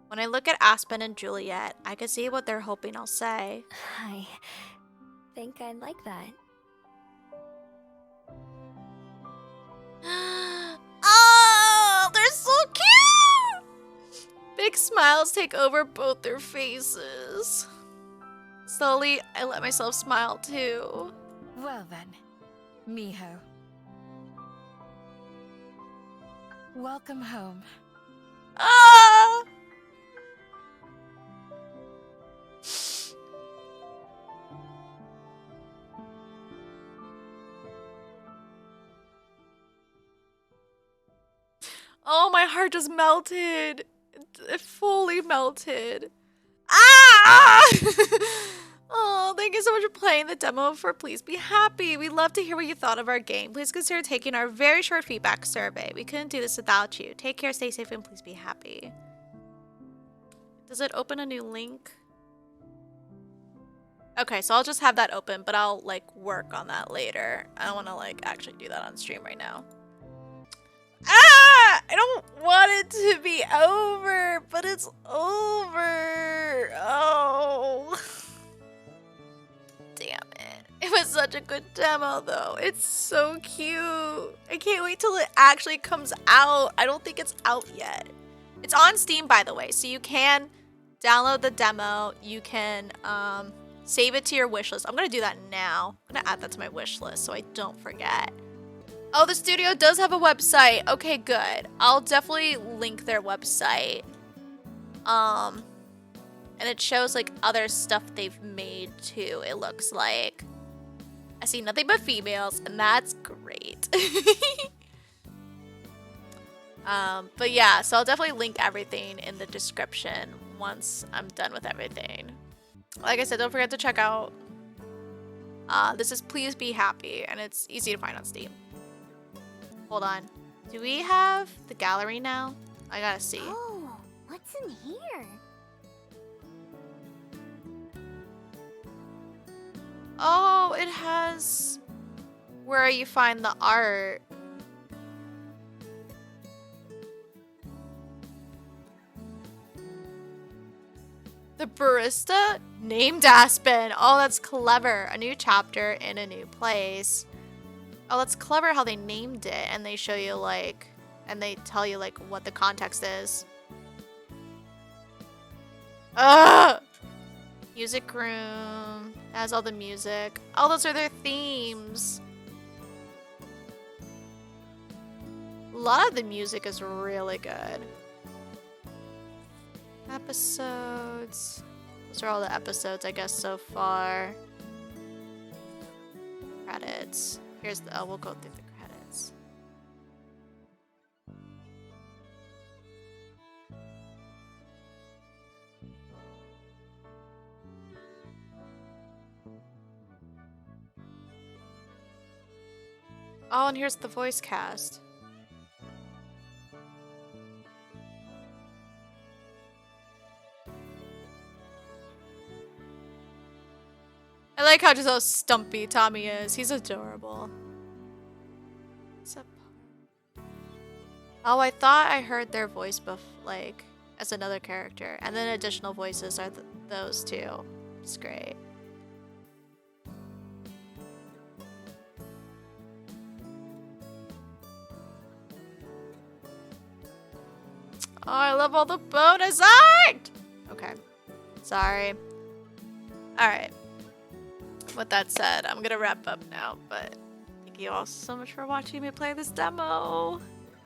When I look at Aspen and Juliet, I can see what they're hoping I'll say. I think I'd like that. Oh, they're so cute! Big smiles take over both their faces. Slowly, I let myself smile too. Well then, Miho. Welcome home. Ah! Oh, my heart just melted. It fully melted. Ah! Oh, thank you so much for playing the demo for Please Be Happy. We'd love to hear what you thought of our game. Please consider taking our very short feedback survey. We couldn't do this without you. Take care, stay safe, and please be happy. Does it open a new link? Okay, so I'll just have that open, but I'll, like, work on that later. I don't want to, like, actually do that on stream right now. Ah! I don't want it to be over, but it's over. Oh. Damn it. It was such a good demo, though. It's so cute. I can't wait till it actually comes out. I don't think it's out yet. It's on Steam, by the way, so you can download the demo. You can save it to your wish list. I'm going to do that now. I'm going to add that to my wish list so I don't forget. Oh, the studio does have a website. Okay, good. I'll definitely link their website. And it shows like other stuff they've made too, it looks like. I see nothing but females, and that's great. But yeah, so I'll definitely link everything in the description once I'm done with everything. Like I said, don't forget to check out. This is Please Be Happy, and it's easy to find on Steam. Hold on. Do we have the gallery now? I gotta see. Oh, what's in here? Oh, it has where you find the art. The barista named Aspen. Oh, that's clever. A new chapter in a new place. Oh, that's clever how they named it, and they show you like, and they tell you like what the context is. Ugh! Music room. That has all the music. Oh, those are their themes. A lot of the music is really good. Episodes. Those are all the episodes, I guess, so far. Credits. Here's the, oh, we'll go through the credits. Oh, and here's the voice cast. I like how just how stumpy Tommy is. He's adorable. Oh, I thought I heard their voice like as another character, and then additional voices are those two. It's great. Oh, I love all the bonus art! Okay. Sorry. Alright. With that said, I'm gonna wrap up now, but thank you all so much for watching me play this demo.